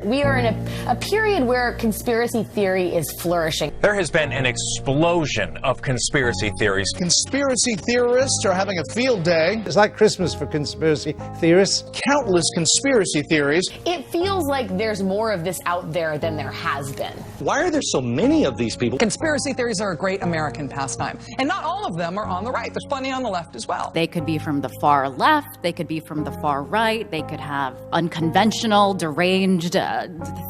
We are in a period where conspiracy theory is flourishing. There has been an explosion of conspiracy theories. Conspiracy theorists are having a field day. It's like Christmas for conspiracy theorists. Countless conspiracy theories. It feels like there's more of this out there than there has been. Why are there so many of these people? Conspiracy theories are a great American pastime, and not all of them are on the right. There's plenty on the left as well. They could be from the far left, they could be from the far right, they could have unconventional, deranged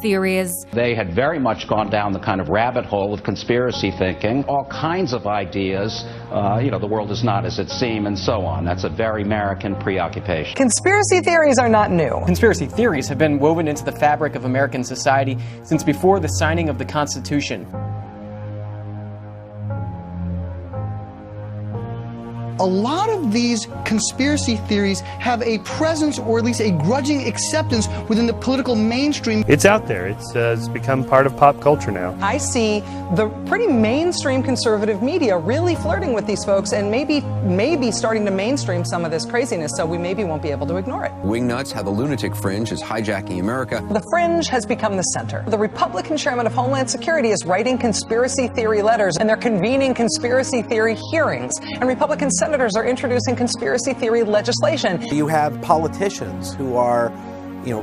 theories. They had very much gone down the kind of rabbit hole of conspiracy thinking, all kinds of ideas, the world is not as it seems, and so on. That's a very American preoccupation. Conspiracy theories are not new. Conspiracy theories have been woven into the fabric of American society since before the signing of the Constitution. A lot of these conspiracy theories have a presence, or at least a grudging acceptance, within the political mainstream. It's out there. It's become part of pop culture now. I see the pretty mainstream conservative media really flirting with these folks and maybe starting to mainstream some of this craziness, so we maybe won't be able to ignore it. Wingnuts, how the lunatic fringe is hijacking America. The fringe has become the center. The Republican chairman of Homeland Security is writing conspiracy theory letters, and they're convening conspiracy theory hearings, and Republican senators are introducing conspiracy theory legislation. You have politicians who are,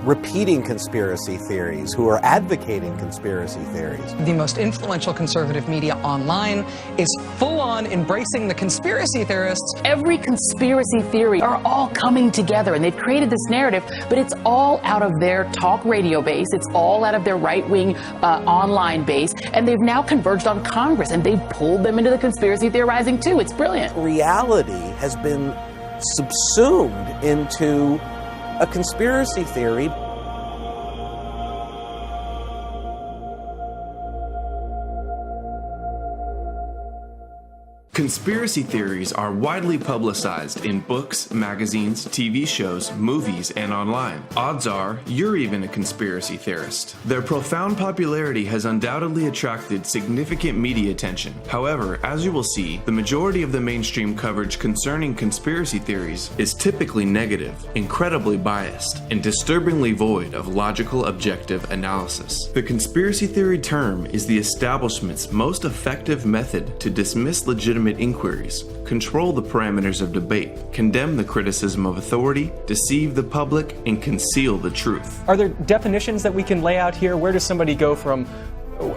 repeating conspiracy theories, who are advocating conspiracy theories. The most influential conservative media online is full-on embracing the conspiracy theorists. Every conspiracy theory are all coming together, and they've created this narrative, but it's all out of their talk radio base. It's all out of their right-wing online base, and they've now converged on Congress, and they've pulled them into the conspiracy theorizing too. It's brilliant. Reality has been subsumed into a conspiracy theory. Conspiracy theories are widely publicized in books, magazines, TV shows, movies, and online. Odds are, you're even a conspiracy theorist. Their profound popularity has undoubtedly attracted significant media attention. However, as you will see, the majority of the mainstream coverage concerning conspiracy theories is typically negative, incredibly biased, and disturbingly void of logical, objective analysis. The conspiracy theory term is the establishment's most effective method to dismiss legitimate inquiries, control the parameters of debate, condemn the criticism of authority, deceive the public, and conceal the truth. Are there definitions that we can lay out here? Where does somebody go from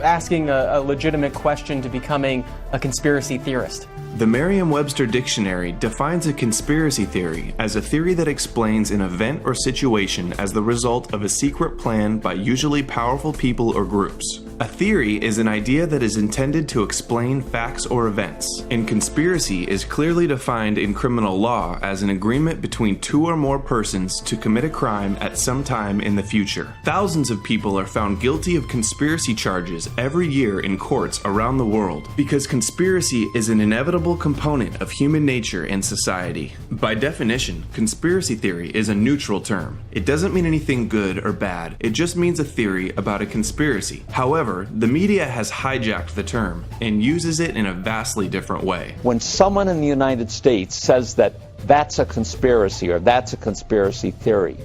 asking a legitimate question to becoming a conspiracy theorist? The Merriam-Webster Dictionary defines a conspiracy theory as a theory that explains an event or situation as the result of a secret plan by usually powerful people or groups. A theory is an idea that is intended to explain facts or events, and conspiracy is clearly defined in criminal law as an agreement between two or more persons to commit a crime at some time in the future. Thousands of people are found guilty of conspiracy charges every year in courts around the world because conspiracy is an inevitable component of human nature and society. By definition, conspiracy theory is a neutral term. It doesn't mean anything good or bad, it just means a theory about a conspiracy. However, the media has hijacked the term and uses it in a vastly different way. When someone in the United States says that that's a conspiracy or that's a conspiracy theory,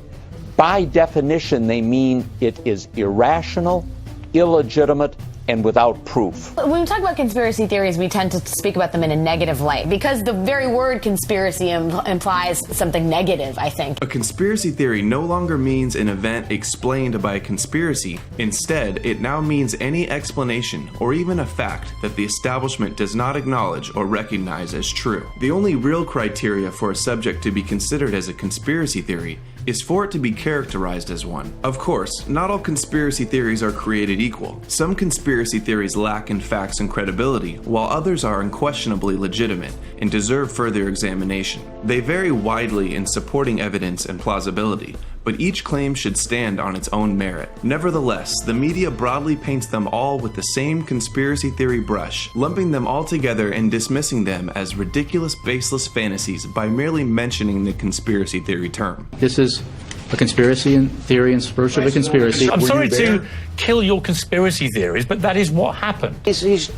by definition they mean it is irrational, illegitimate, and without proof. When we talk about conspiracy theories, we tend to speak about them in a negative light because the very word conspiracy implies something negative, I think. A conspiracy theory no longer means an event explained by a conspiracy. Instead, it now means any explanation or even a fact that the establishment does not acknowledge or recognize as true. The only real criteria for a subject to be considered as a conspiracy theory is for it to be characterized as one. Of course, not all conspiracy theories are created equal. Some conspiracy theories lack in facts and credibility, while others are unquestionably legitimate and deserve further examination. They vary widely in supporting evidence and plausibility, but each claim should stand on its own merit. Nevertheless, the media broadly paints them all with the same conspiracy theory brush, lumping them all together and dismissing them as ridiculous, baseless fantasies by merely mentioning the conspiracy theory term. This is a conspiracy theory in search of a conspiracy. I'm sorry to kill your conspiracy theories, but that is what happened. He's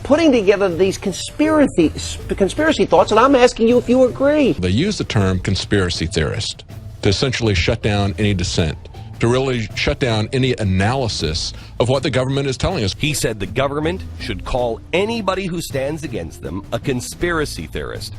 putting together these conspiracy thoughts, and I'm asking you if you agree. They use the term conspiracy theorist to essentially shut down any dissent to really shut down any analysis of what the government is telling us. He said the government should call anybody who stands against them a conspiracy theorist.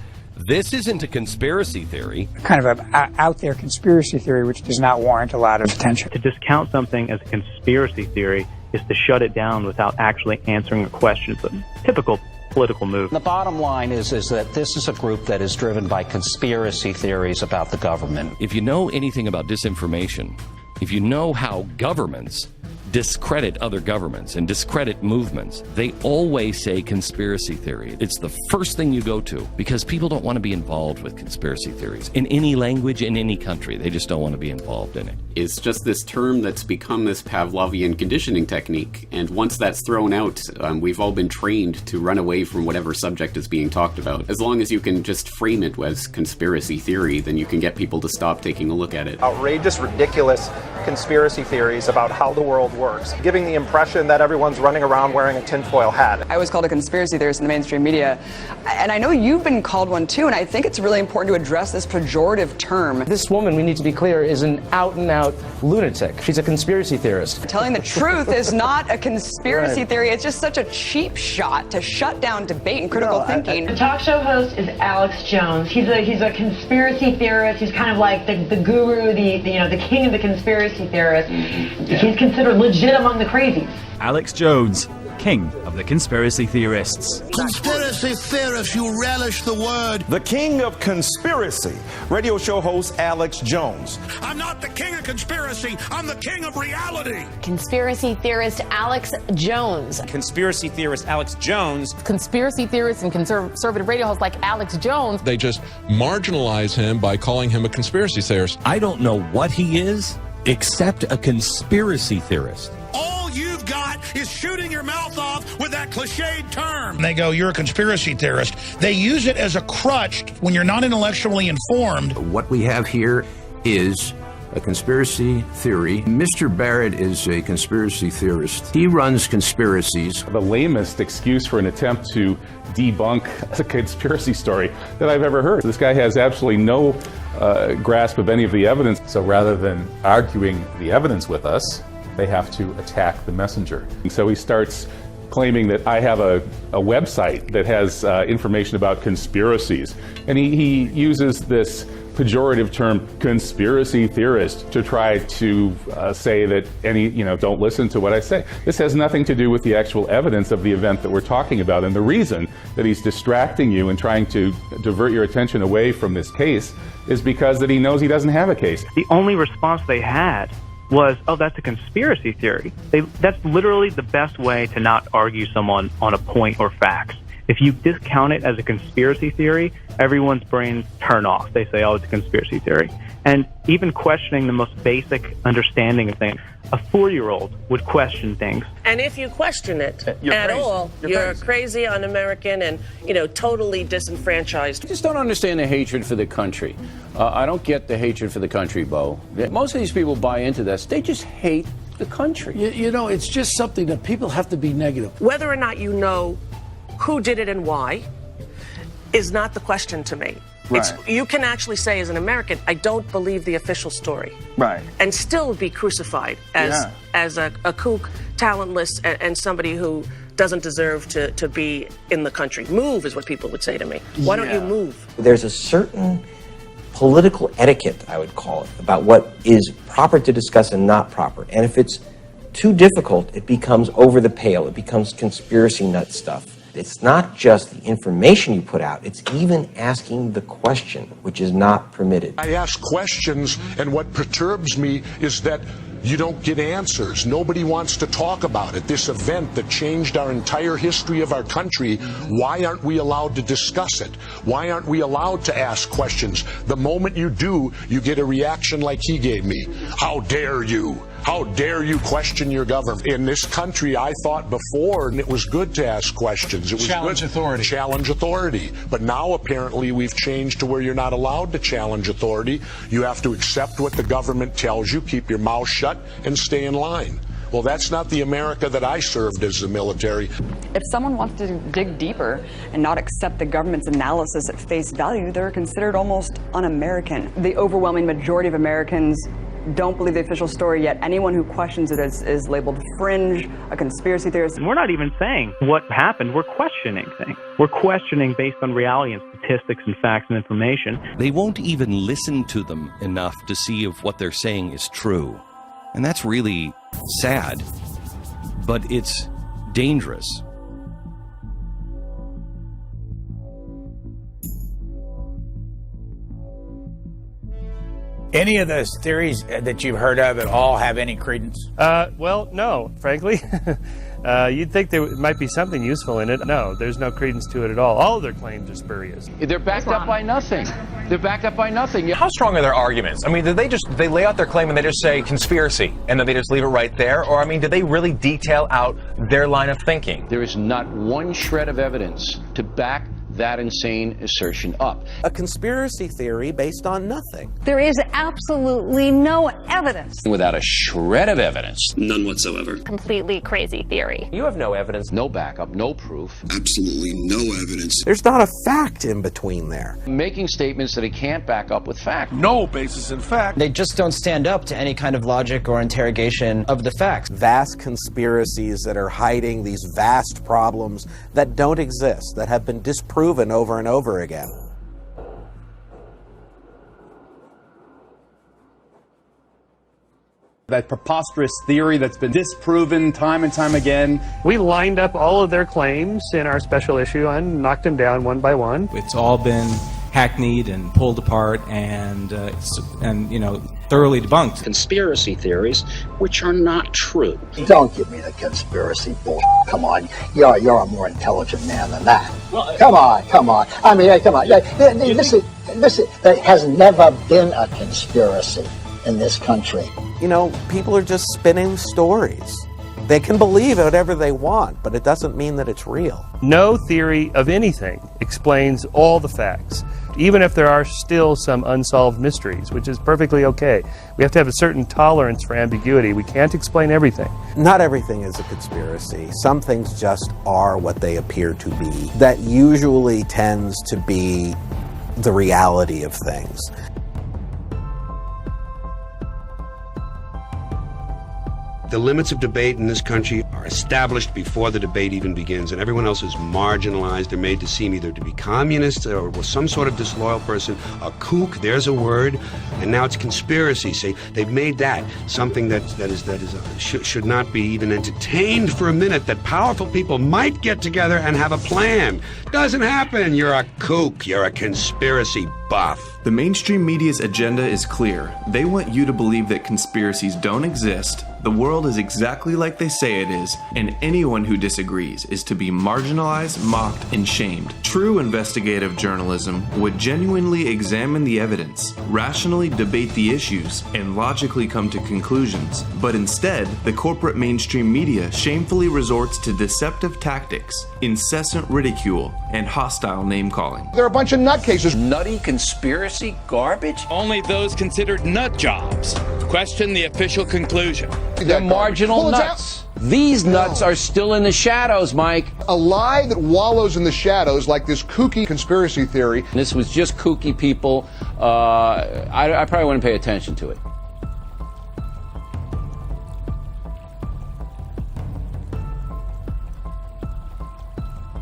This isn't a conspiracy theory. Kind of an out there conspiracy theory which does not warrant a lot of attention. To discount something as a conspiracy theory is to shut it down without actually answering a question. It's a typical political move. The bottom line is that this is a group that is driven by conspiracy theories about the government. If you know anything about disinformation, if you know how governments discredit other governments and discredit movements, they always say conspiracy theory. It's the first thing you go to because people don't want to be involved with conspiracy theories in any language, in any country. They just don't want to be involved in it. It's just this term that's become this Pavlovian conditioning technique, and once that's thrown out, we've all been trained to run away from whatever subject is being talked about. As long as you can just frame it as conspiracy theory, then you can get people to stop taking a look at it. Outrageous, ridiculous conspiracy theories about how the world works, giving the impression that everyone's running around wearing a tinfoil hat. I was called a conspiracy theorist in the mainstream media, and I know you've been called one too, and I think it's really important to address this pejorative term. This woman, we need to be clear, is an out-and-out lunatic. She's a conspiracy theorist. Telling the truth is not a conspiracy theory. It's just such a cheap shot to shut down debate and critical thinking. The talk show host is Alex Jones. He's a conspiracy theorist. He's kind of like the guru, the king of the conspiracy theorists. He's considered legit among the crazies. Alex Jones, king of the conspiracy theorists. Conspiracy theorists, you relish the word. The king of conspiracy, radio show host Alex Jones. I'm not the king of conspiracy, I'm the king of reality. Conspiracy theorist Alex Jones. Conspiracy theorist Alex Jones. Conspiracy theorists and conservative radio hosts like Alex Jones. They just marginalize him by calling him a conspiracy theorist. I don't know what he is, except a conspiracy theorist. All you've got is shooting your mouth off with that cliched term. They go, you're a conspiracy theorist. They use it as a crutch when you're not intellectually informed. What we have here is a conspiracy theory. Mr. Barrett is a conspiracy theorist. He runs conspiracies. The lamest excuse for an attempt to debunk a conspiracy story that I've ever heard. This guy has absolutely no grasp of any of the evidence. So rather than arguing the evidence with us, they have to attack the messenger. And so he starts claiming that I have a website that has information about conspiracies. And he uses this pejorative term, conspiracy theorist, to try to say that don't listen to what I say. This has nothing to do with the actual evidence of the event that we're talking about. And the reason that he's distracting you and trying to divert your attention away from this case is because that he knows he doesn't have a case. The only response they had was, oh, that's a conspiracy theory. That's literally the best way to not argue someone on a point or facts. If you discount it as a conspiracy theory, everyone's brains turn off. They say, oh, it's a conspiracy theory. And even questioning the most basic understanding of things, a 4-year-old would question things. And if you question it You're at crazy. all, you're crazy, un-American, and, totally disenfranchised. I just don't understand the hatred for the country. I don't get the hatred for the country, Bo. Most of these people buy into this. They just hate the country. It's just something that people have to be negative. Whether or not you know who did it and why is not the question to me. Right. You can actually say, as an American, I don't believe the official story. Right. And still be crucified as a kook, talentless, and somebody who doesn't deserve to be in the country. Move is what people would say to me. Why don't you move? There's a certain political etiquette, I would call it, about what is proper to discuss and not proper. And if it's too difficult, it becomes over the pale. It becomes conspiracy nut stuff. It's not just the information you put out, it's even asking the question, which is not permitted. I ask questions, and what perturbs me is that you don't get answers. Nobody wants to talk about it. This event that changed our entire history of our country, why aren't we allowed to discuss it? Why aren't we allowed to ask questions? The moment you do, you get a reaction like he gave me. How dare you? How dare you question your government? In this country, I thought before, and it was good to ask questions. It was Challenge authority. Challenge authority. But now apparently we've changed to where you're not allowed to challenge authority. You have to accept what the government tells you, keep your mouth shut, and stay in line. Well, that's not the America that I served as the military. If someone wants to dig deeper and not accept the government's analysis at face value, they're considered almost un-American. The overwhelming majority of Americans don't believe the official story, yet anyone who questions it is labeled fringe, a conspiracy theorist. And we're not even saying what happened. We're questioning things. We're questioning based on reality and statistics and facts and information. They won't even listen to them enough to see if what they're saying is true. And that's really sad, but it's dangerous. Any of those theories that you've heard of at all have any credence? Well, no, frankly. You'd think there might be something useful in it. No, there's no credence to it at all. All of their claims are spurious. They're backed up by nothing. They're backed up by nothing. How strong are their arguments? I mean, did they lay out their claim and they just say conspiracy and then they just leave it right there? Or, I mean, did they really detail out their line of thinking? There is not one shred of evidence to back that insane assertion up. A conspiracy theory based on nothing. There is absolutely no evidence. Without a shred of evidence. None whatsoever. Completely crazy theory. You have no evidence. No backup, no proof. Absolutely no evidence. There's not a fact in between there. Making statements that he can't back up with fact. No basis in fact. They just don't stand up to any kind of logic or interrogation of the facts. Vast conspiracies that are hiding these vast problems that don't exist, that have been disproven over and over again. That preposterous theory that's been disproven time and time again. We lined up all of their claims in our special issue and knocked them down one by one. It's all been hackneyed and pulled apart and thoroughly debunked. Conspiracy theories, which are not true. Don't give me the conspiracy bullshit. Come on, you're a more intelligent man than that. Come on. I mean, come on. Listen. There has never been a conspiracy in this country. You know, people are just spinning stories. They can believe whatever they want, but it doesn't mean that it's real. No theory of anything explains all the facts, even if there are still some unsolved mysteries, which is perfectly okay. We have to have a certain tolerance for ambiguity. We can't explain everything. Not everything is a conspiracy. Some things just are what they appear to be. That usually tends to be the reality of things. The limits of debate in this country are established before the debate even begins, and everyone else is marginalized. They're made to seem either to be communists or some sort of disloyal person. A kook, there's a word, and now it's conspiracy. See, they've made that something that should not be even entertained for a minute. That powerful people might get together and have a plan. Doesn't happen. You're a kook. You're a conspiracy buff. The mainstream media's agenda is clear. They want you to believe that conspiracies don't exist, the world is exactly like they say it is, and anyone who disagrees is to be marginalized, mocked, and shamed. True investigative journalism would genuinely examine the evidence, rationally debate the issues, and logically come to conclusions. But instead, the corporate mainstream media shamefully resorts to deceptive tactics, incessant ridicule, and hostile name-calling. They're a bunch of nutcases. Nutty conspiracy garbage? Only those considered nut jobs question the official conclusion. They're marginal nuts. These nuts are still in the shadows, Mike. A lie that wallows in the shadows like this kooky conspiracy theory. This was just kooky people. I probably wouldn't pay attention to it.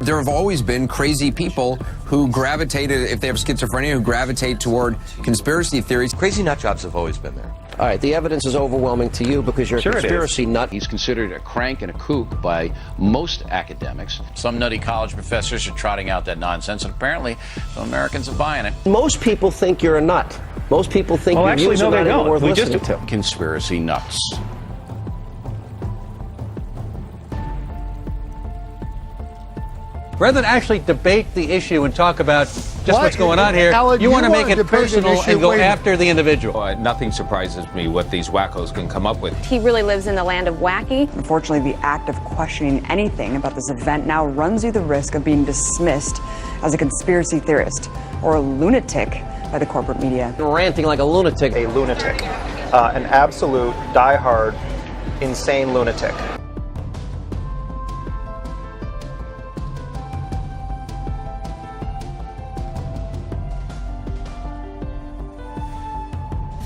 There have always been crazy people who gravitated, if they have schizophrenia, who gravitate toward conspiracy theories. Crazy nut jobs have always been there. All right, the evidence is overwhelming to you because you're a conspiracy nut. He's considered a crank and a kook by most academics. Some nutty college professors are trotting out that nonsense, and apparently some Americans are buying it. Most people think you're a nut. Most people think your views are not even worth listening to. Conspiracy nuts. Rather than actually debate the issue and talk about just what's going on here, Alec, you want to make it personal and go after the individual. Nothing surprises me what these wackos can come up with. He really lives in the land of wacky. Unfortunately, the act of questioning anything about this event now runs you the risk of being dismissed as a conspiracy theorist or a lunatic by the corporate media. Ranting like a lunatic. A lunatic. An absolute, diehard, insane lunatic.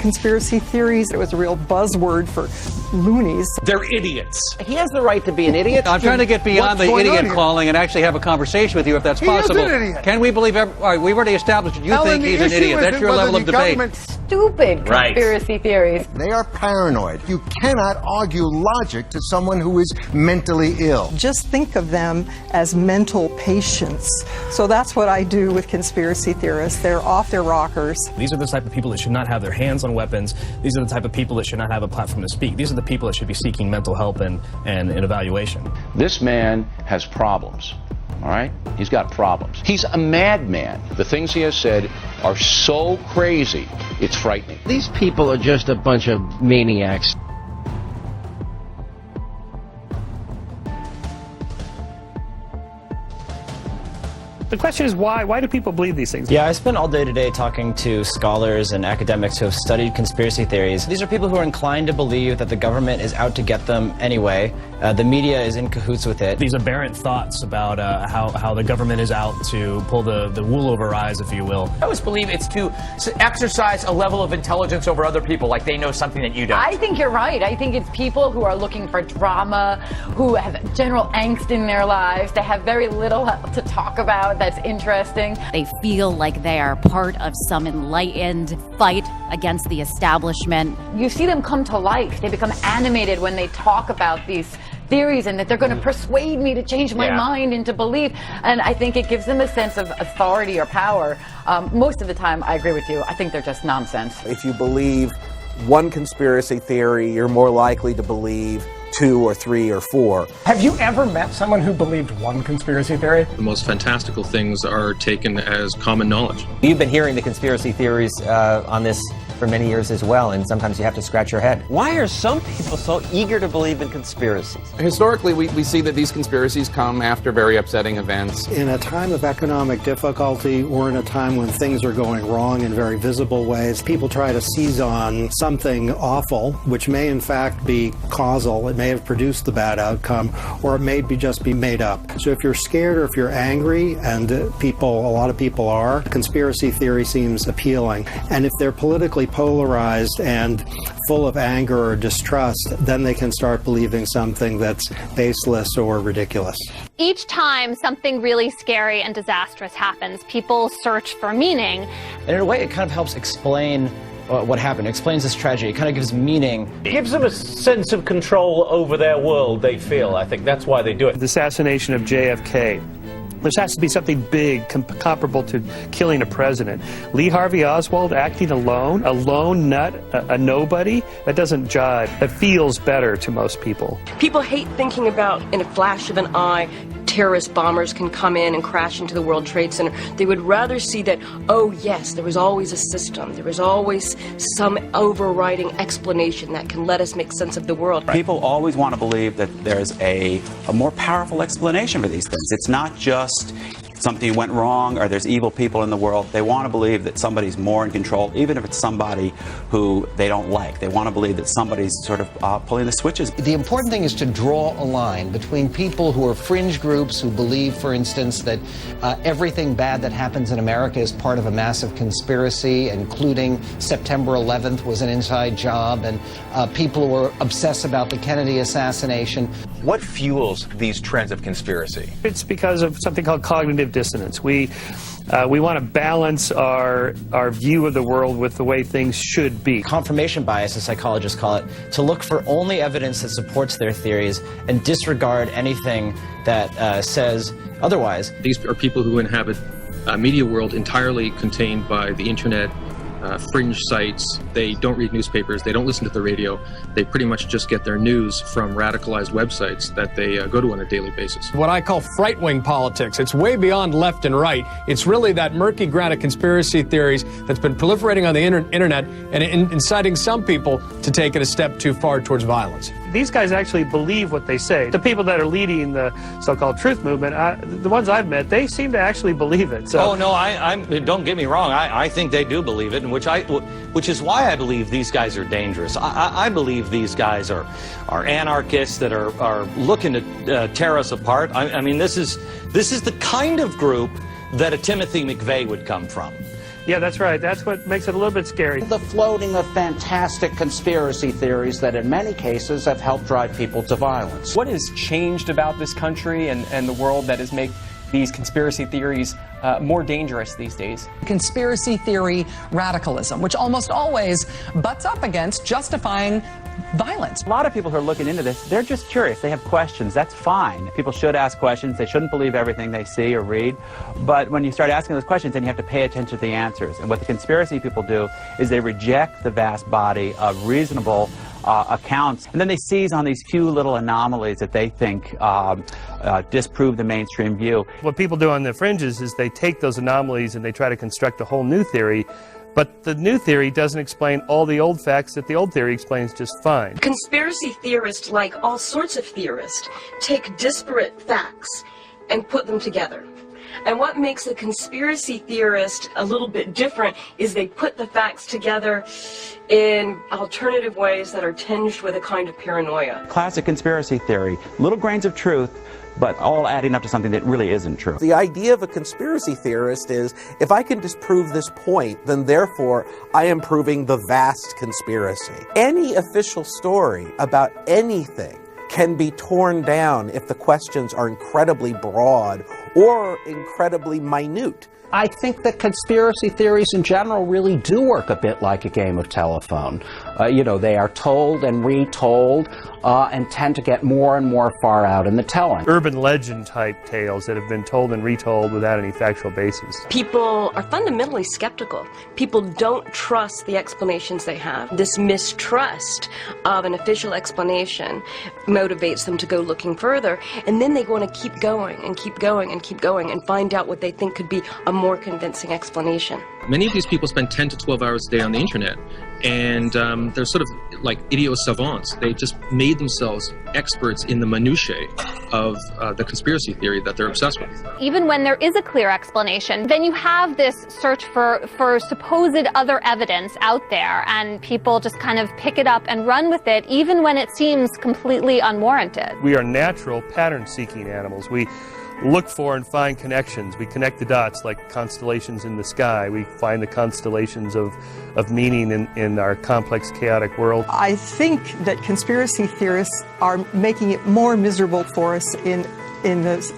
conspiracy theories. It was a real buzzword for loonies. They're idiots. He has the right to be an idiot. I'm trying to get beyond the idiot calling and actually have a conversation with you, if that's possible. He is an idiot. Can we believe? All right, we've already established that you think he's an idiot. That's your level of debate. Stupid conspiracy theories. They are paranoid. You cannot argue logic to someone who is mentally ill. Just think of them as mental patients. So that's what I do with conspiracy theorists. They're off their rockers. These are the type of people that should not have their hands on weapons. These are the type of people that should not have a platform to speak. These are the people that should be seeking mental help and evaluation. This man has problems. All right? He's got problems. He's a madman. The things he has said are so crazy, it's frightening. These people are just a bunch of maniacs. The question is why? Why do people believe these things? Yeah, I spent all day today talking to scholars and academics who have studied conspiracy theories. These are people who are inclined to believe that the government is out to get them anyway. The media is in cahoots with it. These aberrant thoughts about how the government is out to pull the wool over our eyes, if you will. I always believe it's to exercise a level of intelligence over other people, like they know something that you don't. I think you're right. I think it's people who are looking for drama, who have general angst in their lives. They have very little to talk about that's interesting. They feel like they are part of some enlightened fight against the establishment. You see them come to life. They become animated when they talk about these theories and that they're going to persuade me to change my mind into belief. And I think it gives them a sense of authority or power. Most of the time, I agree with you. I think they're just nonsense. If you believe one conspiracy theory, you're more likely to believe 2 or 3 or 4. Have you ever met someone who believed one conspiracy theory? The most fantastical things are taken as common knowledge. You've been hearing the conspiracy theories on this for many years as well, and sometimes you have to scratch your head. Why are some people so eager to believe in conspiracies? Historically, we see that these conspiracies come after very upsetting events. In a time of economic difficulty or in a time when things are going wrong in very visible ways, people try to seize on something awful, which may in fact be causal. It may have produced the bad outcome, or it may just be made up. So if you're scared or if you're angry, and a lot of people are, conspiracy theory seems appealing. And if they're politically polarized and full of anger or distrust, then they can start believing something that's baseless or ridiculous. Each time something really scary and disastrous happens, people search for meaning. And in a way, it kind of helps explain what happened. It explains this tragedy. It kind of gives meaning. It gives them a sense of control over their world, they feel. I think that's why they do it. The assassination of JFK. There has to be something big comparable to killing a president. Lee Harvey Oswald acting alone, a lone nut, a nobody, that doesn't jive. That feels better to most people. People hate thinking about, in a flash of an eye, terrorist bombers can come in and crash into the World Trade Center. They would rather see that, oh yes, there was always a system. There was always some overriding explanation that can let us make sense of the world. People always want to believe that there's a more powerful explanation for these things. It's not just something went wrong or there's evil people in the world. They want to believe that somebody's more in control, even if it's somebody who they don't like. They want to believe that somebody's sort of pulling the switches. The important thing is to draw a line between people who are fringe groups who believe, for instance, that everything bad that happens in America is part of a massive conspiracy, including September 11th was an inside job, and people who are obsessed about the Kennedy assassination. What fuels these trends of conspiracy? It's because of something called cognitive dissonance. We want to balance our view of the world with the way things should be. Confirmation bias, as psychologists call it, to look for only evidence that supports their theories and disregard anything that says otherwise. These are people who inhabit a media world entirely contained by the internet, fringe sites. They don't read newspapers. They don't listen to the radio. They pretty much just get their news from radicalized websites that they go to on a daily basis. What I call right-wing politics. It's way beyond left and right. It's really that murky ground of conspiracy theories that's been proliferating on the internet and inciting some people to take it a step too far towards violence. These guys actually believe what they say. The people that are leading the so-called truth movement, the ones I've met, they seem to actually believe it. So. Oh, no, don't get me wrong. I think they do believe it, and which is why I believe these guys are dangerous. I believe these guys are anarchists that are looking to tear us apart. I mean, this is the kind of group that a Timothy McVeigh would come from. Yeah, that's right. That's what makes it a little bit scary. The floating of fantastic conspiracy theories that in many cases have helped drive people to violence. What has changed about this country and the world that has made these conspiracy theories more dangerous these days? Conspiracy theory radicalism, which almost always butts up against justifying violence. A lot of people who are looking into this, they're just curious. They have questions. That's fine. People should ask questions. They shouldn't believe everything they see or read. But when you start asking those questions, then you have to pay attention to the answers. And what the conspiracy people do is they reject the vast body of reasonable accounts, and then they seize on these few little anomalies that they think disprove the mainstream view. What people do on the fringes is they take those anomalies and they try to construct a whole new theory, but the new theory doesn't explain all the old facts that the old theory explains just fine. Conspiracy theorists, like all sorts of theorists, take disparate facts and put them together. And what makes a conspiracy theorist a little bit different is they put the facts together in alternative ways that are tinged with a kind of paranoia. Classic conspiracy theory, little grains of truth, but all adding up to something that really isn't true. The idea of a conspiracy theorist is, if I can disprove this point, then therefore I am proving the vast conspiracy. Any official story about anything can be torn down if the questions are incredibly broad or incredibly minute. I think that conspiracy theories in general really do work a bit like a game of telephone. They are told and retold and tend to get more and more far out in the telling. Urban legend type tales that have been told and retold without any factual basis. People are fundamentally skeptical. People don't trust the explanations they have. This mistrust of an official explanation motivates them to go looking further, and then they want to keep going and keep going and keep going and find out what they think could be a more convincing explanation. Many of these people spend 10 to 12 hours a day on the internet, and they're sort of like idiot savants. They just made themselves experts in the minutiae of the conspiracy theory that they're obsessed with. Even when there is a clear explanation, then you have this search for supposed other evidence out there, and people just kind of pick it up and run with it, even when it seems completely unwarranted. We are natural pattern-seeking animals. We look for and find connections. We connect the dots like constellations in the sky. We find the constellations of meaning in our complex, chaotic world. I think that conspiracy theorists are making it more miserable for us in this,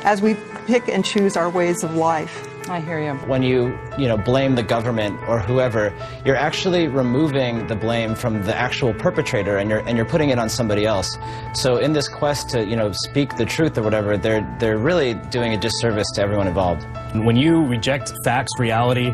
as we pick and choose our ways of life. I hear you. When you blame the government or whoever, you're actually removing the blame from the actual perpetrator, and you're putting it on somebody else. So in this quest to speak the truth or whatever, they're really doing a disservice to everyone involved. When you reject facts, reality,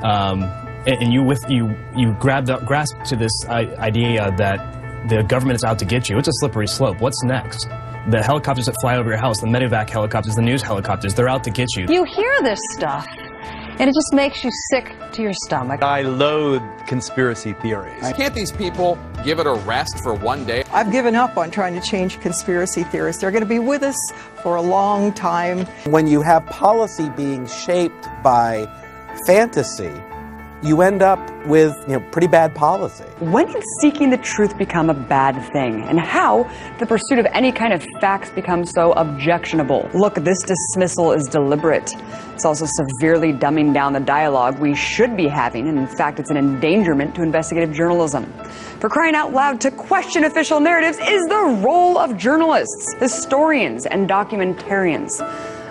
and you grasp to this idea that the government is out to get you, it's a slippery slope. What's next? The helicopters that fly over your house, the medevac helicopters, the news helicopters, they're out to get you. You hear this stuff, and it just makes you sick to your stomach. I loathe conspiracy theories. Can't these people give it a rest for one day? I've given up on trying to change conspiracy theorists. They're going to be with us for a long time. When you have policy being shaped by fantasy, you end up with pretty bad policy. When did seeking the truth become a bad thing? And how the pursuit of any kind of facts become so objectionable? Look, this dismissal is deliberate. It's also severely dumbing down the dialogue we should be having, and in fact, it's an endangerment to investigative journalism. For crying out loud, to question official narratives is the role of journalists, historians, and documentarians.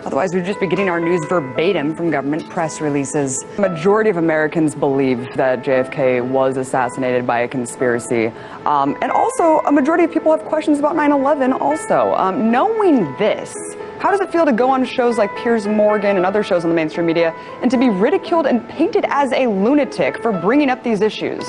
Otherwise, we'd just be getting our news verbatim from government press releases. The majority of Americans believe that JFK was assassinated by a conspiracy. And also, a majority of people have questions about 9/11 also. Knowing this, how does it feel to go on shows like Piers Morgan and other shows on the mainstream media and to be ridiculed and painted as a lunatic for bringing up these issues?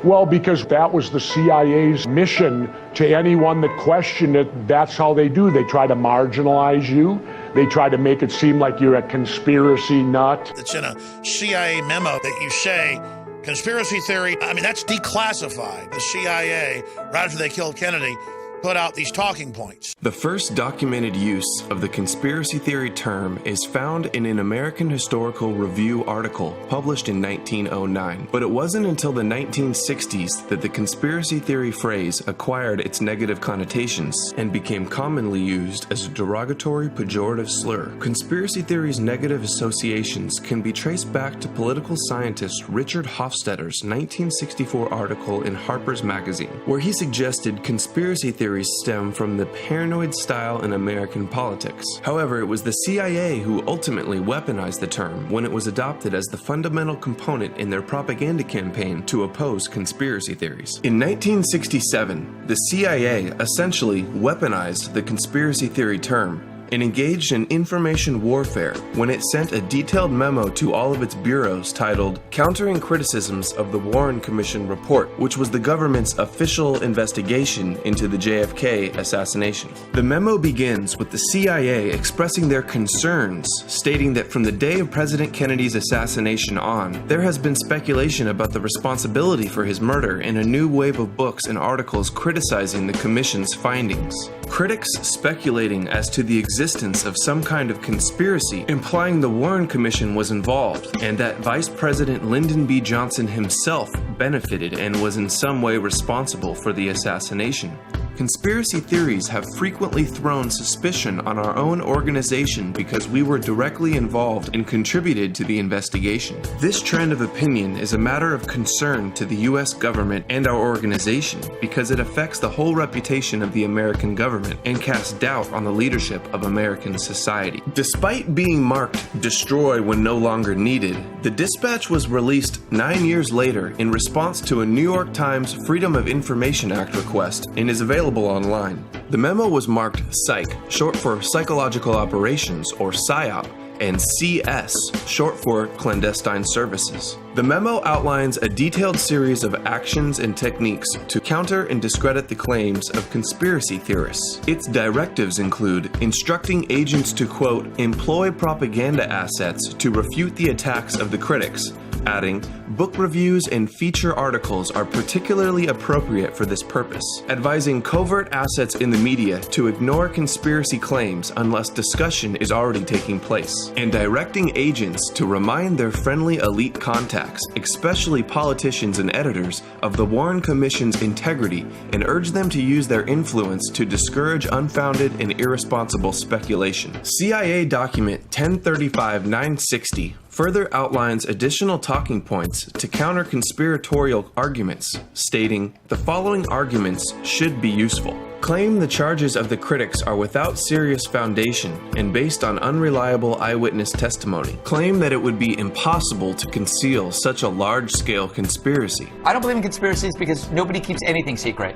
Well, because that was the CIA's mission to anyone that questioned it. That's how they do. They try to marginalize you. They try to make it seem like you're a conspiracy nut. It's in a CIA memo that you say, conspiracy theory, that's declassified. The CIA, right after they killed Kennedy, put out these talking points. The first documented use of the conspiracy theory term is found in an American Historical Review article published in 1909. But it wasn't until the 1960s that the conspiracy theory phrase acquired its negative connotations and became commonly used as a derogatory, pejorative slur. Conspiracy theory's negative associations can be traced back to political scientist Richard Hofstadter's 1964 article in Harper's Magazine, where he suggested conspiracy theories stem from the paranoid style in American politics. However, it was the CIA who ultimately weaponized the term when it was adopted as the fundamental component in their propaganda campaign to oppose conspiracy theories. In 1967, the CIA essentially weaponized the conspiracy theory term and engaged in information warfare when it sent a detailed memo to all of its bureaus titled Countering Criticisms of the Warren Commission Report, which was the government's official investigation into the JFK assassination. The memo begins with the CIA expressing their concerns, stating that from the day of President Kennedy's assassination on, there has been speculation about the responsibility for his murder and a new wave of books and articles criticizing the commission's findings. Critics speculating as to the existence of some kind of conspiracy, implying the Warren Commission was involved, and that Vice President Lyndon B. Johnson himself benefited and was in some way responsible for the assassination. Conspiracy theories have frequently thrown suspicion on our own organization because we were directly involved and contributed to the investigation. This trend of opinion is a matter of concern to the U.S. government and our organization because it affects the whole reputation of the American government and casts doubt on the leadership of American society. Despite being marked "Destroy when no longer needed," the dispatch was released 9 years later in response to a New York Times Freedom of Information Act request and is available online. The memo was marked Psych, short for Psychological Operations, or PSYOP, and CS, short for Clandestine Services. The memo outlines a detailed series of actions and techniques to counter and discredit the claims of conspiracy theorists. Its directives include instructing agents to, quote, employ propaganda assets to refute the attacks of the critics, adding, book reviews and feature articles are particularly appropriate for this purpose, advising covert assets in the media to ignore conspiracy claims unless discussion is already taking place, and directing agents to remind their friendly elite contacts, especially politicians and editors, of the Warren Commission's integrity and urge them to use their influence to discourage unfounded and irresponsible speculation. CIA document 1035-960 further outlines additional talking points to counter conspiratorial arguments, stating, the following arguments should be useful. Claim the charges of the critics are without serious foundation and based on unreliable eyewitness testimony. Claim that it would be impossible to conceal such a large-scale conspiracy. I don't believe in conspiracies because nobody keeps anything secret.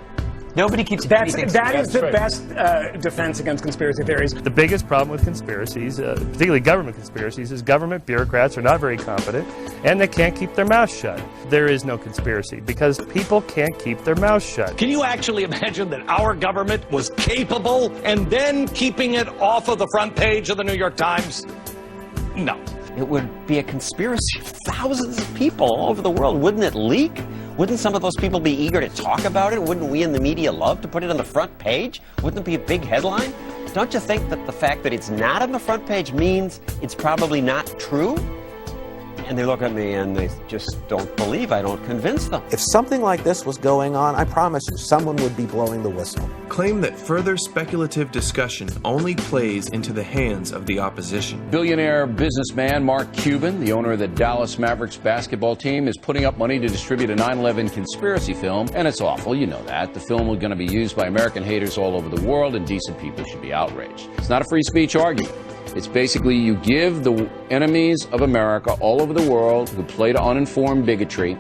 Nobody keeps anything secret. That is the best defense against conspiracy theories. The biggest problem with conspiracies, particularly government conspiracies, is government bureaucrats are not very competent and they can't keep their mouths shut. There is no conspiracy because people can't keep their mouths shut. Can you actually imagine that our government was capable and then keeping it off of the front page of the New York Times? No. It would be a conspiracy of thousands of people all over the world. Wouldn't it leak? Wouldn't some of those people be eager to talk about it? Wouldn't we in the media love to put it on the front page? Wouldn't it be a big headline? Don't you think that the fact that it's not on the front page means it's probably not true? And they look at me and they just don't believe. I don't convince them. If something like this was going on, I promise you, someone would be blowing the whistle. Claim that further speculative discussion only plays into the hands of the opposition. Billionaire businessman Mark Cuban, the owner of the Dallas Mavericks basketball team, is putting up money to distribute a 9/11 conspiracy film, and it's awful, you know that. The film is going to be used by American haters all over the world, and decent people should be outraged. It's not a free speech argument. It's basically you give the enemies of America all over the world who play to uninformed bigotry,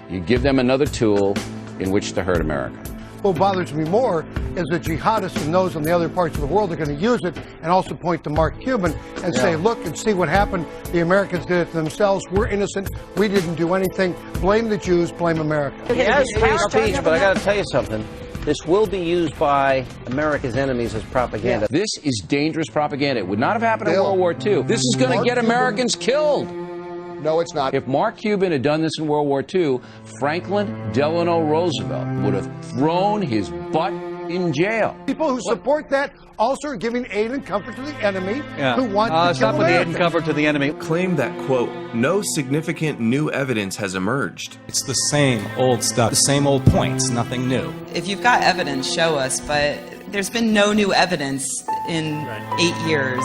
you give them another tool in which to hurt America. What bothers me more is the jihadists and those in the other parts of the world are going to use it and also point to Mark Cuban and say, look and see what happened. The Americans did it to themselves. We're innocent. We didn't do anything. Blame the Jews. Blame America. Yes, free speech, but I got to tell you something. This will be used by America's enemies as propaganda. This is dangerous propaganda. It would not have happened in World War II. This is going to get Americans killed. No, it's not. If Mark Cuban had done this in World War II, Franklin Delano Roosevelt would have thrown his butt in jail. People who support that also are giving aid and comfort to the enemy who want to stop kill with the aid and Americans. comfort to the enemy. Claimed that, quote, no significant new evidence has emerged. It's the same old stuff, the same old points, nothing new. If you've got evidence, show us, but there's been no new evidence in 8 years.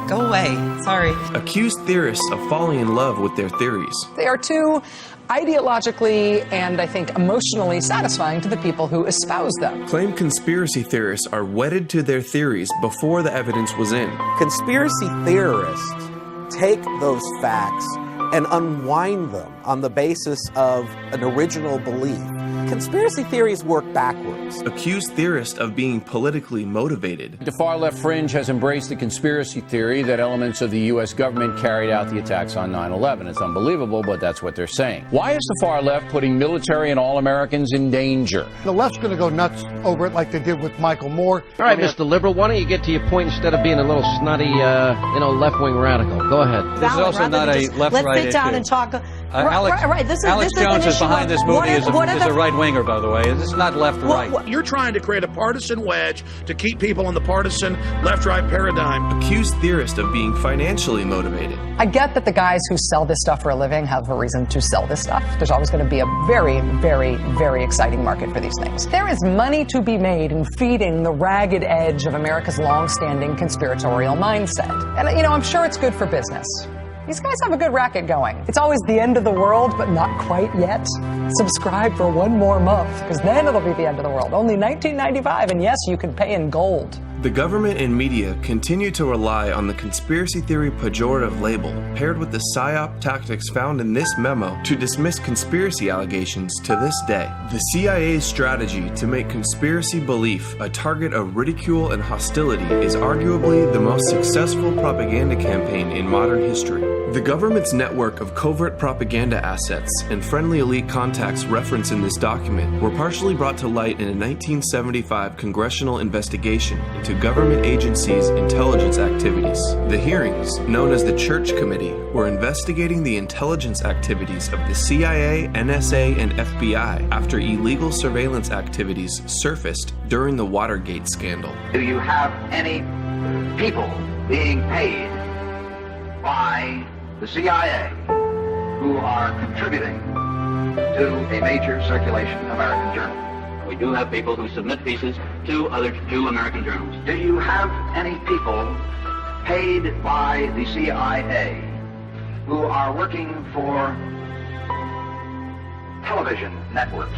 Go away. Sorry. Accused theorists of falling in love with their theories. They are too ideologically and, I think, emotionally satisfying to the people who espouse them. Claimed conspiracy theorists are wedded to their theories before the evidence was in. Conspiracy theorists take those facts and unwind them on the basis of an original belief. Conspiracy theories work backwards. Accused theorists of being politically motivated. The far-left fringe has embraced the conspiracy theory that elements of the U.S. government carried out the attacks on 9/11. It's unbelievable, but that's what they're saying. Why is the far left putting military and all Americans in danger? The left's going to go nuts over it like they did with Michael Moore. All right, Mr. Liberal, why don't you get to your point instead of being a little snotty, left-wing radical? Go ahead. This is also not a left-right issue. Let's sit down and talk. Alex Jones is behind this movie is a right-winger, by the way. This is not left-right. You're trying to create a partisan wedge to keep people in the partisan left-right paradigm. Accused theorists of being financially motivated. I get that the guys who sell this stuff for a living have a reason to sell this stuff. There's always going to be a very, very, very exciting market for these things. There is money to be made in feeding the ragged edge of America's long-standing conspiratorial mindset. And, I'm sure it's good for business. These guys have a good racket going. It's always the end of the world, but not quite yet. Subscribe for 1 more month, because then it'll be the end of the world. Only $19.95, and yes, you can pay in gold. The government and media continue to rely on the conspiracy theory pejorative label, paired with the psyop tactics found in this memo, to dismiss conspiracy allegations to this day. The CIA's strategy to make conspiracy belief a target of ridicule and hostility is arguably the most successful propaganda campaign in modern history. The government's network of covert propaganda assets and friendly elite contacts referenced in this document were partially brought to light in a 1975 congressional investigation into government agencies' intelligence activities. The hearings, known as the Church Committee, were investigating the intelligence activities of the CIA, NSA, and FBI after illegal surveillance activities surfaced during the Watergate scandal. Do you have any people being paid by the CIA who are contributing to a major circulation American journal? We do have people who submit pieces to American journals. Do you have any people paid by the CIA who are working for television networks?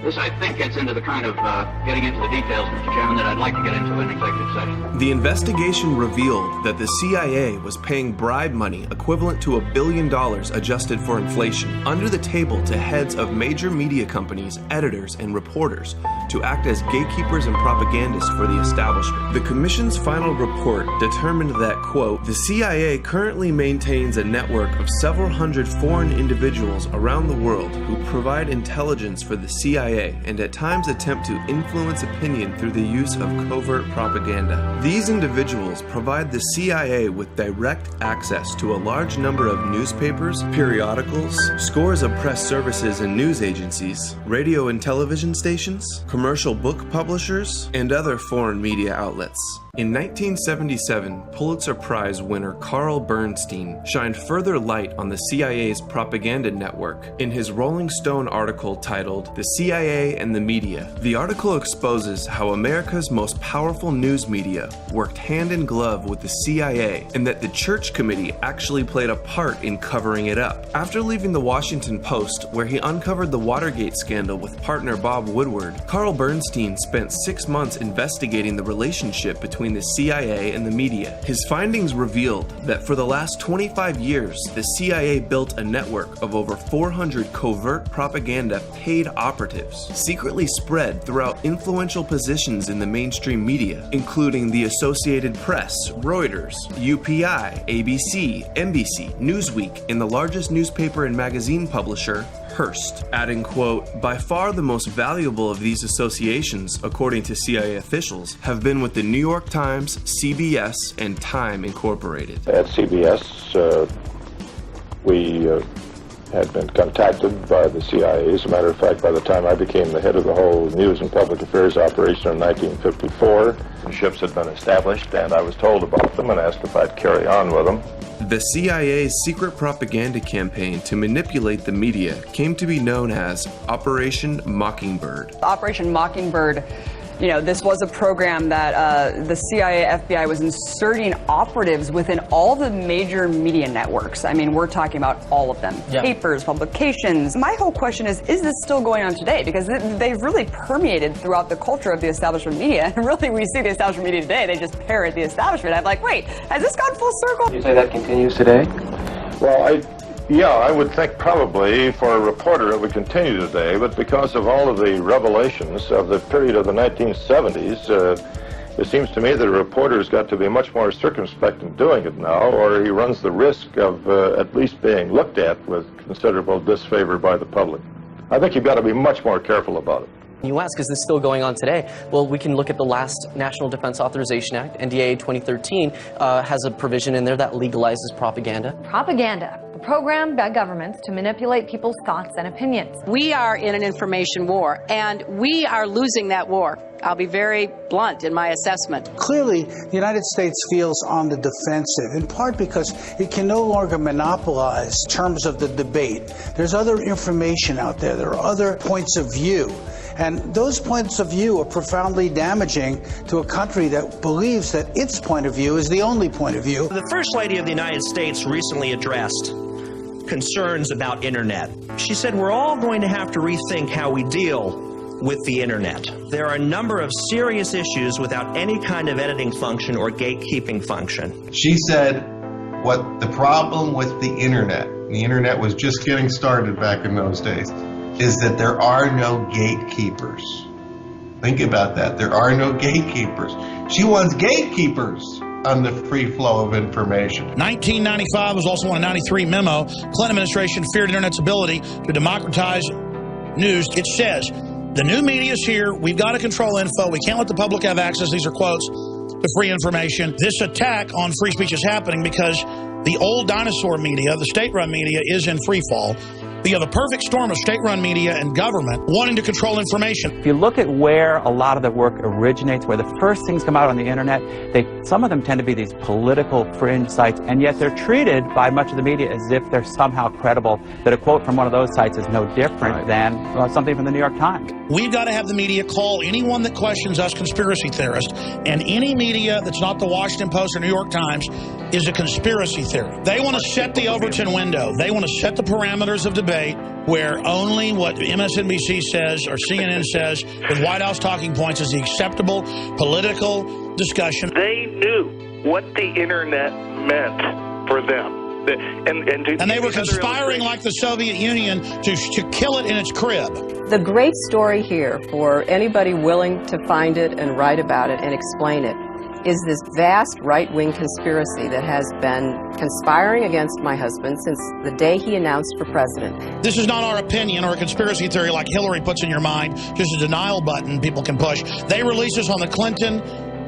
This, I think, gets into the kind of getting into the details, Mr. Chairman, that I'd like to get into in executive session. The investigation revealed that the CIA was paying bribe money equivalent to $1 billion adjusted for inflation under the table to heads of major media companies, editors, and reporters to act as gatekeepers and propagandists for the establishment. The Commission's final report determined that, quote, the CIA currently maintains a network of several hundred foreign individuals around the world who provide intelligence for the CIA and at times attempt to influence opinion through the use of covert propaganda. These individuals provide the CIA with direct access to a large number of newspapers, periodicals, scores of press services and news agencies, radio and television stations, commercial book publishers, and other foreign media outlets. In 1977, Pulitzer Prize winner Carl Bernstein shined further light on the CIA's propaganda network in his Rolling Stone article titled The CIA and the Media. The article exposes how America's most powerful news media worked hand in glove with the CIA and that the Church Committee actually played a part in covering it up. After leaving the Washington Post, where he uncovered the Watergate scandal with partner Bob Woodward, Carl Bernstein spent 6 months investigating the relationship between the CIA and the media. His findings revealed that for the last 25 years, the CIA built a network of over 400 covert propaganda paid operatives, secretly spread throughout influential positions in the mainstream media, including the Associated Press, Reuters, UPI, ABC, NBC, Newsweek, and the largest newspaper and magazine publisher, Hearst, adding, quote, by far the most valuable of these associations, according to CIA officials, have been with the New York Times, CBS, and Time Incorporated. At CBS, we had been contacted by the CIA. As a matter of fact, by the time I became the head of the whole News and Public Affairs operation in 1954, ships had been established, and I was told about them and asked if I'd carry on with them. The CIA's secret propaganda campaign to manipulate the media came to be known as Operation Mockingbird. Operation Mockingbird, you know, this was a program that the CIA, FBI was inserting operatives within all the major media networks. I mean, we're talking about all of them. Yeah. Papers, publications. My whole question is this still going on today? Because they've really permeated throughout the culture of the establishment media. And really, when you see the establishment media today, they just parrot the establishment. I'm like, wait, has this gone full circle? You say that continues today? Well, yeah, I would think probably for a reporter it would continue today, but because of all of the revelations of the period of the 1970s, it seems to me that a reporter's got to be much more circumspect in doing it now, or he runs the risk of at least being looked at with considerable disfavor by the public. I think you've got to be much more careful about it. You ask, is this still going on today? Well, we can look at the last National Defense Authorization Act, NDAA 2013, has a provision in there that legalizes propaganda. Propaganda, a program by governments to manipulate people's thoughts and opinions. We are in an information war, and we are losing that war. I'll be very blunt in my assessment. Clearly, the United States feels on the defensive, in part because it can no longer monopolize terms of the debate. There's other information out there. There are other points of view. And those points of view are profoundly damaging to a country that believes that its point of view is the only point of view. The First Lady of the United States recently addressed concerns about internet. She said we're all going to have to rethink how we deal with the internet. There are a number of serious issues without any kind of editing function or gatekeeping function. She said what the problem with the internet was just getting started back in those days, is that there are no gatekeepers. Think about that. There are no gatekeepers. She wants gatekeepers on the free flow of information. 1995 was also on a 93 memo. Clinton administration feared internet's ability to democratize news. It says, the new media is here. We've got to control info. We can't let the public have access, these are quotes, to free information. This attack on free speech is happening because the old dinosaur media, the state-run media, is in free fall. You have a perfect storm of state-run media and government wanting to control information. If you look at where a lot of the work originates, where the first things come out on the internet, some of them tend to be these political fringe sites, and yet they're treated by much of the media as if they're somehow credible, that a quote from one of those sites is no different than something from the New York Times. We've got to have the media call anyone that questions us conspiracy theorists, and any media that's not the Washington Post or New York Times is a conspiracy theory. They want to set the Overton window. They want to set the parameters of debate where only what MSNBC says or CNN says with White House talking points is the acceptable political discussion. They knew what the internet meant for them. And they were conspiring like the Soviet Union to kill it in its crib. The great story here for anybody willing to find it and write about it and explain it is this vast right-wing conspiracy that has been conspiring against my husband since the day he announced for president. This is not our opinion or a conspiracy theory like Hillary puts in your mind, just a denial button people can push. They release this on the Clinton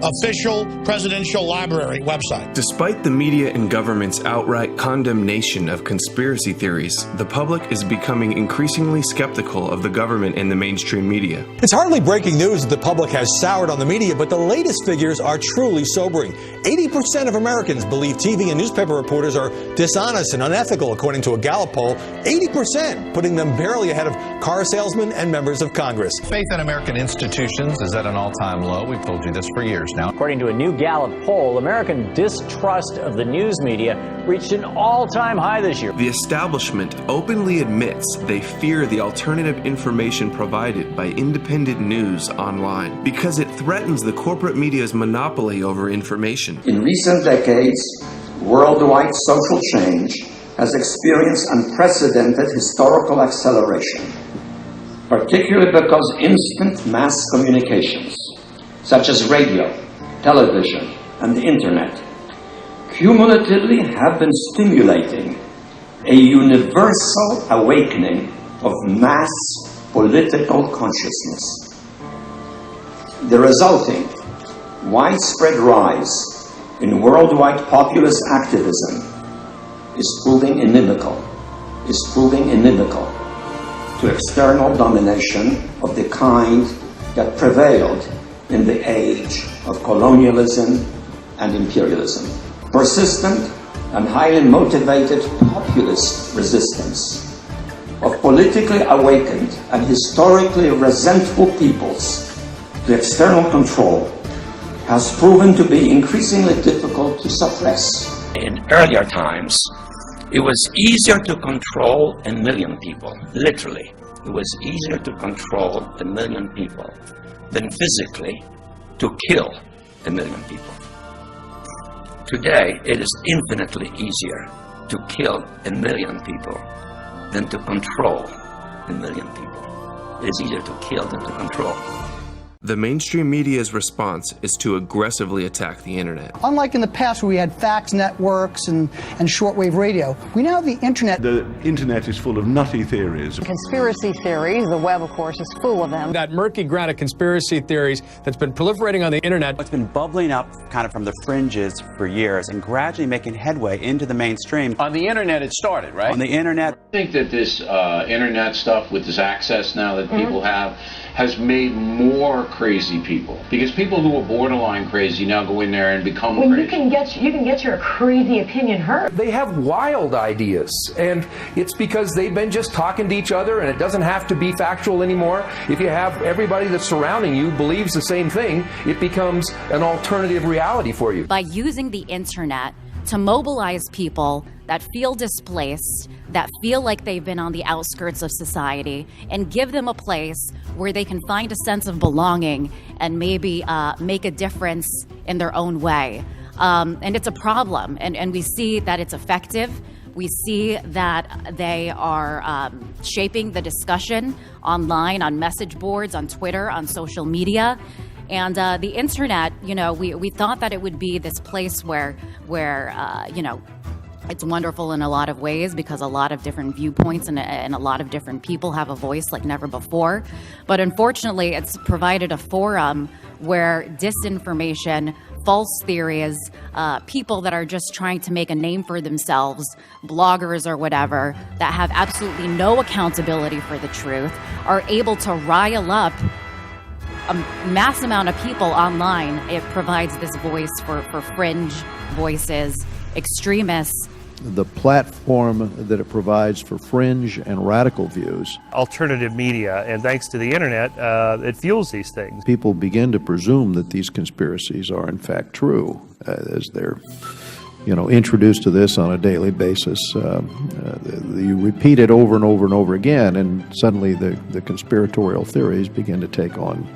official presidential library website. Despite the media and government's outright condemnation of conspiracy theories, the public is becoming increasingly skeptical of the government and the mainstream media. It's hardly breaking news that the public has soured on the media, but the latest figures are truly sobering. 80% of Americans believe TV and newspaper reporters are dishonest and unethical, according to a Gallup poll. 80%, putting them barely ahead of car salesmen and members of Congress. Faith in American institutions is at an all-time low. We've told you this for years now. According to a new Gallup poll, American distrust of the news media reached an all-time high this year. The establishment openly admits they fear the alternative information provided by independent news online because it threatens the corporate media's monopoly over information. In recent decades, worldwide social change has experienced unprecedented historical acceleration, particularly because instant mass communications, such as radio, television, and the internet, cumulatively have been stimulating a universal awakening of mass political consciousness. The resulting widespread rise in worldwide populist activism is proving inimical is proving inimical to external domination of the kind that prevailed in the age of colonialism and imperialism. Persistent and highly motivated populist resistance of politically awakened and historically resentful peoples to external control has proven to be increasingly difficult to suppress. In earlier times, it was easier to control 1 million people, literally. It was easier to control 1 million people than physically to kill 1 million people. Today, it is infinitely easier to kill 1 million people than to control 1 million people. It is easier to kill than to control. The mainstream media's response is to aggressively attack the internet. Unlike in the past where we had fax networks and shortwave radio, we now have the internet. The internet is full of nutty theories. Conspiracy theories, the web, of course, is full of them. That murky ground of conspiracy theories that's been proliferating on the internet. It's been bubbling up kind of from the fringes for years and gradually making headway into the mainstream. On the internet it started, right? On the internet. I think that this internet stuff with this access now that people have has made more crazy people, because people who are borderline crazy now go in there and become crazy. You can get your crazy opinion heard. They have wild ideas, and it's because they've been just talking to each other, and it doesn't have to be factual anymore. If you have everybody that's surrounding you believes the same thing, it becomes an alternative reality for you. By using the internet to mobilize people that feel displaced, that feel like they've been on the outskirts of society, and give them a place where they can find a sense of belonging and maybe make a difference in their own way. And it's a problem, and we see that it's effective. We see that they are shaping the discussion online, on message boards, on Twitter, on social media. And the internet, you know, we thought that it would be this place where you know, it's wonderful in a lot of ways because a lot of different viewpoints and a lot of different people have a voice like never before. But unfortunately, it's provided a forum where disinformation, false theories, people that are just trying to make a name for themselves, bloggers or whatever, that have absolutely no accountability for the truth, are able to rile up a mass amount of people online. It provides this voice for fringe voices, extremists. The platform that it provides for fringe and radical views. Alternative media, and thanks to the internet, it fuels these things. People begin to presume that these conspiracies are in fact true as they're, you know, introduced to this on a daily basis. You repeat it over and over and over again, and suddenly the conspiratorial theories begin to take on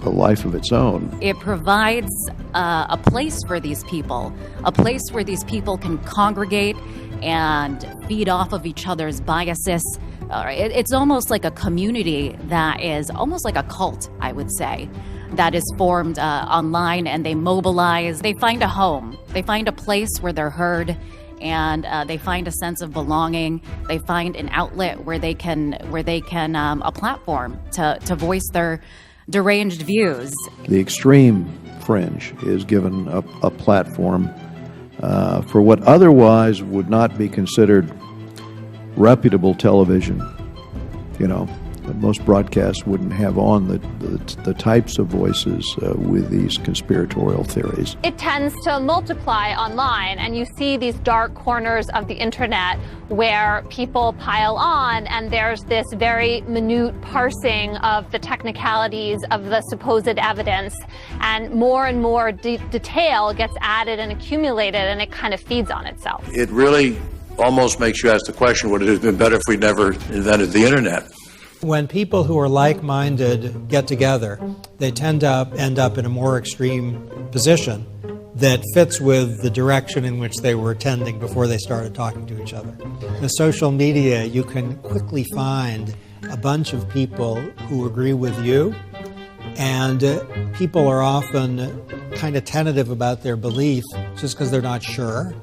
a life of its own. It provides a place for these people, a place where these people can congregate and feed off of each other's biases. It's almost like a community that is almost like a cult, I would say, that is formed online, and they mobilize. They find a home. They find a place where they're heard, and they find a sense of belonging. They find an outlet where they can a platform to voice their deranged views. The extreme fringe is given a platform for what otherwise would not be considered reputable television. You know, most broadcasts wouldn't have on the types of voices with these conspiratorial theories. It tends to multiply online, and you see these dark corners of the internet where people pile on, and there's this very minute parsing of the technicalities of the supposed evidence, and more detail gets added and accumulated, and it kind of feeds on itself. It really almost makes you ask the question, would it have been better if we'd never invented the internet? When people who are like-minded get together, they tend to end up in a more extreme position that fits with the direction in which they were tending before they started talking to each other. In social media, you can quickly find a bunch of people who agree with you, and people are often kind of tentative about their belief just because they're not sure.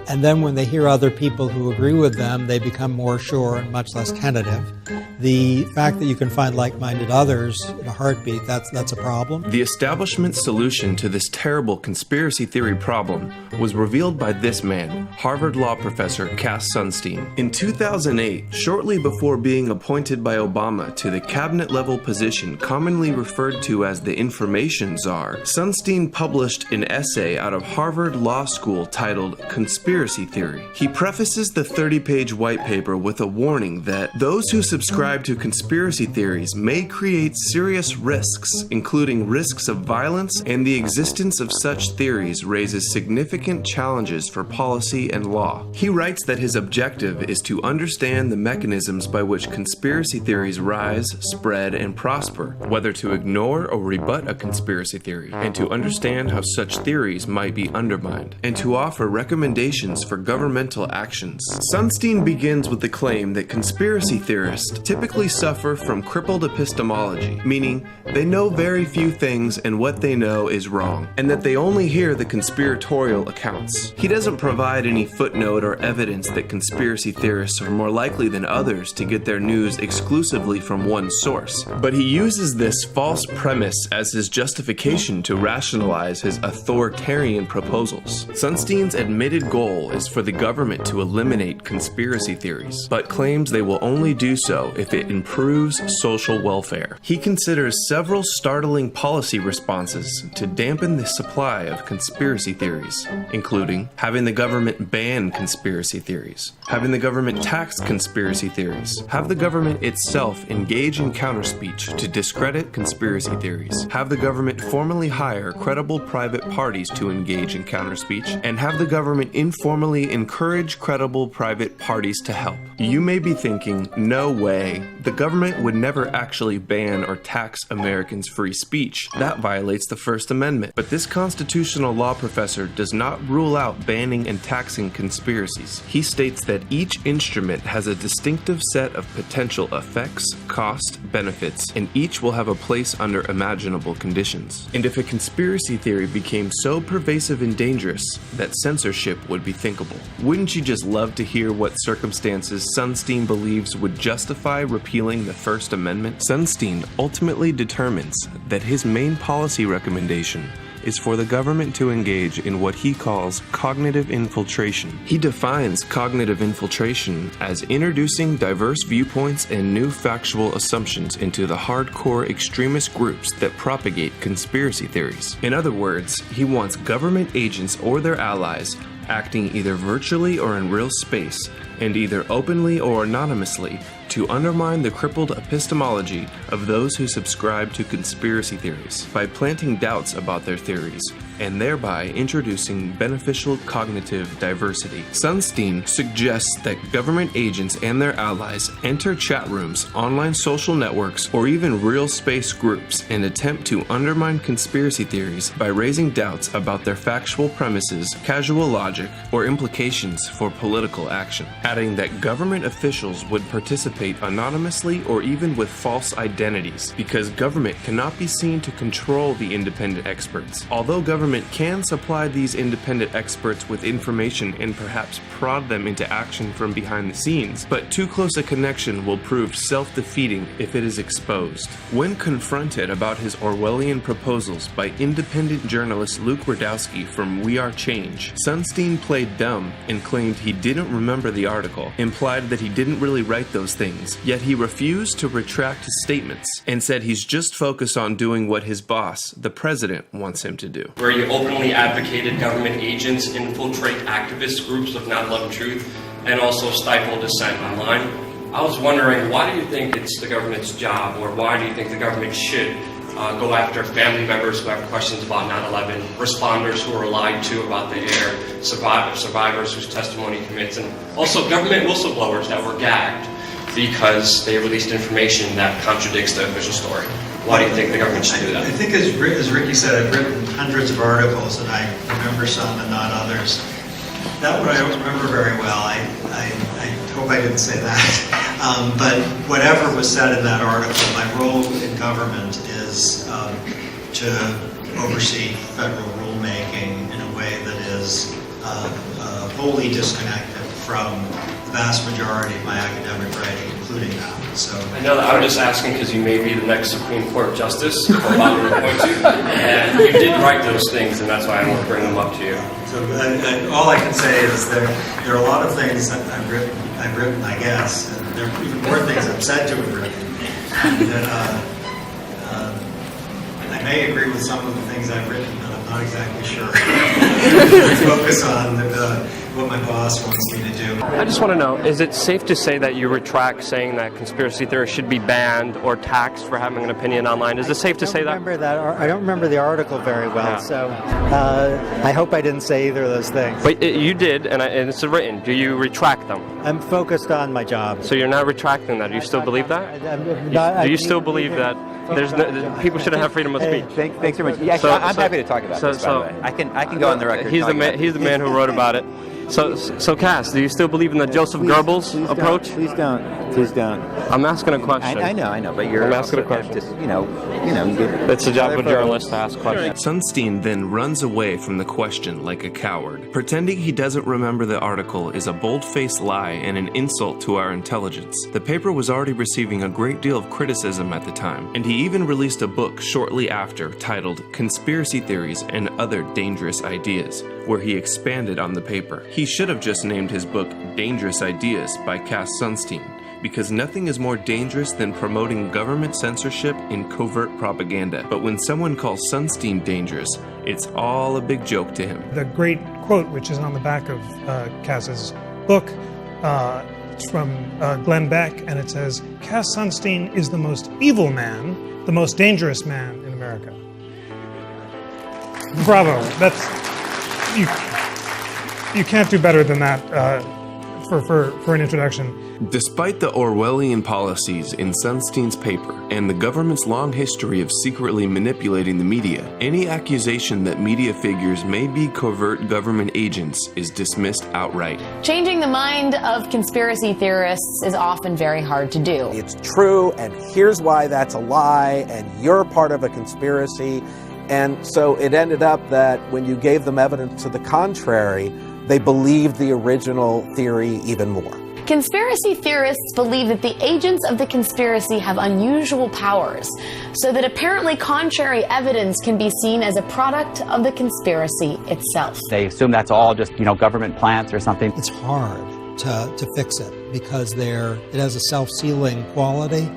And then when they hear other people who agree with them, they become more sure and much less tentative. The fact that you can find like-minded others in a heartbeat, that's a problem. The establishment's solution to this terrible conspiracy theory problem was revealed by this man, Harvard law professor Cass Sunstein. In 2008, shortly before being appointed by Obama to the cabinet-level position commonly referred to as the Information Czar, Sunstein published an essay out of Harvard Law School titled Conspiracy Theory. He prefaces the 30-page white paper with a warning that those who subscribe to conspiracy theories may create serious risks, including risks of violence, and the existence of such theories raises significant challenges for policy and law. He writes that his objective is to understand the mechanisms by which conspiracy theories rise, spread, and prosper, whether to ignore or rebut a conspiracy theory, and to understand how such theories might be undermined, and to offer recommendations for governmental actions. Sunstein begins with the claim that conspiracy theorists typically suffer from crippled epistemology, meaning they know very few things and what they know is wrong, and that they only hear the conspiratorial accounts. He doesn't provide any footnote or evidence that conspiracy theorists are more likely than others to get their news exclusively from one source, but he uses this false premise as his justification to rationalize his authoritarian proposals. Sunstein's admitted goal is for the government to eliminate conspiracy theories, but claims they will only do so if it improves social welfare. He considers several startling policy responses to dampen the supply of conspiracy theories, including having the government ban conspiracy theories, having the government tax conspiracy theories, have the government itself engage in counterspeech to discredit conspiracy theories, have the government formally hire credible private parties to engage in counterspeech, and have the government informally encourage credible private parties to help. You may be thinking, no way, the government would never actually ban or tax Americans' free speech. That violates the First Amendment. But this constitutional law professor does not rule out banning and taxing conspiracies. He states that each instrument has a distinctive set of potential effects, cost, benefits, and each will have a place under imaginable conditions. And if a conspiracy theory became so pervasive and dangerous that censorship would be thinkable, wouldn't you just love to hear what circumstances Sunstein believes would justify repealing the First Amendment? Sunstein ultimately determines that his main policy recommendation is for the government to engage in what he calls cognitive infiltration. He defines cognitive infiltration as introducing diverse viewpoints and new factual assumptions into the hardcore extremist groups that propagate conspiracy theories. In other words, he wants government agents or their allies acting either virtually or in real space, and either openly or anonymously, to undermine the crippled epistemology of those who subscribe to conspiracy theories by planting doubts about their theories and thereby introducing beneficial cognitive diversity. Sunstein suggests that government agents and their allies enter chat rooms, online social networks, or even real space groups and attempt to undermine conspiracy theories by raising doubts about their factual premises, casual logic, or implications for political action, adding that government officials would participate anonymously or even with false identities because government cannot be seen to control the independent experts. Although government can supply these independent experts with information and perhaps prod them into action from behind the scenes, but too close a connection will prove self-defeating if it is exposed. When confronted about his Orwellian proposals by independent journalist Luke Rudkowski from We Are Change, Sunstein played dumb and claimed he didn't remember the article, implied that he didn't really write those things, yet he refused to retract his statements and said he's just focused on doing what his boss, the president, wants him to do. Where you openly advocated government agents infiltrate activist groups of 9/11 Truth and also stifle dissent online. I was wondering, why do you think it's the government's job, or why do you think the government should go after family members who have questions about 9/11, responders who were lied to about the air, survivors whose testimony commits, and also government whistleblowers that were gagged because they released information that contradicts the official story? Why do you think the government should do that? I think, as Ricky said, I've written hundreds of articles, and I remember some and not others. That one I don't remember very well. I hope I didn't say that. But whatever was said in that article, my role in government is to oversee federal rulemaking in a way that is wholly disconnected from the vast majority of my academic writing, including that. So I know that I'm just asking because you may be the next Supreme Court justice, if I'm allowed to point to, and you did write those things, and that's why I want to bring them up to you. So all I can say is there are a lot of things that I've written, I guess, and there are even more things I've said to have written. And I may agree with some of the things I've written, but I'm not exactly sure. Focus on what my boss wants me to do. I just want to know, is it safe to say that you retract saying that conspiracy theorists should be banned or taxed for having an opinion online? Is it safe to say that? I don't remember the article very well, so I hope I didn't say either of those things. But you did, and it's written. Do you retract them? I'm focused on my job. So you're not retracting that? Do you still believe that? Do you still believe that people shouldn't have freedom of speech? Thanks very much. Yeah, I'm happy to talk about this, by the way. I can go on the record. He's the man who wrote about it. So Cass, do you still believe in the Joseph Goebbels approach? Please don't. Please don't. I'm asking a question. I know, but you're I'm asking a question. Just, you get, it's the job of a journalist to ask questions. Sunstein then runs away from the question like a coward. Pretending he doesn't remember the article is a bold-faced lie and an insult to our intelligence. The paper was already receiving a great deal of criticism at the time, and he even released a book shortly after titled Conspiracy Theories and Other Dangerous Ideas, where he expanded on the paper. He should have just named his book Dangerous Ideas by Cass Sunstein, because nothing is more dangerous than promoting government censorship in covert propaganda. But when someone calls Sunstein dangerous, it's all a big joke to him. The great quote, which is on the back of Cass's book, it's from Glenn Beck, and it says, Cass Sunstein is the most evil man, the most dangerous man in America. Bravo. You can't do better than that for an introduction. Despite the Orwellian policies in Sunstein's paper and the government's long history of secretly manipulating the media, any accusation that media figures may be covert government agents is dismissed outright. Changing the mind of conspiracy theorists is often very hard to do. It's true, and here's why that's a lie, and you're part of a conspiracy. And so it ended up that when you gave them evidence to the contrary, they believed the original theory even more. Conspiracy theorists believe that the agents of the conspiracy have unusual powers, so that apparently contrary evidence can be seen as a product of the conspiracy itself. They assume that's all just, government plants or something. It's hard to fix it because it has a self-sealing quality.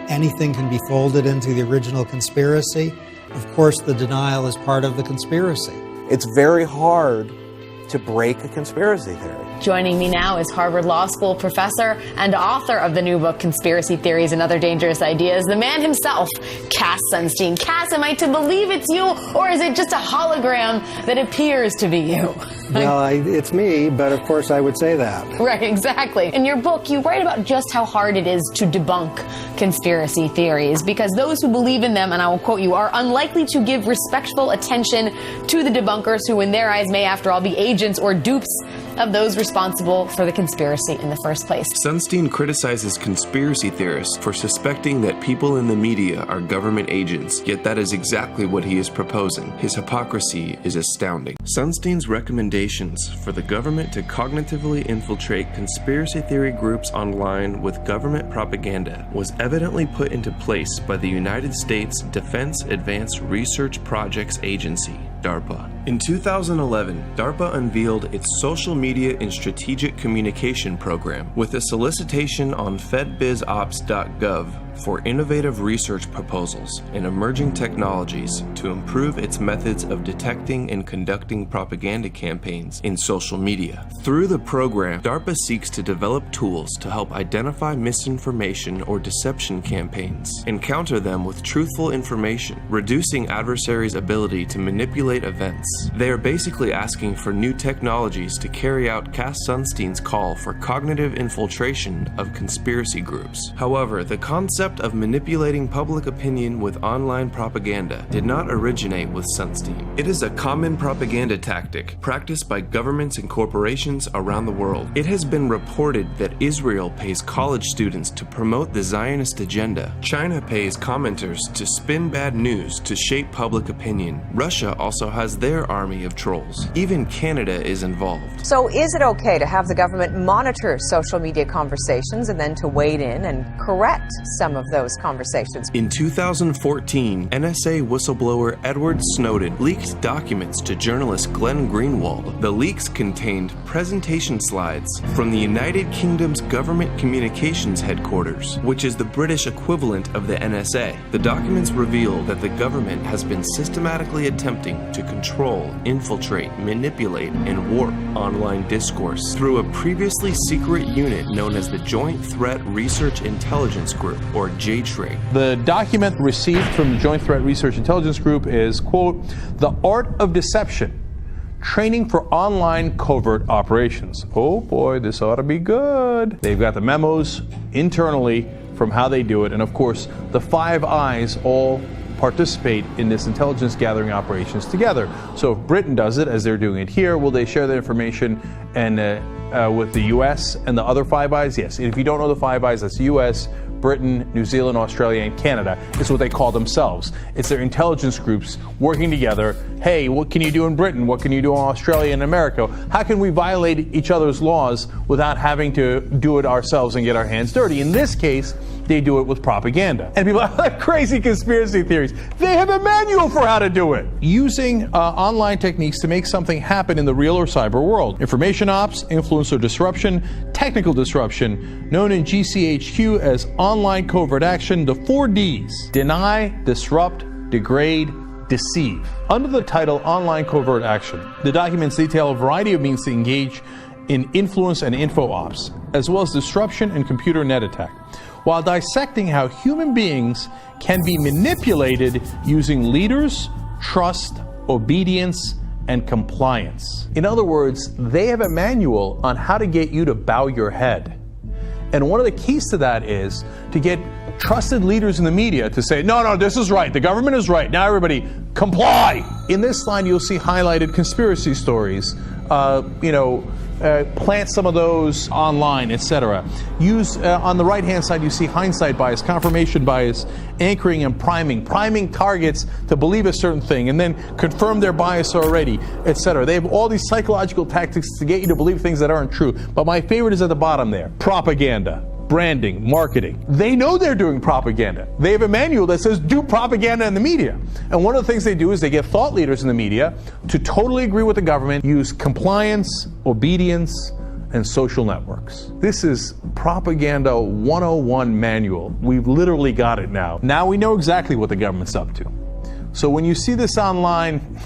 Anything can be folded into the original conspiracy. Of course, the denial is part of the conspiracy. It's very hard to break a conspiracy theory. Joining me now is Harvard Law School professor and author of the new book, Conspiracy Theories and Other Dangerous Ideas, the man himself, Cass Sunstein. Cass, am I to believe it's you, or is it just a hologram that appears to be you? Well, it's me, but of course I would say that. Right, exactly. In your book, you write about just how hard it is to debunk conspiracy theories, because those who believe in them, and I will quote you, are unlikely to give respectful attention to the debunkers who in their eyes may after all be agents or dupes of those responsible for the conspiracy in the first place. Sunstein criticizes conspiracy theorists for suspecting that people in the media are government agents, yet that is exactly what he is proposing. His hypocrisy is astounding. Sunstein's recommendations for the government to cognitively infiltrate conspiracy theory groups online with government propaganda was evidently put into place by the United States Defense Advanced Research Projects Agency, DARPA. In 2011, DARPA unveiled its Social Media and Strategic Communication program with a solicitation on fedbizops.gov for innovative research proposals and emerging technologies to improve its methods of detecting and conducting propaganda campaigns in social media. Through the program, DARPA seeks to develop tools to help identify misinformation or deception campaigns and counter them with truthful information, reducing adversaries' ability to manipulate events. They are basically asking for new technologies to carry out Cass Sunstein's call for cognitive infiltration of conspiracy groups. However, the concept of manipulating public opinion with online propaganda did not originate with Sunstein. It is a common propaganda tactic practiced by governments and corporations around the world. It has been reported that Israel pays college students to promote the Zionist agenda. China pays commenters to spin bad news to shape public opinion. Russia also also has their army of trolls. Even Canada is involved. So is it okay to have the government monitor social media conversations and then to wade in and correct some of those conversations? In 2014, NSA whistleblower Edward Snowden leaked documents to journalist Glenn Greenwald. The leaks contained presentation slides from the United Kingdom's Government Communications Headquarters, which is the British equivalent of the NSA. The documents reveal that the government has been systematically attempting to control, infiltrate, manipulate, and warp online discourse through a previously secret unit known as the Joint Threat Research Intelligence Group, or JTRIG. The document received from the Joint Threat Research Intelligence Group is, quote, "The Art of Deception, Training for Online Covert Operations." Oh boy, this ought to be good. They've got the memos internally from how they do it, and of course, the Five Eyes all participate in this intelligence gathering operations together. So if Britain does it, as they're doing it here, will they share that information and with the U.S. and the other Five Eyes? Yes. And if you don't know the Five Eyes, that's the U.S., Britain, New Zealand, Australia, and Canada. It's what they call themselves. It's their intelligence groups working together. Hey, what can you do in Britain? What can you do in Australia and America? How can we violate each other's laws without having to do it ourselves and get our hands dirty? In this case, they do it with propaganda. And people have crazy conspiracy theories. They have a manual for how to do it. Using online techniques to make something happen in the real or cyber world. Information ops, influence or disruption, technical disruption, known in GCHQ as online covert action, the 4 Ds: deny, disrupt, degrade, deceive. Under the title Online Covert Action, the documents detail a variety of means to engage in influence and info ops, as well as disruption and computer net attack, while dissecting how human beings can be manipulated using leaders, trust, obedience, and compliance. In other words, they have a manual on how to get you to bow your head. And one of the keys to that is to get trusted leaders in the media to say, no, this is right, the government is right, now everybody comply. In this slide, you'll see highlighted conspiracy stories, plant some of those online, etc. Use, on the right-hand side, you see hindsight bias, confirmation bias, anchoring and priming targets to believe a certain thing, and then confirm their bias already, etc. They have all these psychological tactics to get you to believe things that aren't true. But my favorite is at the bottom there. Propaganda. Branding, marketing. They know they're doing propaganda. They have a manual that says do propaganda in the media. And one of the things they do is they get thought leaders in the media to totally agree with the government, use compliance, obedience, and social networks. This is Propaganda 101 manual. We've literally got it now. Now we know exactly what the government's up to. So when you see this online,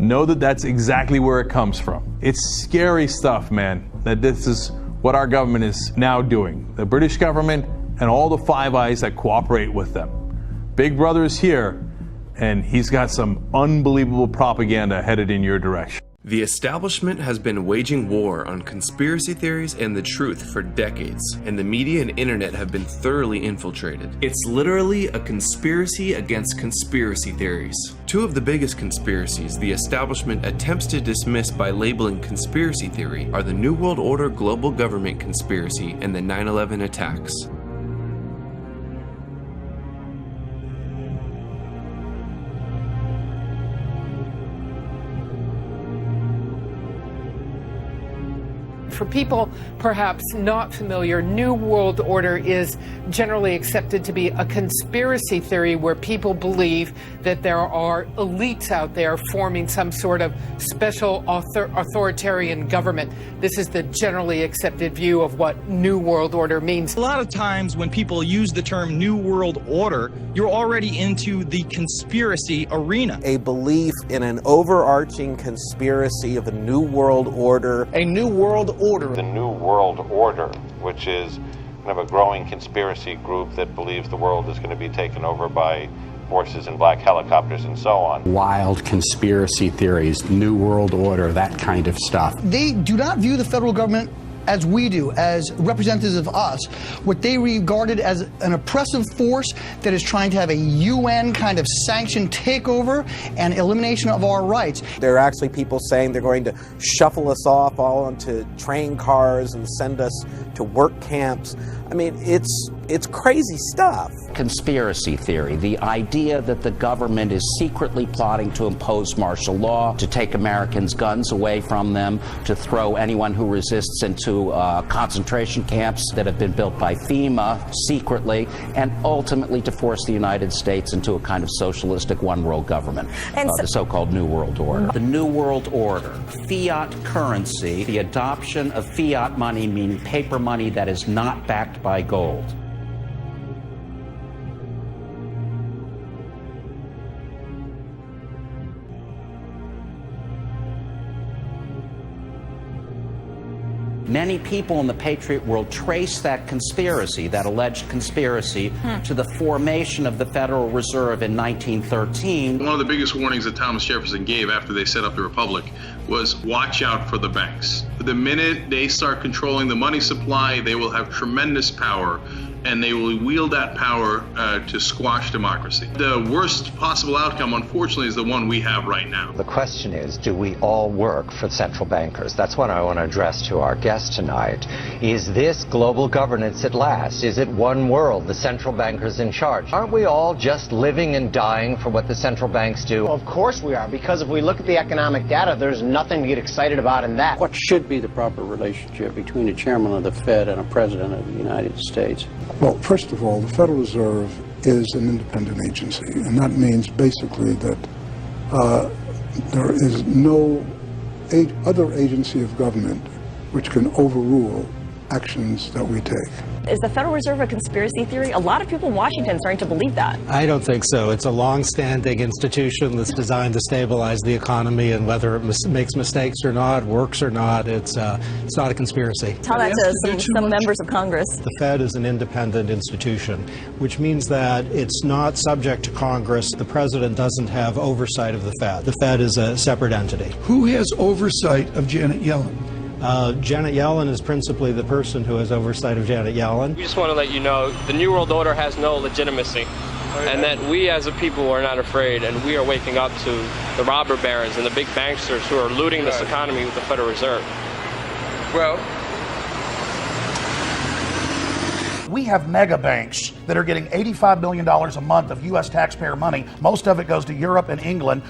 know that that's exactly where it comes from. It's scary stuff, man, that this is what our government is now doing. The British government and all the Five Eyes that cooperate with them. Big Brother is here, and he's got some unbelievable propaganda headed in your direction. The establishment has been waging war on conspiracy theories and the truth for decades, and the media and internet have been thoroughly infiltrated. It's literally a conspiracy against conspiracy theories. Two of the biggest conspiracies the establishment attempts to dismiss by labeling conspiracy theory are the New World Order global government conspiracy and the 9/11 attacks. For people perhaps not familiar, New World Order is generally accepted to be a conspiracy theory where people believe that there are elites out there forming some sort of special authoritarian government. This is the generally accepted view of what New World Order means. A lot of times when people use the term New World Order, you're already into the conspiracy arena. A belief in an overarching conspiracy of a New World Order. A New World Order. The New World Order, which is kind of a growing conspiracy group that believes the world is going to be taken over by forces in black helicopters and so on. Wild conspiracy theories, New World Order, that kind of stuff. They do not view the federal government as we do, as representatives of us, what they regarded as an oppressive force that is trying to have a UN kind of sanctioned takeover and elimination of our rights. There are actually people saying they're going to shuffle us off all onto train cars and send us to work camps. I mean, it's It's crazy stuff. Conspiracy theory, the idea that the government is secretly plotting to impose martial law, to take Americans' guns away from them, to throw anyone who resists into concentration camps that have been built by FEMA secretly, and ultimately to force the United States into a kind of socialistic one-world government, the so-called New World Order. The New World Order, fiat currency, the adoption of fiat money, meaning paper money that is not backed by gold. Many people in the Patriot world trace that conspiracy, that alleged conspiracy, to the formation of the Federal Reserve in 1913. One of the biggest warnings that Thomas Jefferson gave after they set up the Republic was watch out for the banks. The minute they start controlling the money supply, they will have tremendous power, and they will wield that power to squash democracy. The worst possible outcome, unfortunately, is the one we have right now. The question is, do we all work for central bankers? That's what I want to address to our guest tonight. Is this global governance at last? Is it one world, the central bankers in charge? Aren't we all just living and dying for what the central banks do? Well, of course we are, because if we look at the economic data, there's nothing to get excited about in that. What should be the proper relationship between a chairman of the Fed and a president of the United States? Well, first of all, the Federal Reserve is an independent agency, and that means basically that there is no other agency of government which can overrule actions that we take. Is the Federal Reserve a conspiracy theory? A lot of people in Washington are starting to believe that. I don't think so. It's a long-standing institution that's designed to stabilize the economy, and whether it makes mistakes or not, works or not, it's not a conspiracy. Tell that to some members of Congress. The Fed is an independent institution, which means that it's not subject to Congress. The president doesn't have oversight of the Fed. The Fed is a separate entity. Who has oversight of Janet Yellen? Janet Yellen is principally the person who has oversight of Janet Yellen. We just want to let you know the New World Order has no legitimacy, and that we as a people are not afraid, and we are waking up to the robber barons and the big banksters who are looting this economy with the Federal Reserve. Well, we have mega banks that are getting $85 million a month of U.S. taxpayer money. Most of it goes to Europe and England.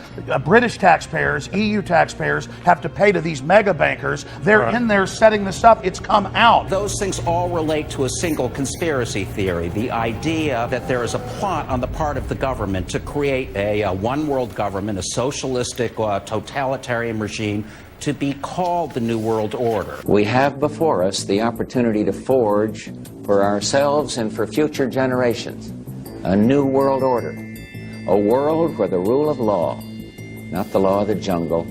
British taxpayers, EU taxpayers have to pay to these mega bankers. They're in there setting this up. It's come out. Those things all relate to a single conspiracy theory, the idea that there is a plot on the part of the government to create a one world government, a socialistic totalitarian regime, to be called the New World Order. We have before us the opportunity to forge for ourselves and for future generations a new world order, a world where the rule of law, not the law of the jungle,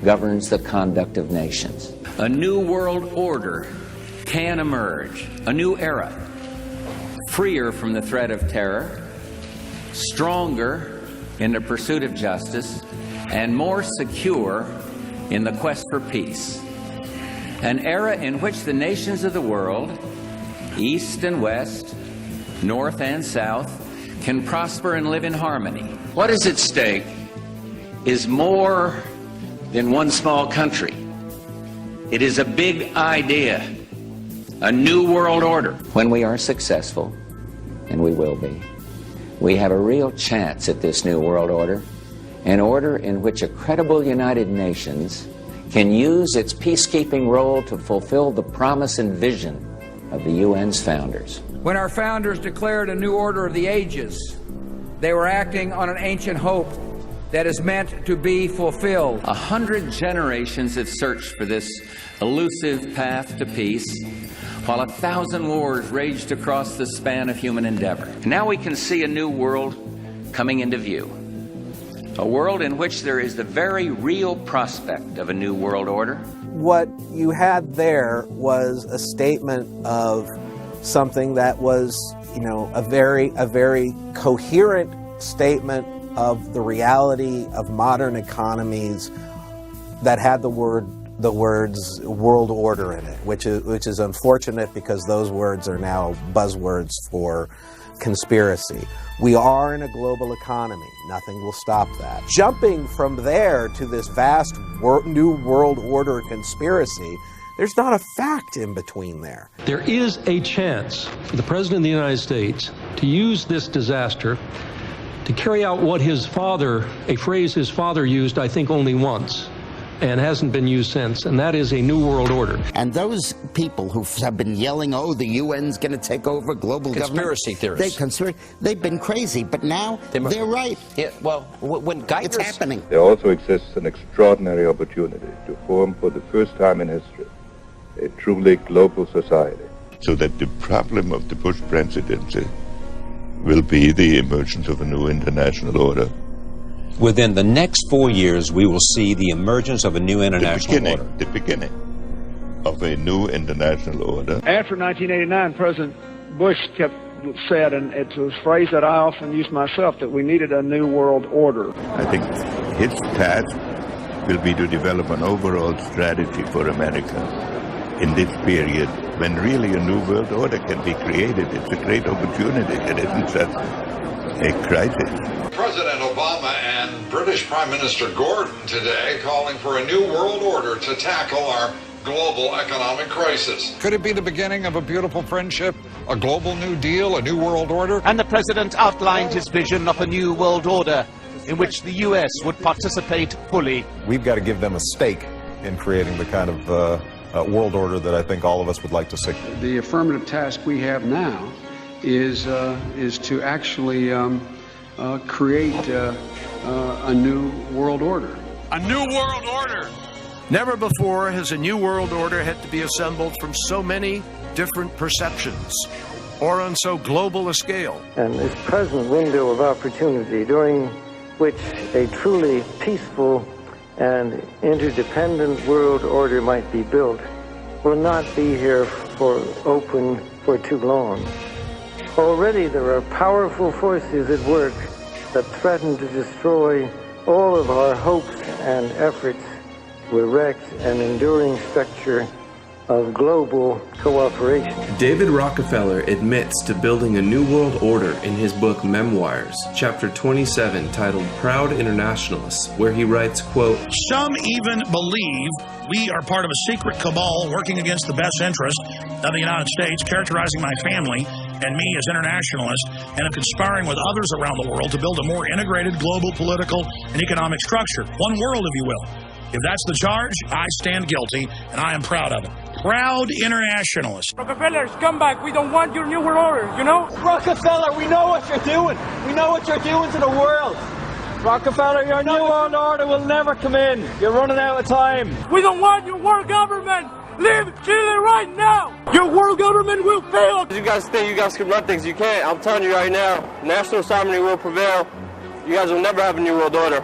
governs the conduct of nations. A new world order can emerge, a new era, freer from the threat of terror, stronger in the pursuit of justice, and more secure in the quest for peace. An era in which the nations of the world, East and West, North and South, can prosper and live in harmony. What is at stake is more than one small country. It is a big idea, a new world order. When we are successful, and we will be, we have a real chance at this new world order, an order in which a credible United Nations can use its peacekeeping role to fulfill the promise and vision of the UN's founders. When our founders declared a new order of the ages, they were acting on an ancient hope that is meant to be fulfilled. 100 generations have searched for this elusive path to peace, while 1,000 wars raged across the span of human endeavor. Now we can see a new world coming into view. A world in which there is the very real prospect of a new world order. What you had there was a statement of something that was, a very coherent statement of the reality of modern economies that had the words world order in it, which is unfortunate because those words are now buzzwords for conspiracy. We are in a global economy. Nothing will stop that. Jumping from there to this vast new world order conspiracy, There's not a fact in between there. There is a chance for the President of the United States to use this disaster to carry out what his father, a phrase his father used, I think, only once, and hasn't been used since, and that is a new world order. And those people who have been yelling, oh, the UN's going to take over global Conspiracy theorists. They've been crazy, but now they're right. Yeah, well, when Geithner's... It's happening. There also exists an extraordinary opportunity to form for the first time in history a truly global society. So that the problem of the Bush presidency will be the emergence of a new international order. Within the next 4 years, we will see the emergence of a new international order. The beginning of a new international order. After 1989, President Bush said, and it's a phrase that I often use myself, that we needed a new world order. I think his task will be to develop an overall strategy for America in this period when really a new world order can be created. It's a great opportunity. It isn't just a crisis. President Obama and British Prime Minister Gordon today calling for a new world order to tackle our global economic crisis. Could it be the beginning of a beautiful friendship, a global New Deal, a new world order? And the president outlined his vision of a new world order in which the U.S. would participate fully. We've got to give them a stake in creating the kind of world order that I think all of us would like to see. The affirmative task we have now is to actually create a new world order. A new world order! Never before has a new world order had to be assembled from so many different perceptions or on so global a scale. And this present window of opportunity during which a truly peaceful and interdependent world order might be built will not be here for too long. Already there are powerful forces at work that threaten to destroy all of our hopes and efforts to erect an enduring structure of global cooperation. David Rockefeller admits to building a new world order in his book Memoirs, chapter 27, titled Proud Internationalists, where he writes, quote, Some even believe we are part of a secret cabal working against the best interest of the United States, characterizing my family and me as internationalists, and of conspiring with others around the world to build a more integrated global political and economic structure. One world, if you will. If that's the charge, I stand guilty, and I am proud of it. Proud internationalist. Rockefeller, come back. We don't want your new world order, you know? Rockefeller, we know what you're doing. We know what you're doing to the world. Rockefeller, your new world order will never come in. You're running out of time. We don't want your world government. Leave Chile right now. Your world government will fail. You guys think you guys can run things. You can't. I'm telling you right now, national sovereignty will prevail. You guys will never have a new world order.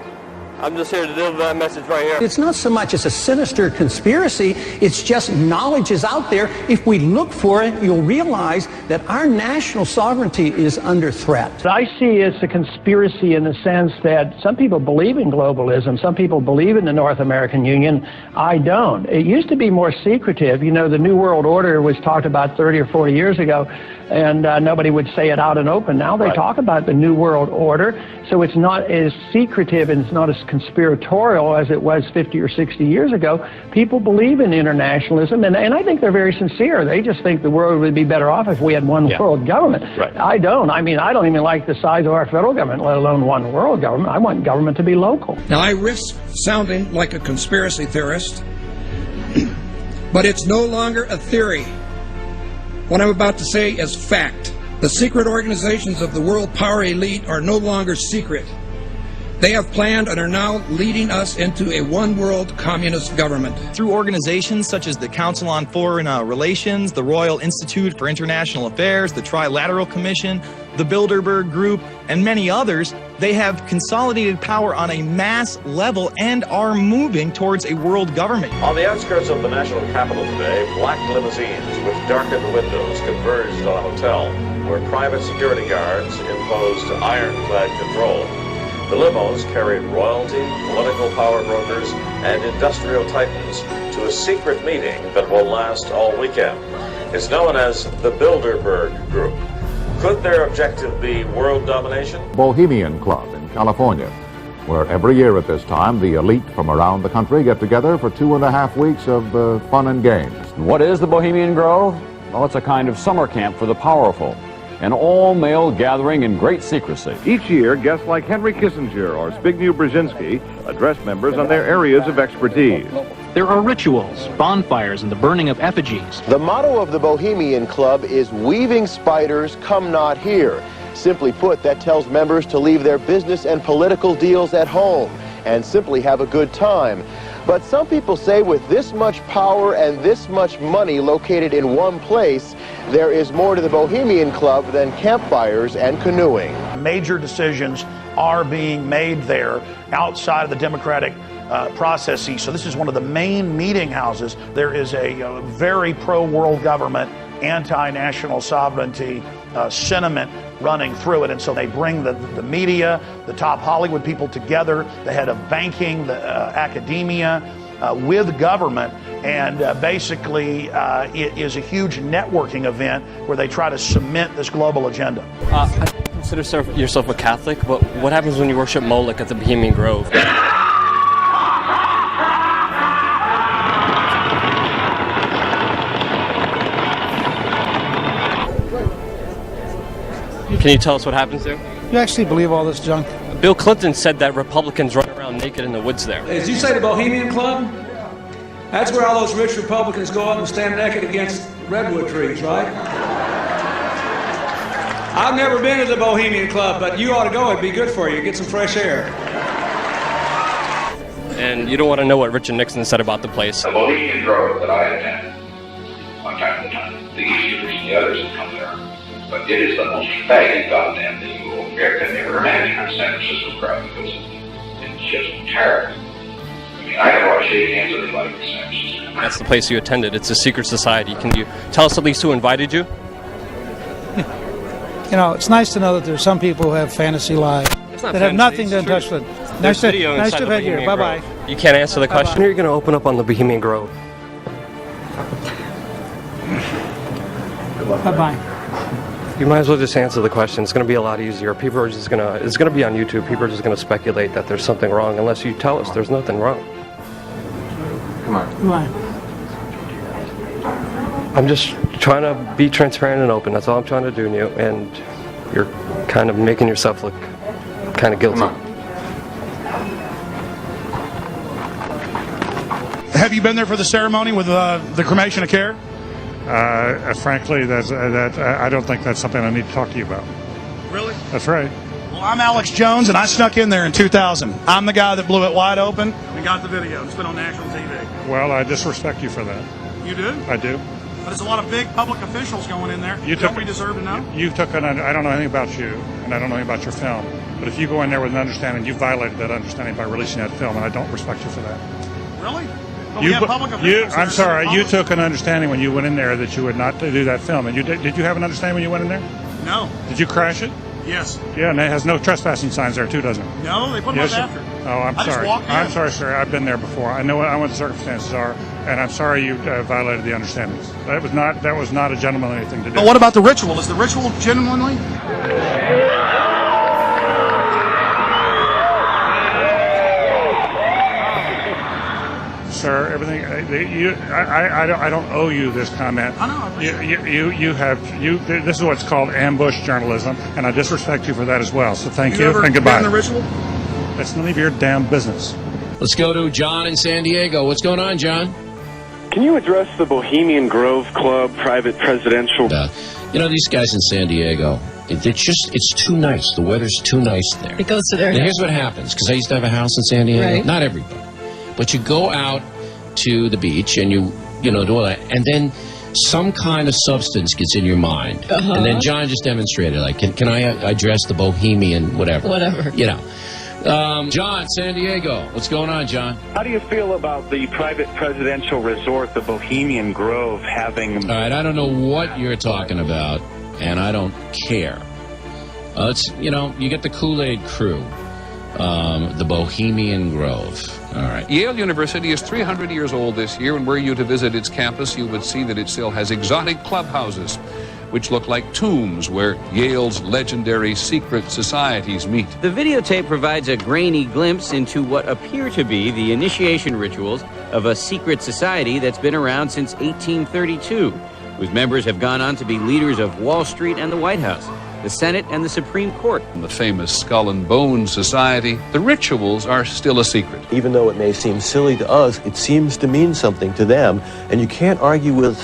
I'm just here to deliver that message right here. It's not so much as a sinister conspiracy, it's just knowledge is out there. If we look for it, you'll realize that our national sovereignty is under threat. I see it's a conspiracy in the sense that some people believe in globalism, some people believe in the North American Union. I don't. It used to be more secretive. You know, the New World Order was talked about 30 or 40 years ago, and nobody would say it out and open. Now they talk about the New World Order, so it's not as secretive and it's not as conspiratorial as it was 50 or 60 years ago. People believe in internationalism, and I think they're very sincere. They just think the world would be better off if we had one world government. Right. I don't. I mean, I don't even like the size of our federal government, let alone one world government. I want government to be local. Now, I risk sounding like a conspiracy theorist, but it's no longer a theory. What I'm about to say is fact. The secret organizations of the world power elite are no longer secret. They have planned and are now leading us into a one-world communist government. Through organizations such as the Council on Foreign Relations, the Royal Institute for International Affairs, the Trilateral Commission, the Bilderberg Group, and many others, they have consolidated power on a mass level and are moving towards a world government. On the outskirts of the national capital today, black limousines with darkened windows converged on a hotel where private security guards imposed ironclad control. The limos carried royalty, political power brokers, and industrial titans to a secret meeting that will last all weekend. It's known as the Bilderberg Group. Could their objective be world domination? Bohemian Club in California, where every year at this time, the elite from around the country get together for 2.5 weeks of fun and games. What is the Bohemian Grove? Well, it's a kind of summer camp for the powerful, an all-male gathering in great secrecy. Each year, guests like Henry Kissinger or Zbigniew Brzezinski address members on their areas of expertise. There are rituals, bonfires, and the burning of effigies. The motto of the Bohemian Club is "Weaving spiders, come not here." Simply put, that tells members to leave their business and political deals at home and simply have a good time. But some people say with this much power and this much money located in one place, there is more to the Bohemian Club than campfires and canoeing. Major decisions are being made there outside of the democratic processes. So this is one of the main meeting houses. There is a very pro-world government, anti-national sovereignty sentiment running through it. And so they bring the media, the top Hollywood people together, the head of banking, the academia, with government. And basically, it is a huge networking event where they try to cement this global agenda. I consider yourself a Catholic, but what happens when you worship Moloch at the Bohemian Grove? Can you tell us what happens there? You actually believe all this junk? Bill Clinton said that Republicans run around naked in the woods there. As you say, the Bohemian Club? That's where all those rich Republicans go out and stand naked against redwood trees, right? I've never been to the Bohemian Club, but you ought to go. It'd be good for you. Get some fresh air. And you don't want to know what Richard Nixon said about the place. The Bohemian Grove that I attend, one time to time, the Easterners and the others have come there. But it is the most faggot goddamn thing America ever imagined. Our San Francisco crowd because it's just terrible. I mean, I don't want to shake hands with anybody in San Francisco. That's the place you attended. It's a secret society. Can you tell us at least who invited you? You know, it's nice to know that there's some people who have fantasy lives that have nothing to touch with. Nice to have had you. Bye-bye. You can't answer the question. You're going to open up on the Bohemian Grove. Bye-bye. You might as well just answer the question. It's going to be a lot easier. People are just going to, it's going to be on YouTube. People are just going to speculate that there's something wrong unless you tell us there's nothing wrong. Come on. I'm just trying to be transparent and open. That's all I'm trying to do, Newt. And you're kind of making yourself look kind of guilty. Have you been there for the ceremony with the cremation of care? Frankly, I don't think that's something I need to talk to you about. Really? That's right. Well, I'm Alex Jones, and I snuck in there in 2000. I'm the guy that blew it wide open and got the video. It's been on national TV. Well, I disrespect you for that. You do? I do. But there's a lot of big public officials going in there. Don't we deserve to know? I don't know anything about you, and I don't know anything about your film. But if you go in there with an understanding, you violated that understanding by releasing that film, and I don't respect you for that. Really? I'm sorry. You took an understanding when you went in there that you would not do that film. And did you have an understanding when you went in there? No. Did you crash it? Yes. Yeah, and it has no trespassing signs there too, doesn't it? No, they put them up after. Oh, I'm sorry. I'm sorry, sir. I've been there before. I know what the circumstances are, and I'm sorry you violated the understandings. That was not a gentlemanly thing to do. But what about the ritual? Is the ritual genuinely? Sir, everything. I don't owe you this comment. I know. This is what's called ambush journalism, and I disrespect you for that as well. So thank you and goodbye. The ritual? That's none of your damn business. Let's go to John in San Diego. What's going on, John? Can you address the Bohemian Grove Club private presidential? These guys in San Diego, it's too nice. The weather's too nice there. It goes to their. And here's what happens, because I used to have a house in San Diego. Right. Not everybody. But you go out to the beach and you do all that, and then some kind of substance gets in your mind. And then John just demonstrated, like, can I address the Bohemian whatever? Whatever. John, San Diego. What's going on, John? How do you feel about the private presidential resort, the Bohemian Grove, having... All right, I don't know what you're talking about, and I don't care. You get the Kool-Aid crew. The Bohemian Grove. All right. Yale University is 300 years old this year, and were you to visit its campus, you would see that it still has exotic clubhouses, which look like tombs where Yale's legendary secret societies meet. The videotape provides a grainy glimpse into what appear to be the initiation rituals of a secret society that's been around since 1832, whose members have gone on to be leaders of Wall Street and the White House, the Senate and the Supreme Court. In the famous Skull and Bones Society, the rituals are still a secret. Even though it may seem silly to us, it seems to mean something to them, and you can't argue with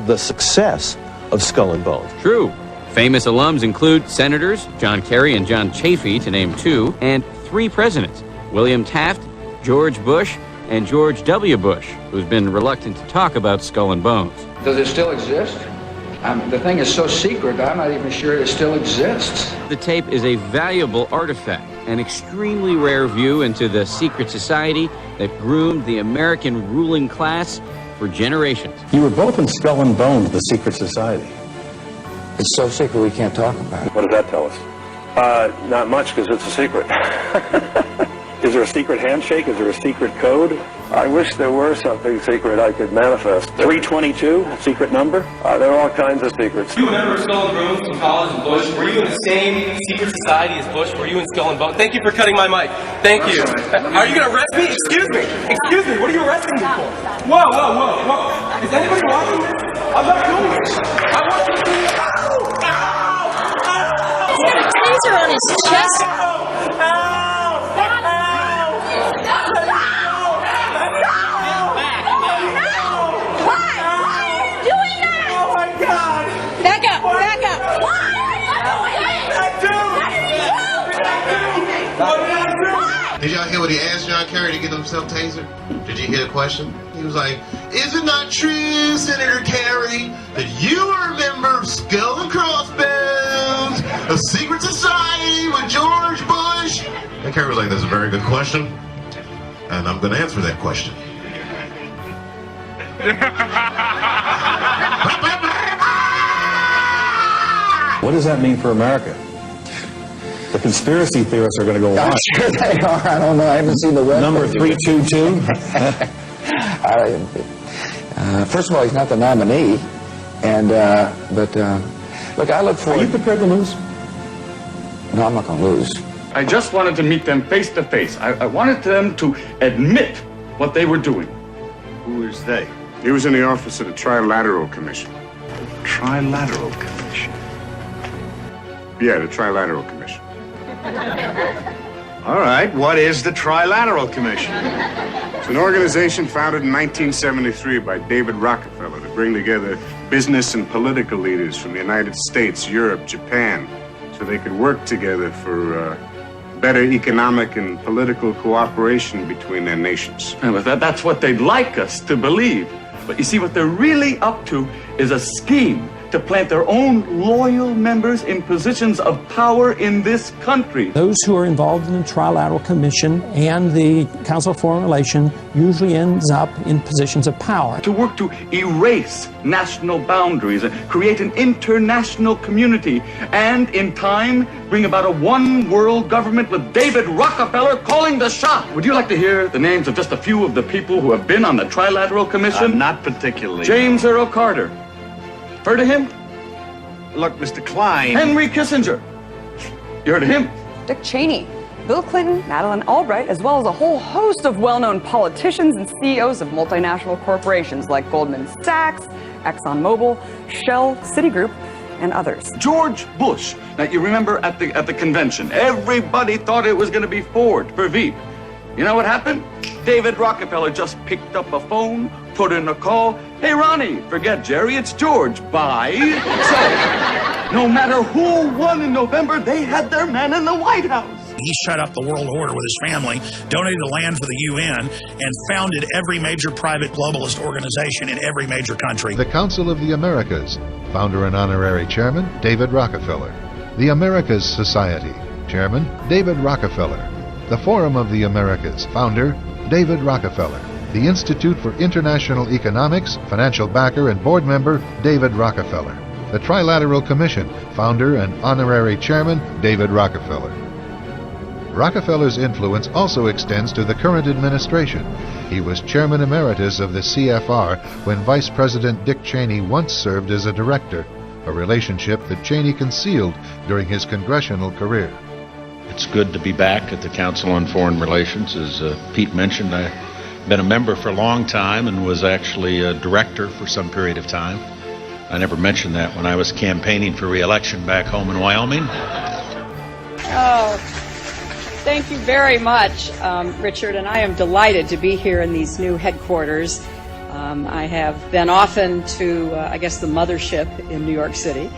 the success of Skull and Bones. True. Famous alums include Senators John Kerry and John Chafee, to name two, and 3 presidents, William Taft, George Bush, and George W. Bush, who's been reluctant to talk about Skull and Bones. Does it still exist? The thing is so secret, I'm not even sure it still exists. The tape is a valuable artifact, an extremely rare view into the secret society that groomed the American ruling class for generations. You were both in Skull and Bones, the secret society. It's so secret we can't talk about it. What does that tell us? Not much, because it's a secret. Is there a secret handshake? Is there a secret code? I wish there were something secret I could manifest. 322, secret number? There are all kinds of secrets. You remember Skull and Bones from college and Bush? Were you in the same secret society as Bush? Were you in Skull and Bones? Thank you for cutting my mic. Thank you. Are you going to arrest me? Excuse me. Excuse me. What are you arresting me for? Whoa, whoa, whoa, whoa. Is anybody watching this? I'm not doing it. I want you to see. He's got a taser on his chest. Did y'all hear what he asked John Kerry to get himself tasered? Did you hear the question? He was like, is it not true, Senator Kerry, that you are a member of Skull and Crossbones, a secret society with George Bush? And Kerry was like, that's a very good question, and I'm going to answer that question. What does that mean for America? The conspiracy theorists are going to go on. I'm sure they are. I don't know. I haven't seen the web. Number 322. First of all, he's not the nominee, and look, I look forward. Are you prepared to lose? No, I'm not going to lose. I just wanted to meet them face to face. I wanted them to admit what they were doing. Who is they? He was in the office of the Trilateral Commission. Trilateral Commission? Yeah, the Trilateral Commission. All right, what is the Trilateral Commission? It's an organization founded in 1973 by David Rockefeller to bring together business and political leaders from the United States, Europe, Japan, so they could work together for better economic and political cooperation between their nations. Yeah, but that's what they'd like us to believe. But you see, what they're really up to is a scheme to plant their own loyal members in positions of power in this country. Those who are involved in the Trilateral Commission and the Council of Foreign Relations usually ends up in positions of power. To work to erase national boundaries and create an international community, and in time bring about a one world government with David Rockefeller calling the shot. Would you like to hear the names of just a few of the people who have been on the Trilateral Commission? Not particularly. James Earl Carter. Heard of him? Look, Mr. Klein. Henry Kissinger. You heard of him? Dick Cheney, Bill Clinton, Madeleine Albright, as well as a whole host of well-known politicians and CEOs of multinational corporations like Goldman Sachs, ExxonMobil, Shell, Citigroup, and others. George Bush. Now, you remember at the convention, everybody thought it was going to be Ford for Veep. You know what happened? David Rockefeller just picked up a phone, put in a call. Hey, Ronnie, forget Jerry, it's George. Bye. So, no matter who won in November, they had their man in the White House. He set up the world order with his family, donated the land for the UN, and founded every major private globalist organization in every major country. The Council of the Americas, founder and honorary chairman, David Rockefeller. The Americas Society, chairman, David Rockefeller. The Forum of the Americas, founder, David Rockefeller. The Institute for International Economics, financial backer and board member, David Rockefeller. The Trilateral Commission, founder and honorary chairman, David Rockefeller. Rockefeller's influence also extends to the current administration. He was chairman emeritus of the CFR when Vice President Dick Cheney once served as a director, a relationship that Cheney concealed during his congressional career. It's good to be back at the Council on Foreign Relations. As Pete mentioned, I been a member for a long time and was actually a director for some period of time. I never mentioned that when I was campaigning for re-election back home in Wyoming. Oh, thank you very much, Richard, and I am delighted to be here in these new headquarters. I have been often to, I guess, the mothership in New York City,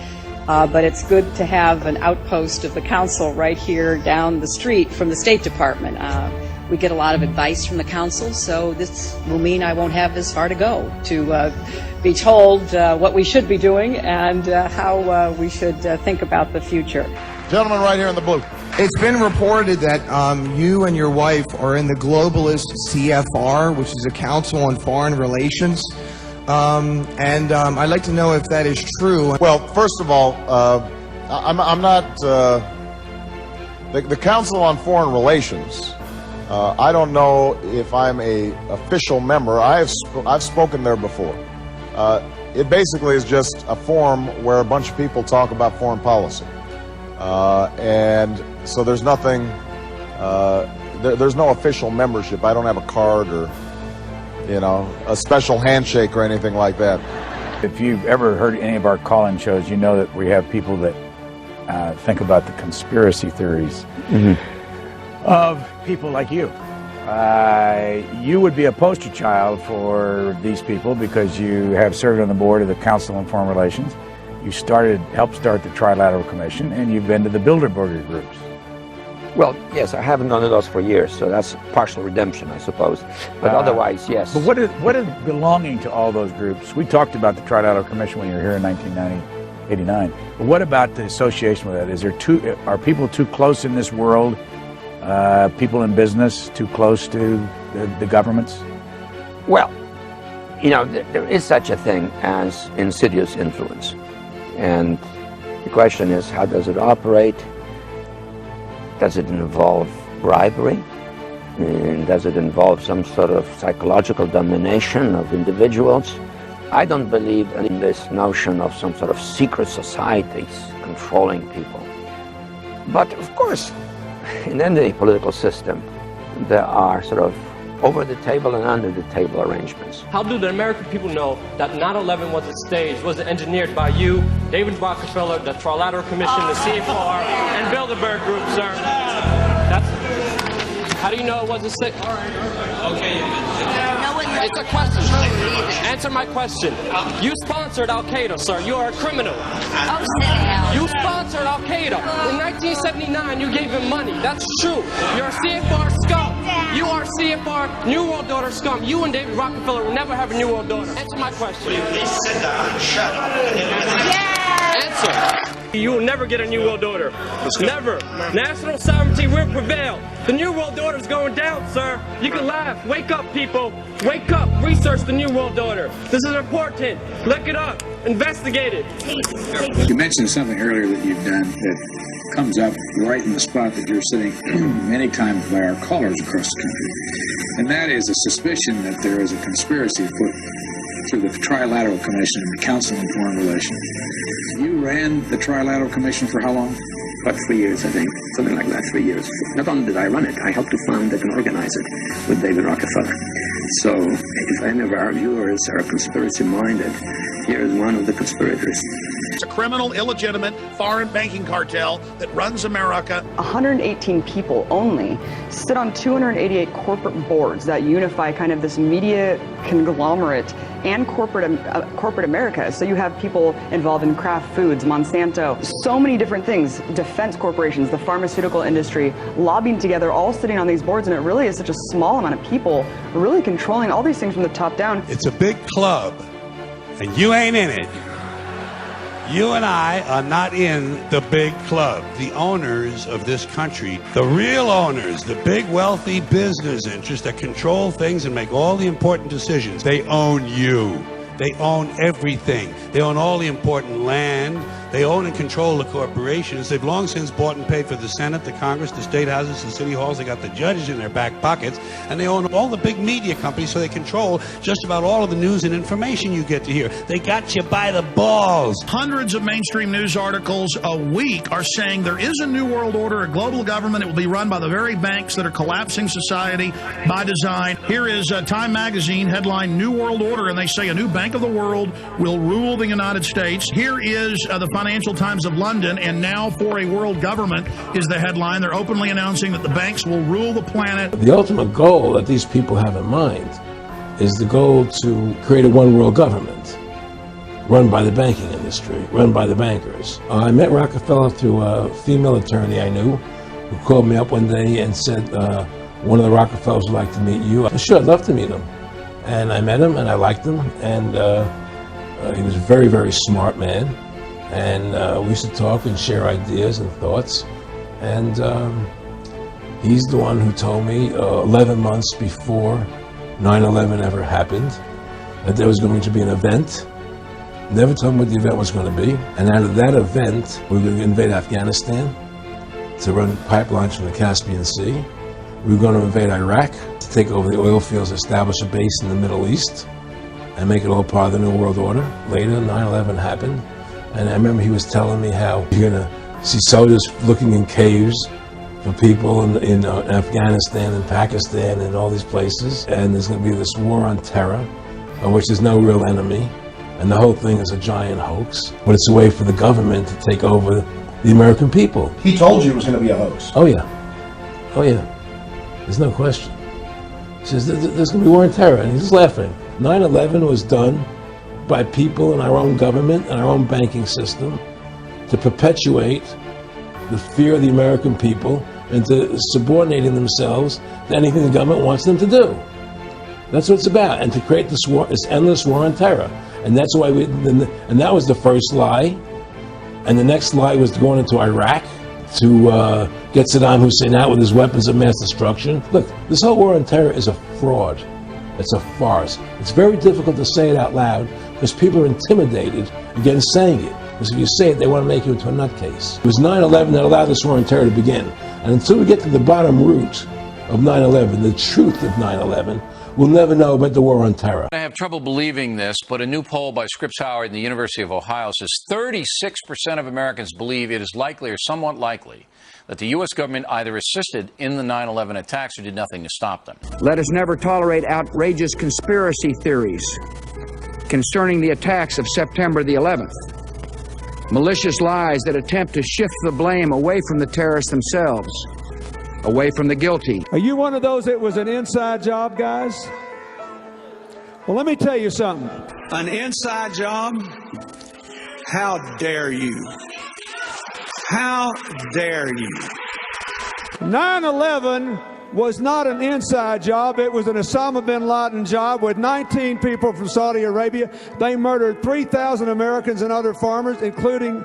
but it's good to have an outpost of the council right here down the street from the State Department. We get a lot of advice from the council, so this will mean I won't have as far to go to be told what we should be doing and how we should think about the future. Gentleman right here in the blue. It's been reported that you and your wife are in the globalist CFR, which is a Council on Foreign Relations. I'd like to know if that is true. Well, first of all, I'm not the Council on Foreign Relations. I don't know if I'm a official member. I've spoken there before. It basically is just a forum where a bunch of people talk about foreign policy. And so there's nothing, there's no official membership. I don't have a card or, you know, a special handshake or anything like that. If you've ever heard any of our call-in shows, you know that we have people that think about the conspiracy theories of people like you. You would be a poster child for these people because you have served on the board of the Council on Foreign Relations. You helped start the Trilateral Commission, and you've been to the Bilderberger groups. Well, yes, I haven't done those for years, so that's partial redemption, I suppose. But otherwise, yes. But what is belonging to all those groups? We talked about the Trilateral Commission when you were here in 1989. But what about the association with that? Are people too close in this world? People in business too close to the governments? Well, you know, there is such a thing as insidious influence. And the question is, how does it operate? Does it involve bribery? And does it involve some sort of psychological domination of individuals? I don't believe in this notion of some sort of secret societies controlling people. But of course, in any political system, there are sort of over-the-table and under-the-table arrangements. How do the American people know that 9/11 was a stage, was engineered by you, David Rockefeller, the Trilateral Commission, the CFR, and Bilderberg Group, sir? How do you know it was a stage? Okay. It's a question. Answer my question. You sponsored Al-Qaeda, sir. You are a criminal. You sponsored Al-Qaeda. In 1979, you gave him money. That's true. You're a CFR scum. You are CFR New World Order scum. You and David Rockefeller will never have a New World Order. Answer my question. Please sit down and shut up. Answer. You will never get a New World Order. Never. National sovereignty will prevail. The New World Order is going down, sir. You can laugh. Wake up, people. Wake up. Research the New World Order. This is important. Look it up. Investigate it. You mentioned something earlier that you've done that comes up right in the spot that you're sitting many times by our callers across the country. And that is a suspicion that there is a conspiracy afoot through the Trilateral Commission and the Council on Foreign Relations. You ran the Trilateral Commission for how long? About 3 years, I think. Something like that, 3 years. Not only did I run it, I helped to found it and organize it with David Rockefeller. So, if any of our viewers are conspiracy-minded, here is one of the conspirators. It's a criminal, illegitimate, foreign banking cartel that runs America. 118 people only sit on 288 corporate boards that unify kind of this media conglomerate and corporate America. So you have people involved in Kraft Foods, Monsanto, so many different things, defense corporations, the pharmaceutical industry, lobbying together, all sitting on these boards, and it really is such a small amount of people really controlling all these things from the top down. It's a big club, and you ain't in it. You and I are not in the big club. The owners of this country, the real owners, the big wealthy business interests that control things and make all the important decisions, they own you. They own everything. They own all the important land. They own and control the corporations. They've long since bought and paid for the Senate, the Congress, the state houses, the city halls. They got the judges in their back pockets, and they own all the big media companies, so they control just about all of the news and information you get to hear. They got you by the balls. Hundreds of mainstream news articles a week are saying there is a new world order, a global government. It will be run by the very banks that are collapsing society by design. Here is Time Magazine headline, New World Order, and they say a new bank of the world will rule the United States. Here is the Financial Times of London, and now for a world government is the headline. They're openly announcing that the banks will rule the planet. The ultimate goal that these people have in mind is the goal to create a one world government run by the banking industry, run by the bankers. I met Rockefeller through a female attorney I knew who called me up one day and said, one of the Rockefellers would like to meet you. I said, sure, I'd love to meet him. And I met him and I liked him, and he was a very, very smart man. And we used to talk and share ideas and thoughts. And he's the one who told me 11 months before 9/11 ever happened that there was going to be an event. Never told me what the event was going to be. And out of that event, we were going to invade Afghanistan to run pipelines from the Caspian Sea. We were going to invade Iraq to take over the oil fields, establish a base in the Middle East, and make it all part of the New World Order. Later, 9/11 happened. And I remember he was telling me how you're going to see soldiers looking in caves for people in Afghanistan and Pakistan and all these places. And there's going to be this war on terror, of which there's no real enemy. And the whole thing is a giant hoax. But it's a way for the government to take over the American people. He told you it was going to be a hoax. Oh, yeah. Oh, yeah. There's no question. He says, there's going to be war on terror. And he's just laughing. 9/11 was done by people in our own government and our own banking system to perpetuate the fear of the American people and to subordinating themselves to anything the government wants them to do. That's what it's about, and to create this war, this endless war on terror. And that's why and that was the first lie. And the next lie was going into Iraq to get Saddam Hussein out with his weapons of mass destruction. Look, this whole war on terror is a fraud. It's a farce. It's very difficult to say it out loud because people are intimidated against saying it. Because if you say it, they want to make you into a nutcase. It was 9/11 that allowed this war on terror to begin. And until we get to the bottom root of 9/11, the truth of 9/11, we'll never know about the war on terror. I have trouble believing this, but a new poll by Scripps Howard and the University of Ohio says 36% of Americans believe it is likely or somewhat likely that the U.S. government either assisted in the 9/11 attacks or did nothing to stop them. Let us never tolerate outrageous conspiracy theories concerning the attacks of September the 11th. Malicious lies that attempt to shift the blame away from the terrorists themselves, away from the guilty. Are you one of those that was an inside job, guys? Well, let me tell you something. An inside job? How dare you? How dare you? 9/11 was not an inside job. It was an Osama bin Laden job with 19 people from Saudi Arabia. They murdered 3,000 Americans and other farmers, including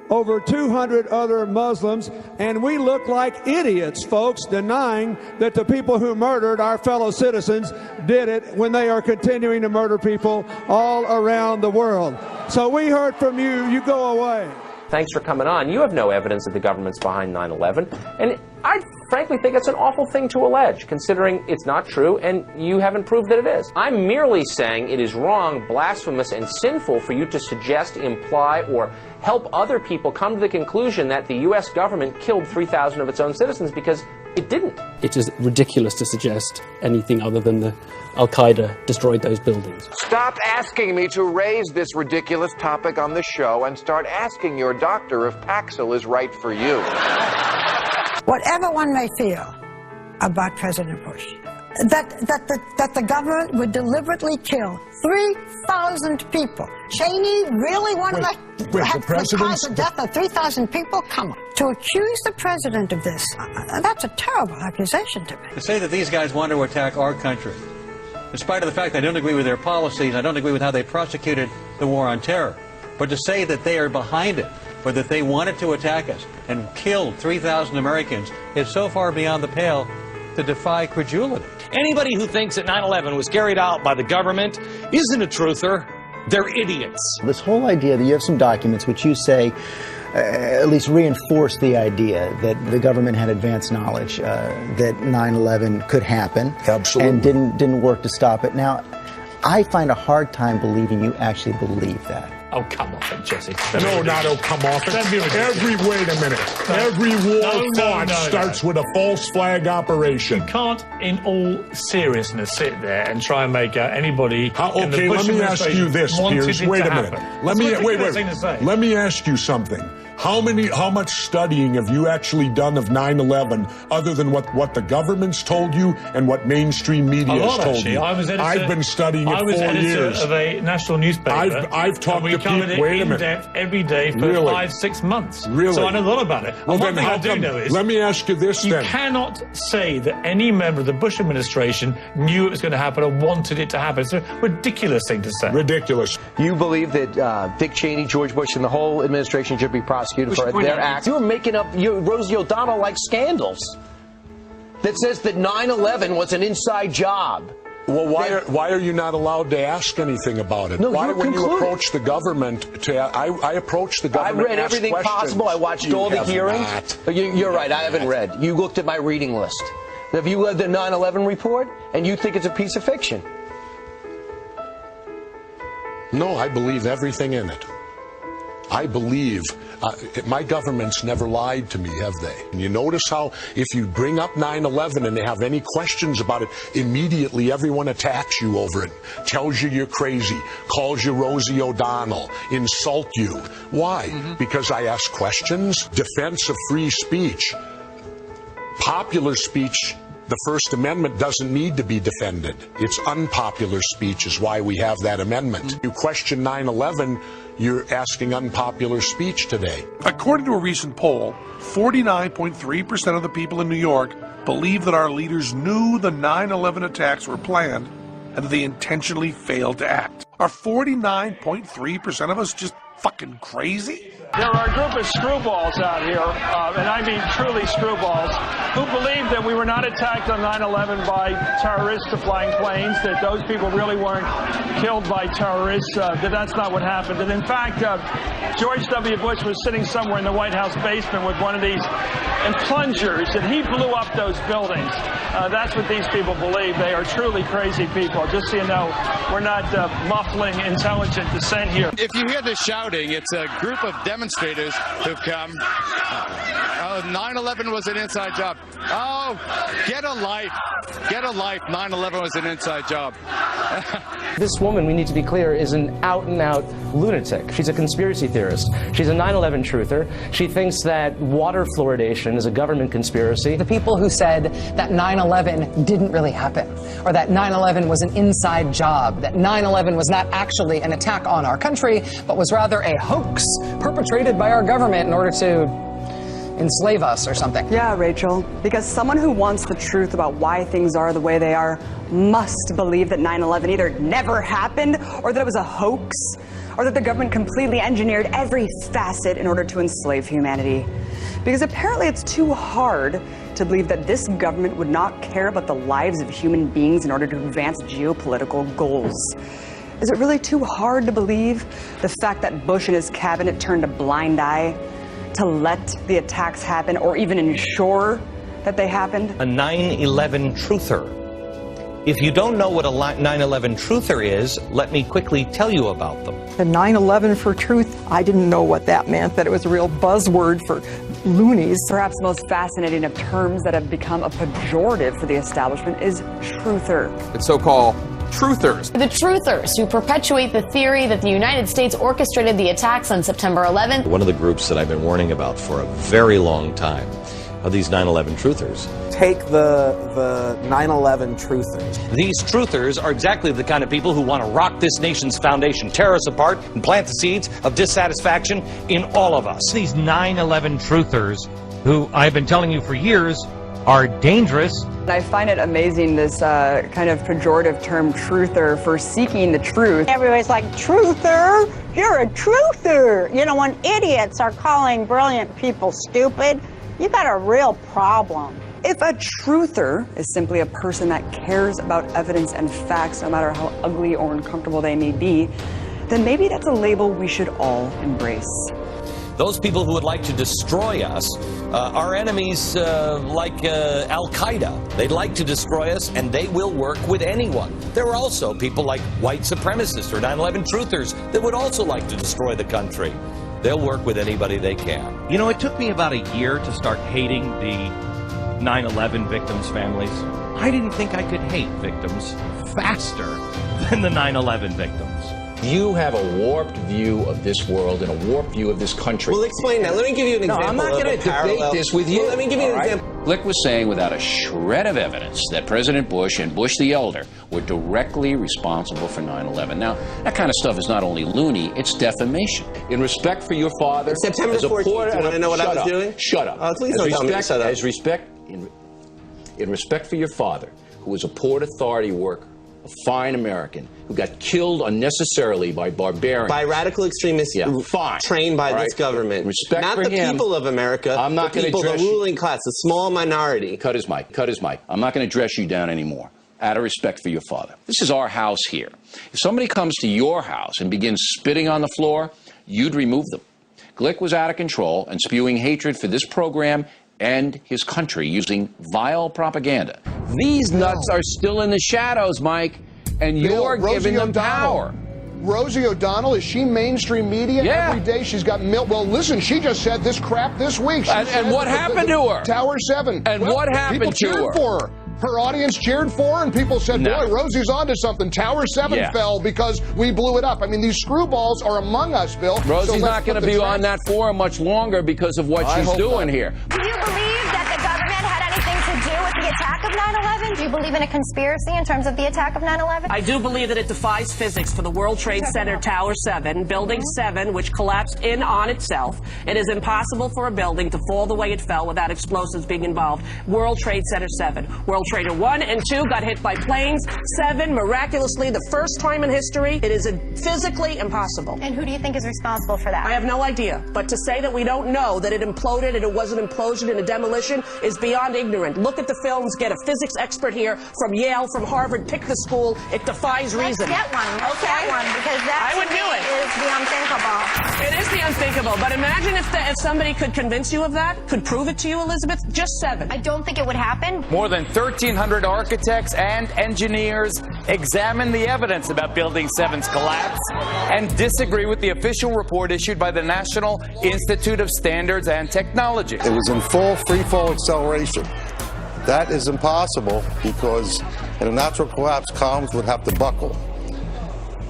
over 200 other Muslims, and we look like idiots, folks, denying that the people who murdered our fellow citizens did it when they are continuing to murder people all around the world. So we heard from you. You go away. Thanks for coming on. You have no evidence that the government's behind 9/11, and I frankly think it's an awful thing to allege, considering it's not true and you haven't proved that it is. I'm merely saying it is wrong, blasphemous, and sinful for you to suggest, imply, or help other people come to the conclusion that the U.S. government killed 3,000 of its own citizens, because it didn't. It is ridiculous to suggest anything other than the Al-Qaeda destroyed those buildings. Stop asking me to raise this ridiculous topic on the show and start asking your doctor if Paxil is right for you. Whatever one may feel about President Bush, that the government would deliberately kill 3,000 people. Cheney really wanted to cause the death of 3,000 people? Come on. To accuse the president of this, that's a terrible accusation to me. To say that these guys want to attack our country, in spite of the fact I don't agree with their policies, I don't agree with how they prosecuted the war on terror, but to say that they are behind it, or that they wanted to attack us and killed 3,000 Americans is so far beyond the pale to defy credulity. Anybody who thinks that 9/11 was carried out by the government isn't a truther. They're idiots. This whole idea that you have some documents which you say at least reinforce the idea that the government had advanced knowledge that 9/11 could happen. Absolutely. And didn't work to stop it. Now, I find a hard time believing you actually believe that. Oh, come off it, Jesse. No, not oh, come off it. Wait a minute. Every war fought starts with a false flag operation. You can't, in all seriousness, sit there and try and make anybody. In the Okay, Bush let me ask you this, Piers. Wait a minute. Let me ask you something. How much studying have you actually done of 9/11 other than what the government's told you and what mainstream media has told actually. you? I've been studying it for years. I was editor of a national newspaper. I've talked to people. Wait a minute. In-depth every day for 5-6 months. Really? So I know a lot about it. Well, and one then thing how I do come, know is... Let me ask you this you then. You cannot say that any member of the Bush administration knew it was going to happen or wanted it to happen. It's a ridiculous thing to say. Ridiculous. You believe that Dick Cheney, George Bush, and the whole administration should be prosecuted for their acts? You're making up Rosie O'Donnell-like scandals that says that 9/11 was an inside job. Well, why are you not allowed to ask anything about it? No, why, when you concluding. approach the government, I approach the government. I read everything possible. I watched all the hearings. You're right. I haven't read. You looked at my reading list. Have you read the 9/11 report? And you think it's a piece of fiction? No, I believe everything in it. I believe my government's never lied to me, have they? And you notice how if you bring up 9/11 and they have any questions about it, immediately everyone attacks you over it, tells you you're crazy, calls you Rosie O'Donnell, insult you. Why? Because I ask questions? Defense of free speech. Popular speech, the First Amendment doesn't need to be defended. It's unpopular speech is why we have that amendment. You question 9/11, you're asking unpopular speech today. According to a recent poll, 49.3% of the people in New York believe that our leaders knew the 9/11 attacks were planned and that they intentionally failed to act. Are 49.3% of us just fucking crazy? There are a group of screwballs out here, and I mean truly screwballs, who believe that we were not attacked on 9/11 by terrorists flying planes, that those people really weren't killed by terrorists, that that's not what happened. And in fact, George W. Bush was sitting somewhere in the White House basement with one of these plungers, and he blew up those buildings. That's what these people believe. They are truly crazy people. Just so you know, we're not muffling intelligent dissent here. If you hear the shouting, it's a group of demonstrators who've come. 9/11 was an inside job. Oh, get a life. Get a life. 9/11 was an inside job. This woman, we need to be clear, is an out-and-out lunatic. She's a conspiracy theorist. She's a 9/11 truther. She thinks that water fluoridation is a government conspiracy. The people who said that 9/11 didn't really happen, or that 9/11 was an inside job, that 9/11 was not actually an attack on our country, but was rather a hoax perpetrated by our government in order to enslave us or something. Yeah, Rachel, because someone who wants the truth about why things are the way they are must believe that 9/11 either never happened, or that it was a hoax, or that the government completely engineered every facet in order to enslave humanity. Because apparently it's too hard to believe that this government would not care about the lives of human beings in order to advance geopolitical goals. Is it really too hard to believe the fact that Bush and his cabinet turned a blind eye to let the attacks happen, or even ensure that they happened? A 9/11 truther. If you don't know what a 9/11 truther is, let me quickly tell you about them. The 9/11 for truth, I didn't know what that meant, that it was a real buzzword for loonies. Perhaps the most fascinating of terms that have become a pejorative for the establishment is truther. It's so-called truthers. The truthers who perpetuate the theory that the United States orchestrated the attacks on September 11th. One of the groups that I've been warning about for a very long time are these 9/11 truthers. Take the 9/11 truthers. These truthers are exactly the kind of people who want to rock this nation's foundation, tear us apart, and plant the seeds of dissatisfaction in all of us. These 9/11 truthers, who I've been telling you for years, are dangerous. I find it amazing, this kind of pejorative term truther for seeking the truth. Everybody's like, truther? You're a truther. You know, when idiots are calling brilliant people stupid, you got a real problem. If a truther is simply a person that cares about evidence and facts, no matter how ugly or uncomfortable they may be, then maybe that's a label we should all embrace. Those people who would like to destroy us are enemies like Al-Qaeda. They'd like to destroy us, and they will work with anyone. There are also people like white supremacists or 9/11 truthers that would also like to destroy the country. They'll work with anybody they can. You know, it took me about a year to start hating the 9/11 victims' families. I didn't think I could hate victims faster than the 9/11 victims. You have a warped view of this world and a warped view of this country. Well, explain that. Let me give you an example. No, I'm not going to debate this with you. Well, let me give you an example. Glick was saying without a shred of evidence that President Bush and Bush the elder were directly responsible for 9/11. Now, that kind of stuff is not only loony, it's defamation. In respect for your father... September 14th, you want to know what I was doing? Shut up. Please don't tell me to shut up. In respect for your father, who was a Port Authority worker, a fine American who got killed unnecessarily by barbarians. By radical extremists trained by this government. Respect not for the him. people of America, I'm not the people, the ruling class, the small minority. Cut his mic. Cut his mic. I'm not going to dress you down anymore. Out of respect for your father. This is our house here. If somebody comes to your house and begins spitting on the floor, you'd remove them. Glick was out of control and spewing hatred for this program and his country using vile propaganda. These nuts are still in the shadows, Mike, and you're giving them power. Rosie O'Donnell, is she mainstream media? Yeah. Every day she's got well, listen, she just said this crap this week. And what happened to her? Tower 7. And what happened people to cheered her? For her. Her audience cheered for her, and people said, No. boy, Rosie's onto something. Tower 7 fell because we blew it up. I mean, these screwballs are among us, Bill. Rosie's not going to be on that forum much longer because of what she's doing here. Do you believe that the government had anything to do with the attack of 9/11? Do you believe in a conspiracy in terms of the attack of 9/11? I do believe that it defies physics for the World Trade Center Tower 7, Building 7, which collapsed in on itself. It is impossible for a building to fall the way it fell without explosives being involved. World Trade Center 7. World Trader 1 and 2 got hit by planes. 7, miraculously, the first time in history, it is physically impossible. And who do you think is responsible for that? I have no idea. But to say that we don't know that it imploded and it was an implosion and a demolition is beyond ignorant. Look at the films, get a physics expert here from Yale, from Harvard, pick the school. It defies reason. Let's get one. Let's get one, because that I would do it. is the unthinkable. It is the unthinkable. But imagine if somebody could convince you of that, could prove it to you, Elizabeth. Just 7. I don't think it would happen. More than 1,300 architects and engineers examine the evidence about Building 7's collapse and disagree with the official report issued by the National Institute of Standards and Technology. It was in full free-fall acceleration. That is impossible because in a natural collapse, columns would have to buckle.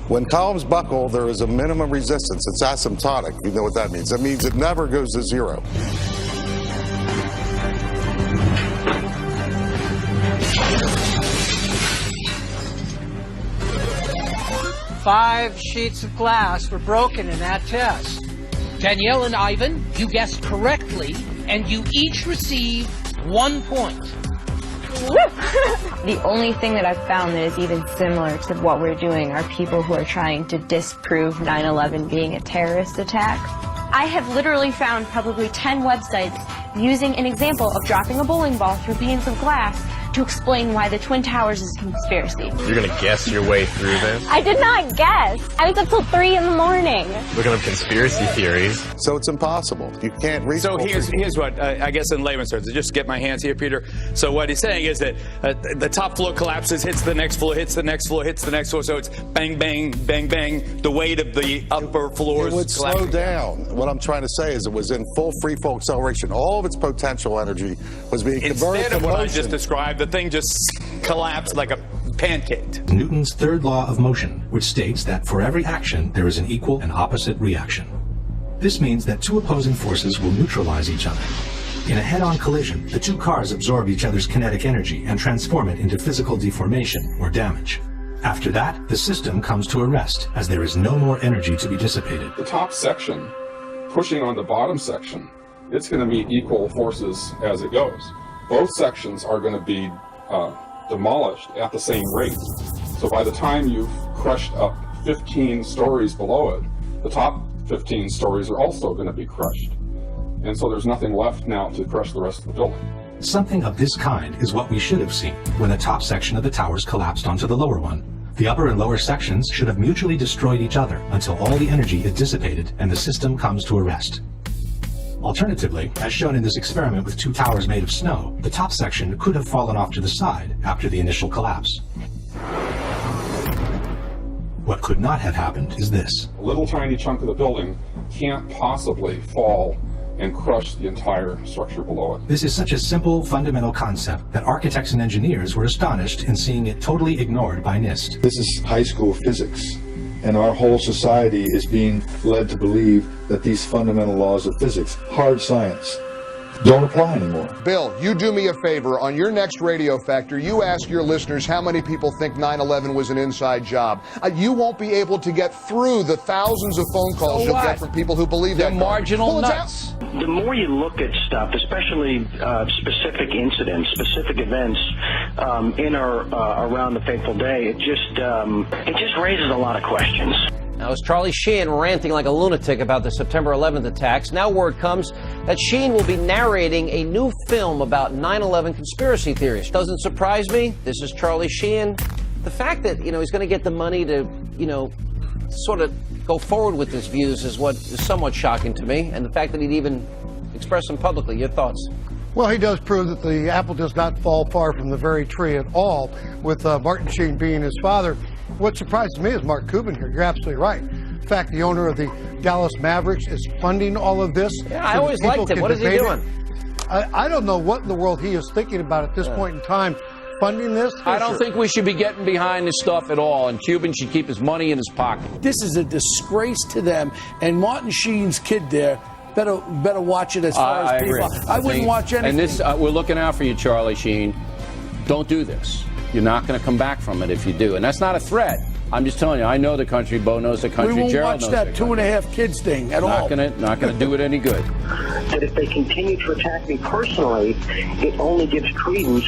When columns buckle, there is a minimum resistance. It's asymptotic. You know what that means. That means it never goes to zero. Five sheets of glass were broken in that test. Danielle and Ivan, you guessed correctly, and you each receive 1 point. The only thing that I've found that is even similar to what we're doing are people who are trying to disprove 9/11 being a terrorist attack. I have literally found probably 10 websites using an example of dropping a bowling ball through panes of glass to explain why the Twin Towers is a conspiracy. You're going to guess your way through this? I did not guess. I was up till 3 in the morning. Looking up conspiracy theories. So it's impossible. You can't reach. So here's what, I guess in layman's terms, just get my hands here, Peter. So what he's saying is that the top floor collapses, hits the next floor, hits the next floor, hits the next floor. So it's bang, bang, bang, bang. The weight of the upper floors. It would slow down. What I'm trying to say is it was in full free fall acceleration. All of its potential energy was being converted Instead of to what motion. I just described, the thing just collapsed like a pancake. Newton's third law of motion, which states that for every action, there is an equal and opposite reaction. This means that two opposing forces will neutralize each other. In a head-on collision, the two cars absorb each other's kinetic energy and transform it into physical deformation or damage. After that, the system comes to a rest, as there is no more energy to be dissipated. The top section, pushing on the bottom section, it's going to meet equal forces as it goes. Both sections are going to be demolished at the same rate. So by the time you've crushed up 15 stories below it, the top 15 stories are also going to be crushed. And so there's nothing left now to crush the rest of the building. Something of this kind is what we should have seen when the top section of the towers collapsed onto the lower one. The upper and lower sections should have mutually destroyed each other until all the energy is dissipated and the system comes to a rest. Alternatively, as shown in this experiment with 2 towers made of snow, the top section could have fallen off to the side after the initial collapse. What could not have happened is this. A little tiny chunk of the building can't possibly fall and crush the entire structure below it. This is such a simple, fundamental concept that architects and engineers were astonished in seeing it totally ignored by NIST. This is high school physics, and our whole society is being led to believe that these fundamental laws of physics, hard science, don't apply anymore. Bill, you do me a favor. On your next Radio Factor, you ask your listeners how many people think 9/11 was an inside job. You won't be able to get through the thousands of phone calls you'll get from people who believe that. They're marginal nuts. The more you look at stuff, especially specific incidents, specific events in or around the fateful day, it just raises a lot of questions. Now, as Charlie Sheen ranting like a lunatic about the September 11th attacks, now word comes that Sheen will be narrating a new film about 9/11 conspiracy theories. Doesn't surprise me. This is Charlie Sheen. The fact that, he's going to get the money to, sort of go forward with his views is what is somewhat shocking to me. And the fact that he'd even express them publicly. Your thoughts? Well, he does prove that the apple does not fall far from the very tree at all, with Martin Sheen being his father. What surprises me is Mark Cuban here. You're absolutely right. In fact, the owner of the Dallas Mavericks is funding all of this. Yeah, I always liked him. What is he doing? I don't know what in the world he is thinking about at this point in time, funding this. I don't think we should be getting behind this stuff at all, and Cuban should keep his money in his pocket. This is a disgrace to them, and Martin Sheen's kid there better watch it as far as people. I wouldn't watch anything. And this, we're looking out for you, Charlie Sheen. Don't do this. You're not going to come back from it if you do. And that's not a threat. I'm just telling you, I know the country, Bo knows the country, Gerald knows the country. We won't watch that 2.5 kids thing at all. Not going to do it any good. That if they continue to attack me personally, it only gives credence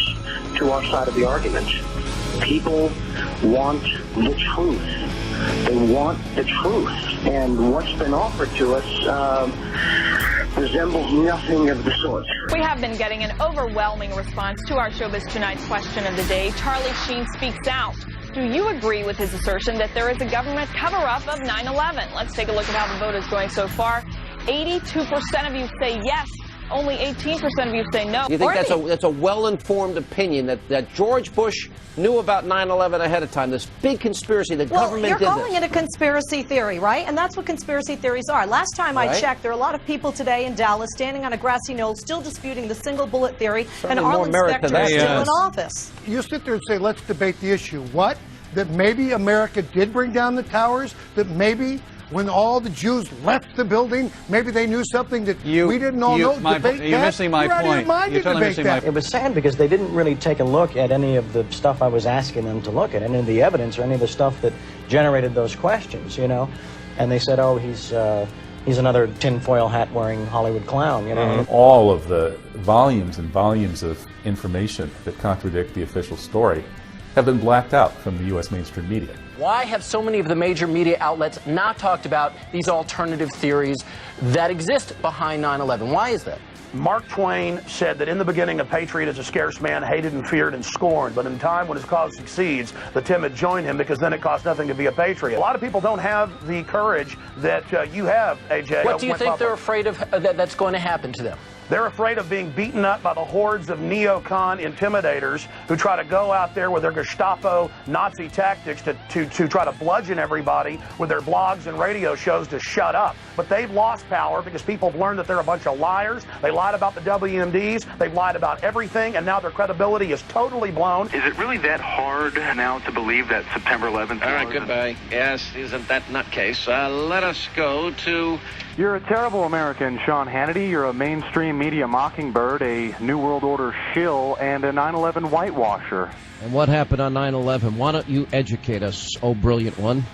to our side of the argument. People want the truth. They want the truth. And what's been offered to us resembles nothing of the sort. We have been getting an overwhelming response to our Showbiz Tonight question of the day. Charlie Sheen speaks out. Do you agree with his assertion that there is a government cover-up of 9/11? Let's take a look at how the vote is going so far. 82% of you say yes. Only 18% of you say no. You think that's a well-informed opinion that George Bush knew about 9/11 ahead of time? This big conspiracy, the government did this. You're calling it a conspiracy theory, right? And that's what conspiracy theories are. Last time I checked, there are a lot of people today in Dallas standing on a grassy knoll still disputing the single bullet theory, and Arlen Specter is still in office. You sit there and say, let's debate the issue. What? That maybe America did bring down the towers? That maybe when all the Jews left the building, maybe they knew something that we didn't all know? You're missing my point. You're totally missing my point. It was sad because they didn't really take a look at any of the stuff I was asking them to look at, any of the evidence or any of the stuff that generated those questions, And they said, oh, he's another tinfoil hat-wearing Hollywood clown, All of the volumes and volumes of information that contradict the official story have been blacked out from the U.S. mainstream media. Why have so many of the major media outlets not talked about these alternative theories that exist behind 9/11? Why is that? Mark Twain said that in the beginning a patriot is a scarce man, hated and feared and scorned, but in time when his cause succeeds, the timid join him because then it costs nothing to be a patriot. A lot of people don't have the courage that you have, AJ. What do you think they're afraid of that's going to happen to them? They're afraid of being beaten up by the hordes of neocon intimidators who try to go out there with their Gestapo Nazi tactics to try to bludgeon everybody with their blogs and radio shows to shut up. But they've lost power because people have learned that they're a bunch of liars. They lied about the WMDs. They've lied about everything, and now their credibility is totally blown. Is it really that hard now to believe that September 11th? All right, goodbye. Yes, isn't that nutcase? Let us go to... You're a terrible American, Sean Hannity. You're a mainstream media mockingbird, a New World Order shill, and a 9/11 whitewasher. And what happened on 9/11? Why don't you educate us, oh brilliant one?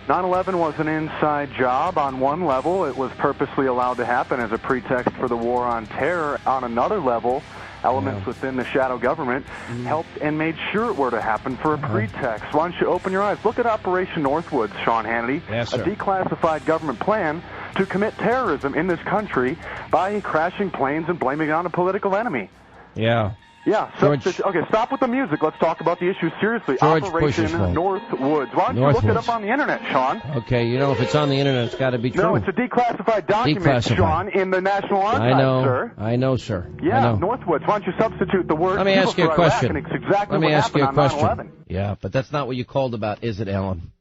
9/11 was an inside job on one level. It was purposely allowed to happen as a pretext for the war on terror. On another level, elements within the shadow government helped and made sure it were to happen for a pretext. Why don't you open your eyes? Look at Operation Northwoods, Sean Hannity. Yes, sir. A declassified government plan to commit terrorism in this country by crashing planes and blaming it on a political enemy. Yeah. Yeah. Okay, stop with the music. Let's talk about the issue seriously. George Operation Bush's phone. Northwoods. Why don't you look it up on the internet, Sean? Okay, you know, if it's on the internet, it's got to be true. No, it's a declassified document, Sean, in the National Archives, sir. I know, sir. Yeah, I know. Northwoods. Why don't you substitute the word Let me ask you a question. Iraq, and it's exactly Let me what ask you a happened on question. 9/11. Yeah, but that's not what you called about, is it, Alan?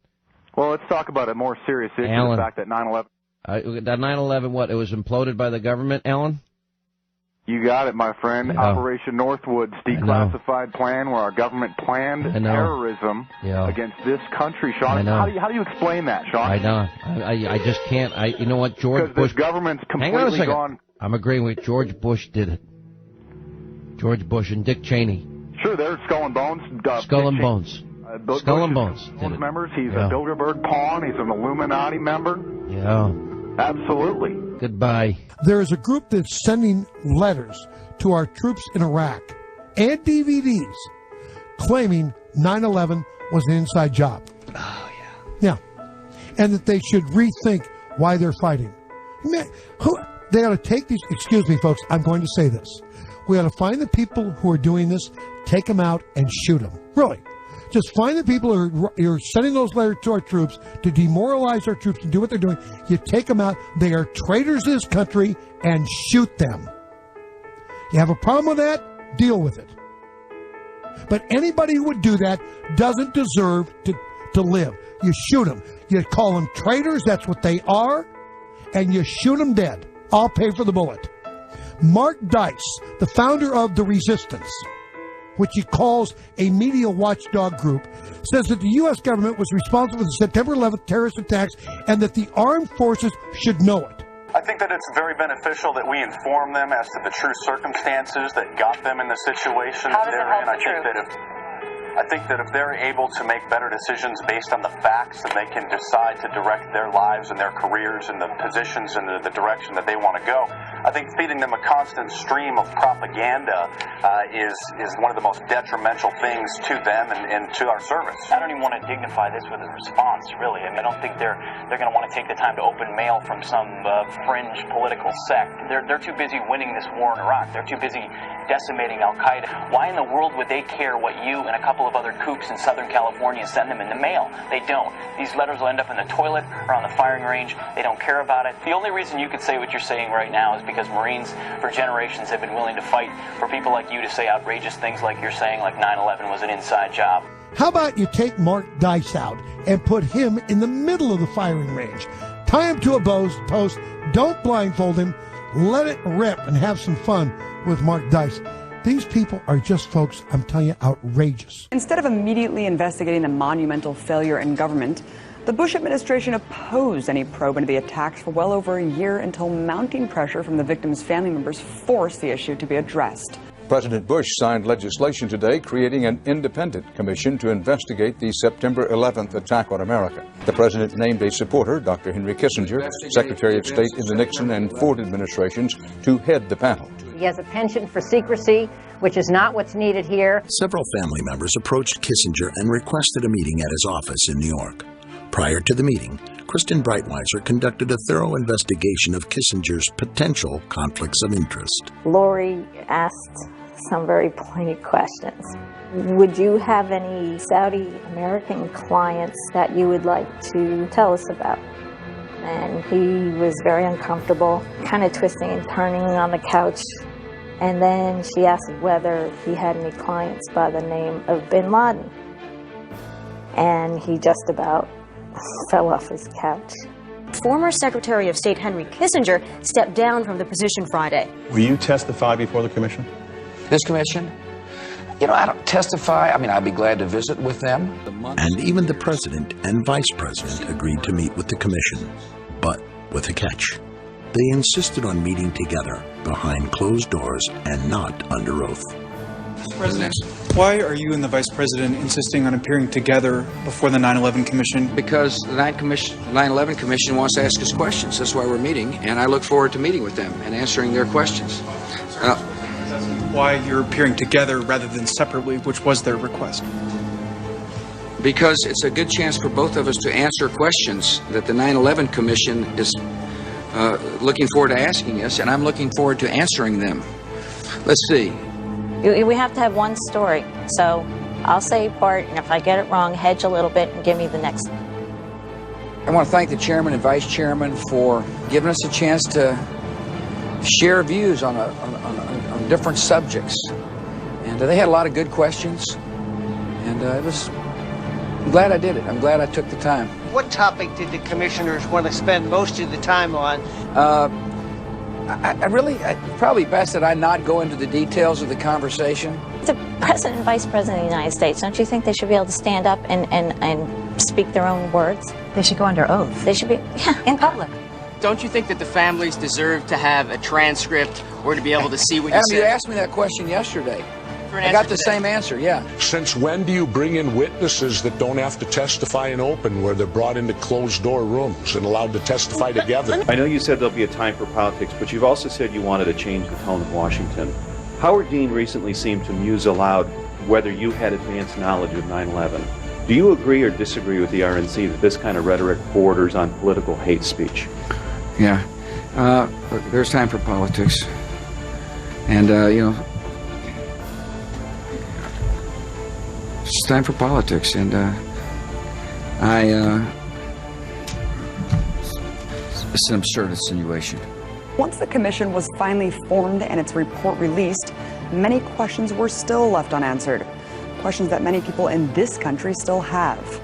Well, let's talk about a more serious issue, Alan. the fact that 9/11... That 9/11, what, it was imploded by the government, Alan? You got it, my friend. Yeah. Operation Northwoods, declassified plan where our government planned terrorism against this country, Sean. I know. How do you explain that, Sean? I know. I just can't. You know what, George Bush... Because the government's Hang on a completely second. gone... I'm agreeing with George Bush did it. George Bush and Dick Cheney. Sure, they're Skull and Bones. Skull and Bones. Skull and Bones did it. Members. He's a Bilderberg pawn. He's an Illuminati member. Yeah. Absolutely. Goodbye. There is a group that's sending letters to our troops in Iraq and DVDs claiming 9/11 was an inside job. Oh, yeah. Yeah. And that they should rethink why they're fighting. Man, they ought to take these... Excuse me, folks. I'm going to say this. We ought to find the people who are doing this, take them out, and shoot them. Really. Just find the people who are sending those letters to our troops to demoralize our troops and do what they're doing. You take them out. They are traitors to this country, and shoot them. You have a problem with that? Deal with it. But anybody who would do that doesn't deserve to live. You shoot them. You call them traitors. That's what they are. And you shoot them dead. I'll pay for the bullet. Mark Dice, the founder of The Resistance, which he calls a media watchdog group, says that the U.S. government was responsible for the September 11th terrorist attacks and that the armed forces should know it. I think that it's very beneficial that we inform them as to the true circumstances that got them in the situation How does it help they're in. I think that if they're able to make better decisions based on the facts, then they can decide to direct their lives and their careers and the positions and the direction that they want to go. I think feeding them a constant stream of propaganda is one of the most detrimental things to them and to our service. I don't even want to dignify this with a response, really. I mean, I don't think they're going to want to take the time to open mail from some fringe political sect. They're too busy winning this war in Iraq. They're too busy decimating Al-Qaeda. Why in the world would they care what you and a couple of other kooks in Southern California send them in the mail? They don't. These letters will end up in the toilet or on the firing range. They don't care about it. The only reason you could say what you're saying right now is because Marines for generations have been willing to fight for people like you to say outrageous things like you're saying, like 9/11 was an inside job. How about you take Mark Dice out and put him in the middle of the firing range? Tie him to a post, don't blindfold him, let it rip and have some fun with Mark Dice. These people are just, folks, I'm telling you, outrageous. Instead of immediately investigating the monumental failure in government, the Bush administration opposed any probe into the attacks for well over a year until mounting pressure from the victims' family members forced the issue to be addressed. President Bush signed legislation today creating an independent commission to investigate the September 11th attack on America. The president named a supporter, Dr. Henry Kissinger, Secretary of State in the Nixon and Ford administrations, to head the panel. He has a penchant for secrecy, which is not what's needed here. Several family members approached Kissinger and requested a meeting at his office in New York. Prior to the meeting, Kristen Breitweiser conducted a thorough investigation of Kissinger's potential conflicts of interest. Lori asked some very pointed questions. Would you have any Saudi American clients that you would like to tell us about? And he was very uncomfortable, kind of twisting and turning on the couch. And then she asked whether he had any clients by the name of Bin Laden. And he just about fell off his couch. Former Secretary of State Henry Kissinger stepped down from the position Friday. Will you testify before the commission? This commission? You know, I don't testify. I mean, I'd be glad to visit with them. And even the president and vice president agreed to meet with the commission, but with a catch. They insisted on meeting together behind closed doors and not under oath. President, why are you and the Vice President insisting on appearing together before the 9/11 Commission? Because the 9/11 Commission wants to ask us questions. That's why we're meeting, and I look forward to meeting with them and answering their questions. Why you're appearing together rather than separately, which was their request? Because it's a good chance for both of us to answer questions that the 9/11 Commission is looking forward to asking us, and I'm looking forward to answering them. Let's see. We have to have one story. So I'll say part, and if I get it wrong, hedge a little bit and give me the next. I want to thank the chairman and vice chairman for giving us a chance to share views on different subjects. And they had a lot of good questions. And I'm glad I did it. I'm glad I took the time. What topic did the commissioners want to spend most of the time on? Probably best that I not go into the details of the conversation. The president and vice president of the United States, don't you think they should be able to stand up and speak their own words? They should go under oath. They should be, in public. Don't you think that the families deserve to have a transcript or to be able to see what you Adam, said? you asked me that question yesterday. I got the same answer, yeah. Since when do you bring in witnesses that don't have to testify in open, where they're brought into closed-door rooms and allowed to testify together? I know you said there'll be a time for politics, but you've also said you wanted to change the tone of Washington. Howard Dean recently seemed to muse aloud whether you had advanced knowledge of 9/11. Do you agree or disagree with the RNC that this kind of rhetoric borders on political hate speech? Yeah. Look, there's time for politics. And, it's time for politics, and it's an absurd insinuation. Once the commission was finally formed and its report released, many questions were still left unanswered. Questions that many people in this country still have.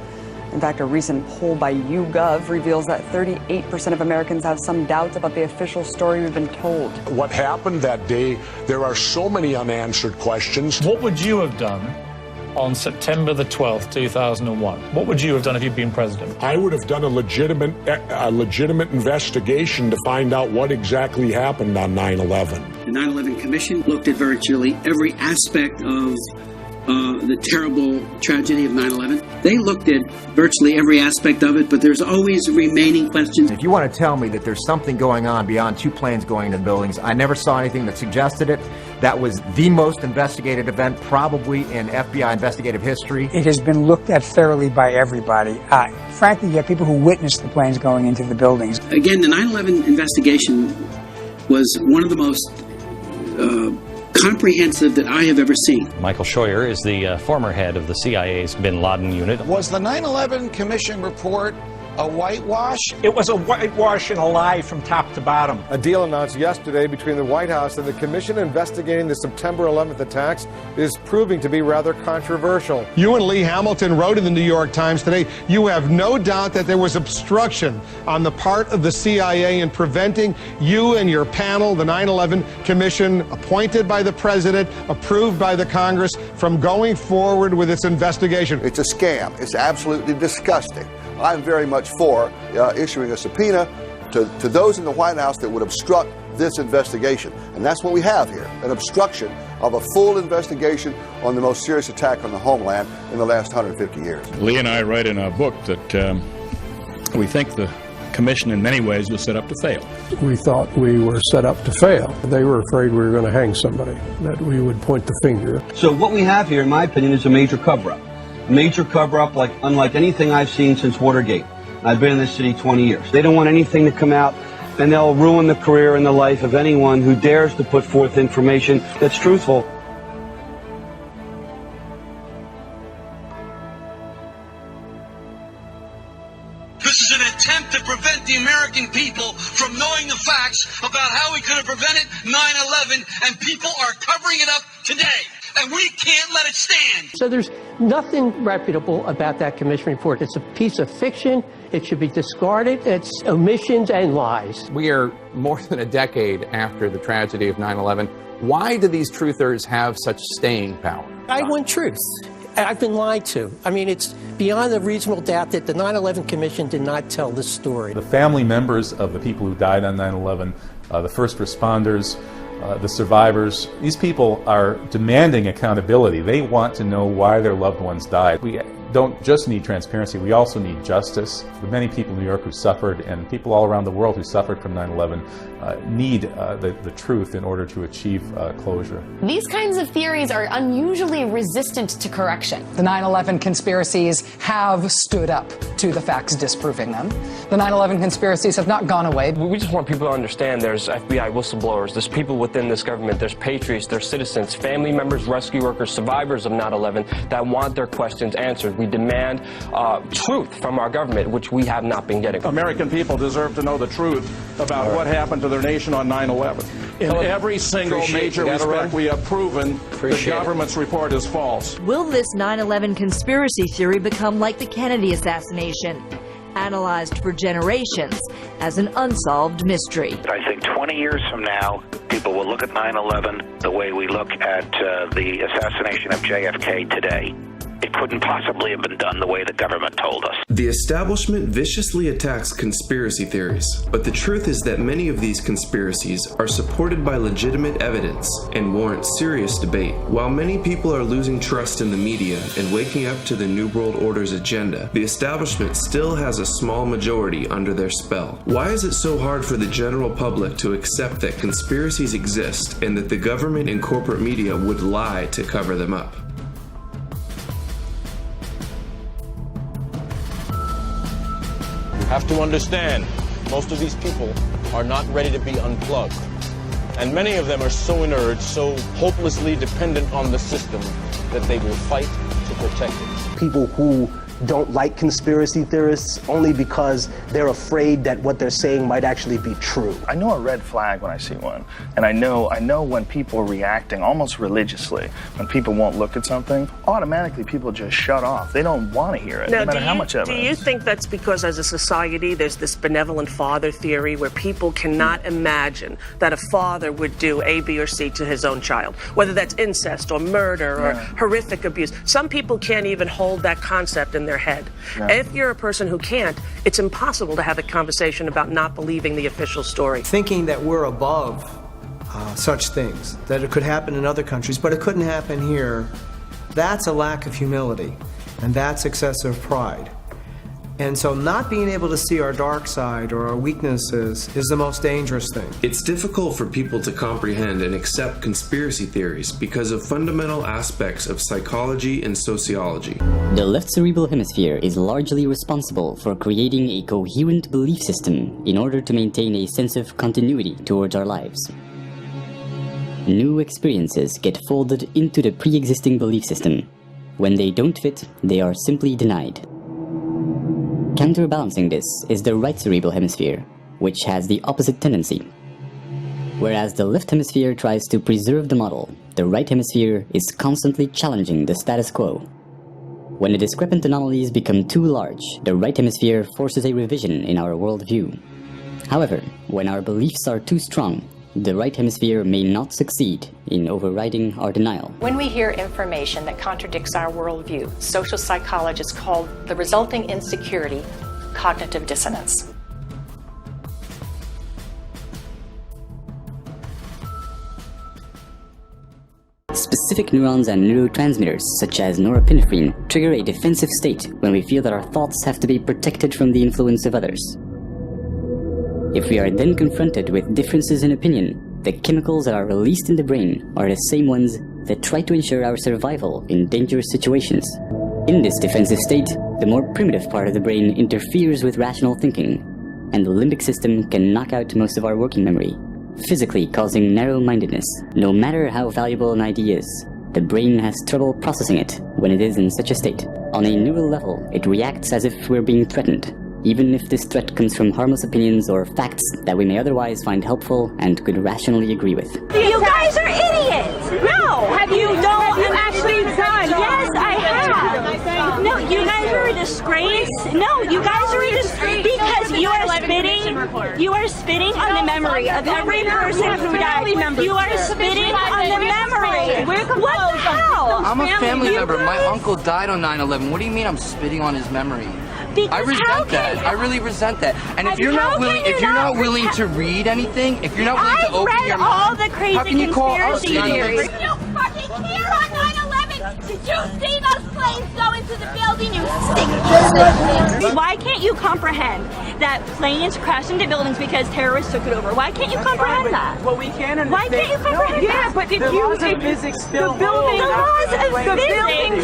In fact, a recent poll by YouGov reveals that 38% of Americans have some doubts about the official story we've been told. What happened that day, there are so many unanswered questions. What would you have done on September the 12th, 2001? What would you have done if you'd been president? I would have done a legitimate investigation to find out what exactly happened on 9/11. The 9/11 Commission looked at virtually every aspect of the terrible tragedy of 9/11. They looked at virtually every aspect of it, but there's always remaining questions. If you want to tell me that there's something going on beyond two planes going into the buildings, I never saw anything that suggested it. That was the most investigated event probably in FBI investigative history. It has been looked at thoroughly by everybody. Frankly, you have people who witnessed the planes going into the buildings. Again, the 9/11 investigation was one of the most comprehensive that I have ever seen. Michael Scheuer is the former head of the CIA's bin Laden unit. Was the 9/11 Commission report a whitewash? It was a whitewash and a lie from top to bottom. A deal announced yesterday between the White House and the commission investigating the September 11th attacks is proving to be rather controversial. You and Lee Hamilton wrote in the New York Times today, you have no doubt that there was obstruction on the part of the CIA in preventing you and your panel, the 9/11 Commission, appointed by the President, approved by the Congress, from going forward with its investigation. It's a scam. It's absolutely disgusting. I'm very much for issuing a subpoena to those in the White House that would obstruct this investigation. And that's what we have here, an obstruction of a full investigation on the most serious attack on the homeland in the last 150 years. Lee and I write in our book that we think the commission in many ways was set up to fail. We thought we were set up to fail. They were afraid we were going to hang somebody, that we would point the finger. So what we have here, in my opinion, is a major cover-up. A major cover-up unlike anything I've seen since Watergate. I've been in this city 20 years. They don't want anything to come out, and they'll ruin the career and the life of anyone who dares to put forth information that's truthful. This is an attempt to prevent the American people from knowing the facts about how we could have prevented 9/11, and people are covering it up today. And we can't let it stand. So there's nothing reputable about that commission report. It's a piece of fiction. It should be discarded. It's omissions and lies. We are more than a decade after the tragedy of 9/11. Why do these truthers have such staying power? I want truth. I've been lied to. I mean, it's beyond a reasonable doubt that the 9/11 Commission did not tell this story. The family members of the people who died on 9/11, the first responders, the survivors, these people are demanding accountability. They want to know why their loved ones died. We don't just need transparency, we also need justice. The many people in New York who suffered and people all around the world who suffered from 9/11 need the truth in order to achieve closure. These kinds of theories are unusually resistant to correction. The 9/11 conspiracies have stood up to the facts disproving them. The 9/11 conspiracies have not gone away. We just want people to understand there's FBI whistleblowers, there's people within this government, there's patriots, there's citizens, family members, rescue workers, survivors of 9/11 that want their questions answered. We demand truth from our government, which we have not been getting. American people deserve to know the truth about what happened to their nation on 9/11. In every single major respect, we have proven the government's report is false. Will this 9/11 conspiracy theory become like the Kennedy assassination, analyzed for generations as an unsolved mystery? I think 20 years from now, people will look at 9/11 the way we look at the assassination of JFK today. It couldn't possibly have been done the way the government told us. The establishment viciously attacks conspiracy theories, but the truth is that many of these conspiracies are supported by legitimate evidence and warrant serious debate. While many people are losing trust in the media and waking up to the New World Order's agenda, the establishment still has a small majority under their spell. Why is it so hard for the general public to accept that conspiracies exist and that the government and corporate media would lie to cover them up? Have to understand, most of these people are not ready to be unplugged. And many of them are so inert, so hopelessly dependent on the system that they will fight to protect it. People who don't like conspiracy theorists only because they're afraid that what they're saying might actually be true. I know a red flag when I see one, and I know when people are reacting almost religiously. When people won't look at something, automatically people just shut off. They don't want to hear it, no matter how much evidence. Do you think that's because as a society there's this benevolent father theory where people cannot imagine that a father would do A, B, or C to his own child, whether that's incest or murder or horrific abuse? Some people can't even hold that concept in their head. If you're a person who can't, it's impossible to have a conversation about not believing the official story. Thinking that we're above such things, that it could happen in other countries, but it couldn't happen here, that's a lack of humility, and that's excessive pride. And so not being able to see our dark side or our weaknesses is the most dangerous thing. It's difficult for people to comprehend and accept conspiracy theories because of fundamental aspects of psychology and sociology. The left cerebral hemisphere is largely responsible for creating a coherent belief system in order to maintain a sense of continuity towards our lives. New experiences get folded into the pre-existing belief system. When they don't fit, they are simply denied. Counterbalancing this is the right cerebral hemisphere, which has the opposite tendency. Whereas the left hemisphere tries to preserve the model, the right hemisphere is constantly challenging the status quo. When the discrepant anomalies become too large, the right hemisphere forces a revision in our worldview. However, when our beliefs are too strong, the right hemisphere may not succeed in overriding our denial. When we hear information that contradicts our worldview, social psychologists call the resulting insecurity cognitive dissonance. Specific neurons and neurotransmitters, such as norepinephrine, trigger a defensive state when we feel that our thoughts have to be protected from the influence of others. If we are then confronted with differences in opinion, the chemicals that are released in the brain are the same ones that try to ensure our survival in dangerous situations. In this defensive state, the more primitive part of the brain interferes with rational thinking, and the limbic system can knock out most of our working memory, physically causing narrow-mindedness. No matter how valuable an idea is, the brain has trouble processing it when it is in such a state. On a neural level, it reacts as if we're being threatened, even if this threat comes from harmless opinions or facts that we may otherwise find helpful and could rationally agree with. You guys are idiots! No! Have you actually done? Yes, I have! No, you guys are a disgrace. No, you guys are a disgrace because you are spitting on the memory of every person who died. You are spitting on the memory. What the hell? I'm a family member. My uncle died on 9/11. What do you mean I'm spitting on his memory? I resent that. I really resent that. And if you're not willing to read anything, if you're not willing to open your mind, all the crazy how can you call us conspiracy theories? idiots? You fucking care on 9/11. Did you see those planes go into the building, you stink? Why can't you comprehend that planes crash into buildings because terrorists took it over? Why can't you comprehend that? Well, we can understand. Why can't you comprehend that? Yeah, but if you laws of physics the building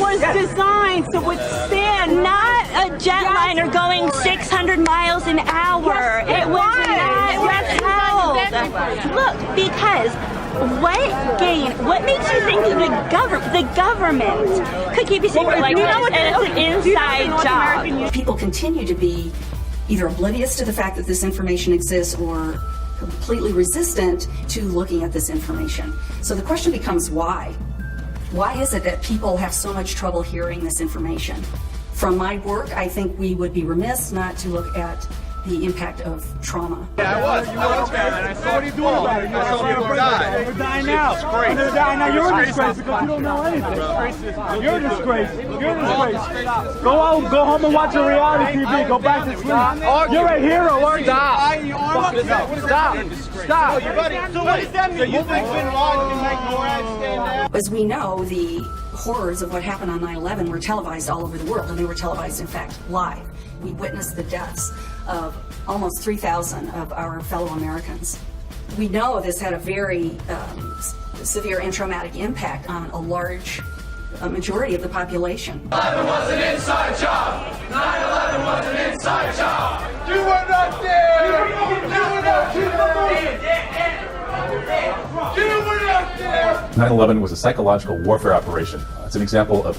was designed to withstand, not a jetliner going 600 miles an hour. It was not withheld. Look, because what makes you think the government could keep you secret like this, and it's an inside job? People continue to be either oblivious to the fact that this information exists or completely resistant to looking at this information. So the question becomes why? Why is it that people have so much trouble hearing this information? From my work, I think we would be remiss not to look at the impact of trauma. Yeah, I was, man. I saw what are you doing about it? I saw people die. They're dying now. They're dying now. You're a disgrace because you don't know anything. You're a disgrace. You're a disgrace. Go home and watch a reality TV. Go back to sleep. You're a hero, aren't you? Stop. Stop. So what does that mean? So you think Bin Laden can make NORAD stand down? As we know, the horrors of what happened on 9/11 were televised all over the world, and they were televised, in fact, live. We witnessed the deaths of almost 3,000 of our fellow Americans. We know this had a very severe and traumatic impact on a large majority of the population. 9/11 was an inside job. 9/11 was an inside job. You were not there. You were not there. You were not there. 9/11 was a psychological warfare operation. It's an example of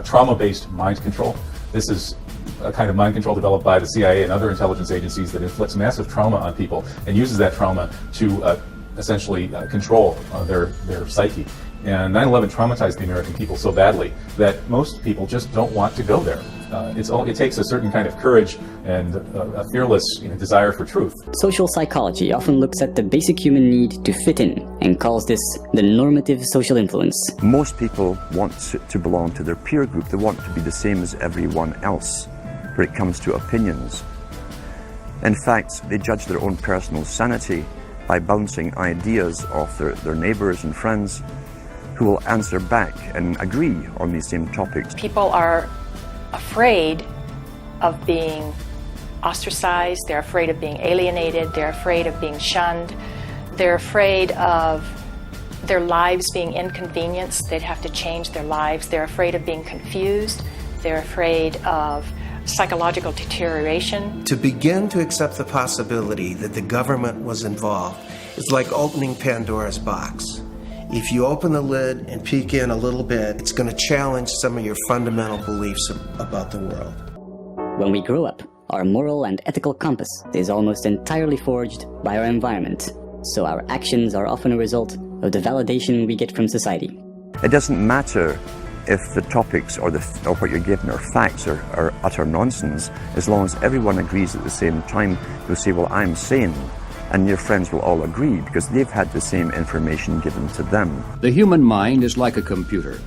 trauma-based mind control. This is a kind of mind control developed by the CIA and other intelligence agencies that inflicts massive trauma on people and uses that trauma to essentially control their psyche. And 9/11 traumatized the American people so badly that most people just don't want to go there. It takes a certain kind of courage and a fearless desire for truth. Social psychology often looks at the basic human need to fit in and calls this the normative social influence. Most people want to belong to their peer group. They want to be the same as everyone else when it comes to opinions. In fact, they judge their own personal sanity by bouncing ideas off their neighbors and friends who will answer back and agree on these same topics. People are afraid of being ostracized, they're afraid of being alienated, they're afraid of being shunned, they're afraid of their lives being inconvenienced, they'd have to change their lives, they're afraid of being confused, they're afraid of psychological deterioration. To begin to accept the possibility that the government was involved is like opening Pandora's box. If you open the lid and peek in a little bit, it's going to challenge some of your fundamental beliefs about the world. When we grow up, our moral and ethical compass is almost entirely forged by our environment, so our actions are often a result of the validation we get from society. It doesn't matter if the topics or what you're given are facts or utter nonsense, as long as everyone agrees at the same time. You'll say, well, I'm sane. And your friends will all agree because they've had the same information given to them. The human mind is like a computer.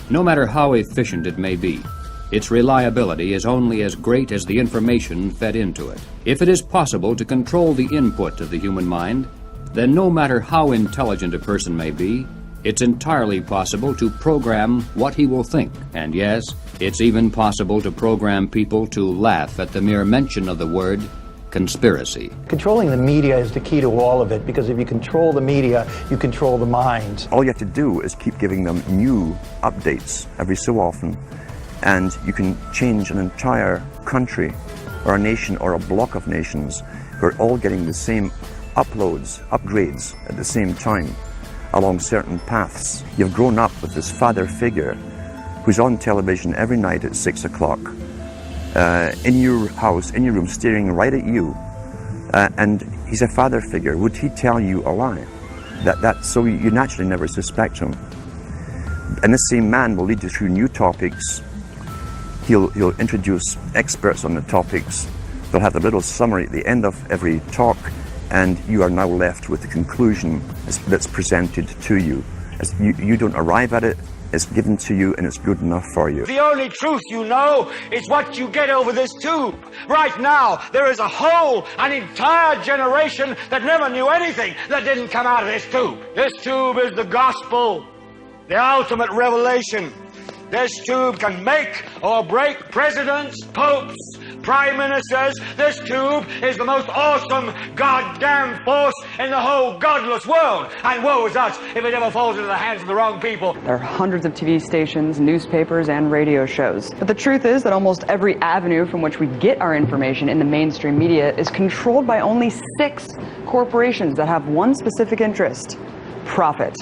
No matter how efficient it may be, its reliability is only as great as the information fed into it. If it is possible to control the input of the human mind, then no matter how intelligent a person may be, it's entirely possible to program what he will think. And yes, it's even possible to program people to laugh at the mere mention of the word conspiracy. Controlling the media is the key to all of it, because if you control the media, you control the minds. All you have to do is keep giving them new updates every so often, and you can change an entire country or a nation or a block of nations who are all getting the same upgrades at the same time along certain paths. You've grown up with this father figure who's on television every night at 6 o'clock. In your house, in your room, staring right at you, and he's a father figure. Would he tell you a lie? So you naturally never suspect him. And this same man will lead you through new topics. He'll introduce experts on the topics. They'll have a little summary at the end of every talk, and you are now left with the conclusion that's presented to you. You don't arrive at it. It's given to you, and it's good enough for you. The only truth you know is what you get over this tube. Right now, there is an entire generation that never knew anything that didn't come out of this tube. This tube is the gospel, the ultimate revelation. This tube can make or break presidents, popes, prime ministers. This tube is the most awesome goddamn force in the whole godless world. And woe is us if it ever falls into the hands of the wrong people. There are hundreds of TV stations, newspapers, and radio shows. But the truth is that almost every avenue from which we get our information in the mainstream media is controlled by only 6 corporations that have one specific interest: profit.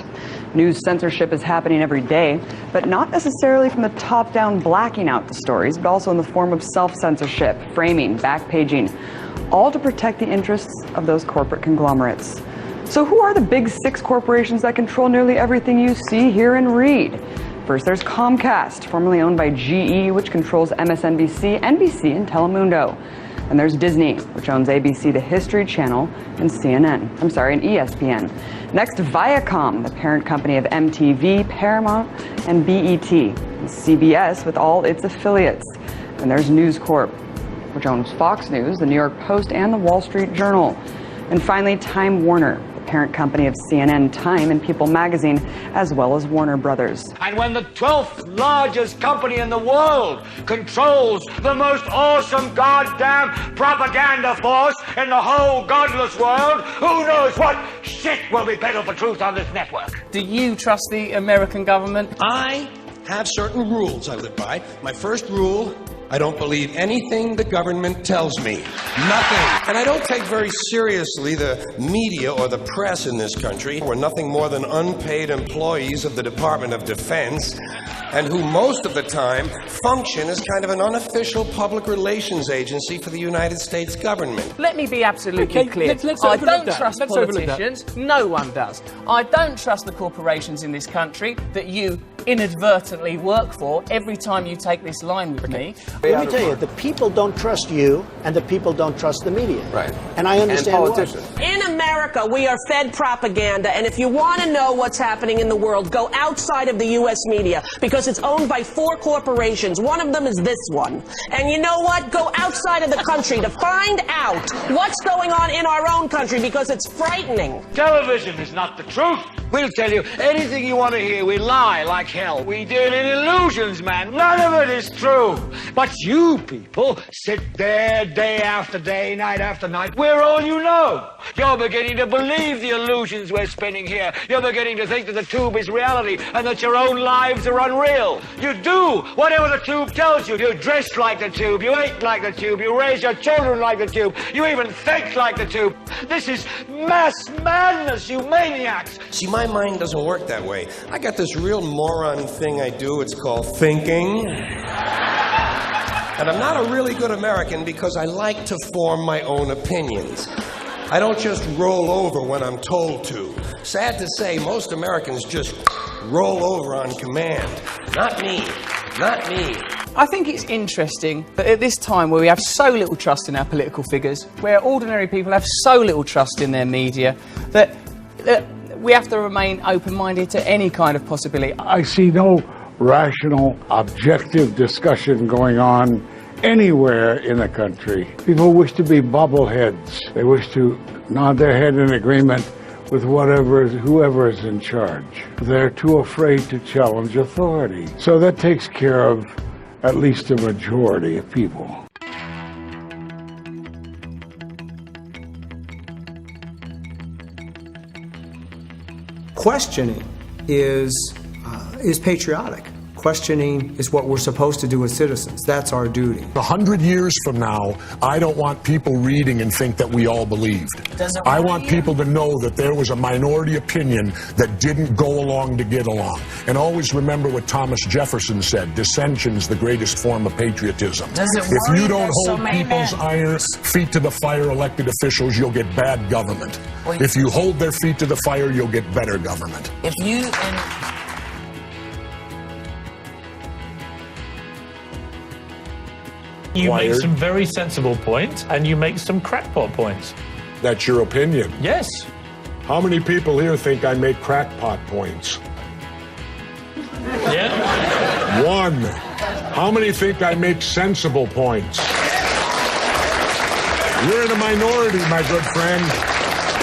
News censorship is happening every day, but not necessarily from the top down blacking out the stories, but also in the form of self-censorship, framing, backpaging, all to protect the interests of those corporate conglomerates. So who are the big 6 corporations that control nearly everything you see, hear, and read? First, there's Comcast, formerly owned by GE, which controls MSNBC, NBC, and Telemundo. And there's Disney, which owns ABC, the History Channel, and and ESPN. Next, Viacom, the parent company of MTV, Paramount, and BET. And CBS with all its affiliates. And there's News Corp, which owns Fox News, the New York Post, and the Wall Street Journal. And finally, Time Warner, parent company of CNN, Time, and People magazine, as well as Warner Brothers. And when the 12th largest company in the world controls the most awesome goddamn propaganda force in the whole godless world, who knows what shit will be peddled for truth on this network? Do you trust the American government? I have certain rules I live by. My first rule: I don't believe anything the government tells me. Nothing. And I don't take very seriously the media or the press in this country. We're nothing more than unpaid employees of the Department of Defense, and who most of the time function as kind of an unofficial public relations agency for the United States government. Let me be absolutely clear. I don't trust politicians. No one does. I don't trust the corporations in this country that you inadvertently work for every time you take this line with me. Let me tell you, the people don't trust you, and the people don't trust the media. Right. And I understand and politicians. why. In America, we are fed propaganda, and if you want to know what's happening in the world, go outside of the U.S. media, because it's owned by 4 corporations. One of them is this one. And you know what? Go outside of the country to find out what's going on in our own country, because it's frightening. Television is not the truth. We'll tell you anything you want to hear. We lie like hell. We deal in illusions, man. None of it is true. But you people sit there day after day, night after night. We're all you know. You're beginning to believe the illusions we're spinning here. You're beginning to think that the tube is reality and that your own lives are unreal. You do whatever the tube tells you. You dress like the tube. You eat like the tube. You raise your children like the tube. You even think like the tube. This is mass madness, you maniacs. See, my mind doesn't work that way. I got this real moron thing I do. It's called thinking. And I'm not a really good American because I like to form my own opinions. I don't just roll over when I'm told to. Sad to say, most Americans just roll over on command. Not me. Not me. I think it's interesting that at this time where we have so little trust in our political figures, where ordinary people have so little trust in their media, that we have to remain open-minded to any kind of possibility. I see no rational, objective discussion going on anywhere in the country. People wish to be bubbleheads. They wish to nod their head in agreement with whoever is in charge. They're too afraid to challenge authority. So that takes care of at least a majority of people. Questioning is patriotic. Questioning is what we're supposed to do as citizens. That's our duty. 100 years from now, I don't want people reading and think that we all believed. I want people to know that there was a minority opinion that didn't go along to get along. And always remember what Thomas Jefferson said, dissension's the greatest form of patriotism. If you don't hold people's feet to the fire, elected officials, you'll get bad government. If you hold their feet to the fire, you'll get better government. If you... You make some very sensible points, and you make some crackpot points. That's your opinion? Yes. How many people here think I make crackpot points? Yeah. 1. How many think I make sensible points? You're in a minority, my good friend.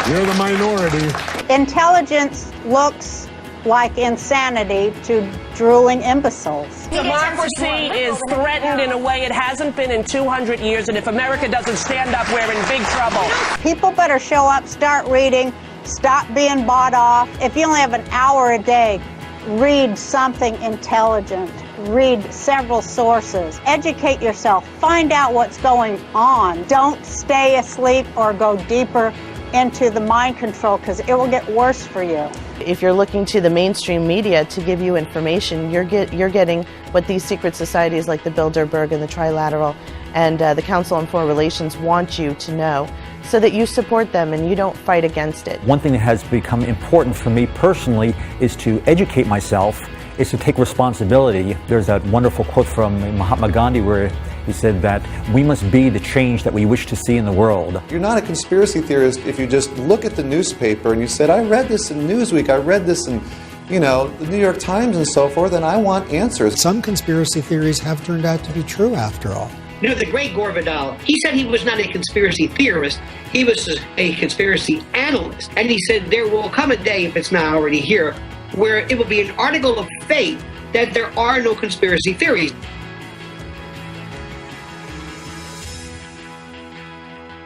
You're the minority. Intelligence looks like insanity to drooling imbeciles. Democracy is threatened in a way it hasn't been in 200 years, and if America doesn't stand up, we're in big trouble. People better show up, start reading, stop being bought off. If you only have an hour a day, read something intelligent. Read several sources. Educate yourself. Find out what's going on. Don't stay asleep or go deeper into the mind control, because it will get worse for you. If you're looking to the mainstream media to give you information, you're getting what these secret societies like the Bilderberg and the Trilateral and the Council on Foreign Relations want you to know, so that you support them and you don't fight against it. One thing that has become important for me personally is to educate myself, is to take responsibility. There's that wonderful quote from Mahatma Gandhi where he said that we must be the change that we wish to see in the world. You're not a conspiracy theorist if you just look at the newspaper and you said, I read this in Newsweek, I read this in, the New York Times and so forth, and I want answers. Some conspiracy theories have turned out to be true after all. The great Gore Vidal, he said he was not a conspiracy theorist, he was a conspiracy analyst. And he said there will come a day, if it's not already here, where it will be an article of faith that there are no conspiracy theories.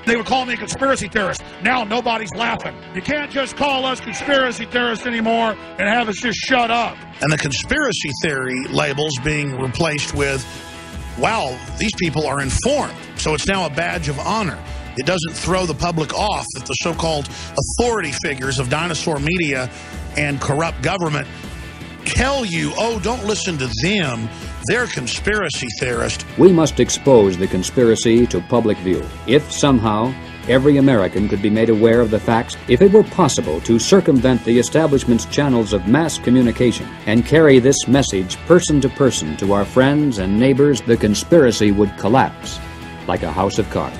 They would call me a conspiracy theorist. Now nobody's laughing. You can't just call us conspiracy theorists anymore and have us just shut up. And the conspiracy theory labels being replaced with, wow, these people are informed. So it's now a badge of honor. It doesn't throw the public off that the so-called authority figures of dinosaur media and corrupt government tell you, oh, don't listen to them. They're conspiracy theorists. We must expose the conspiracy to public view. If somehow every American could be made aware of the facts, if it were possible to circumvent the establishment's channels of mass communication and carry this message person to our friends and neighbors, the conspiracy would collapse like a house of cards.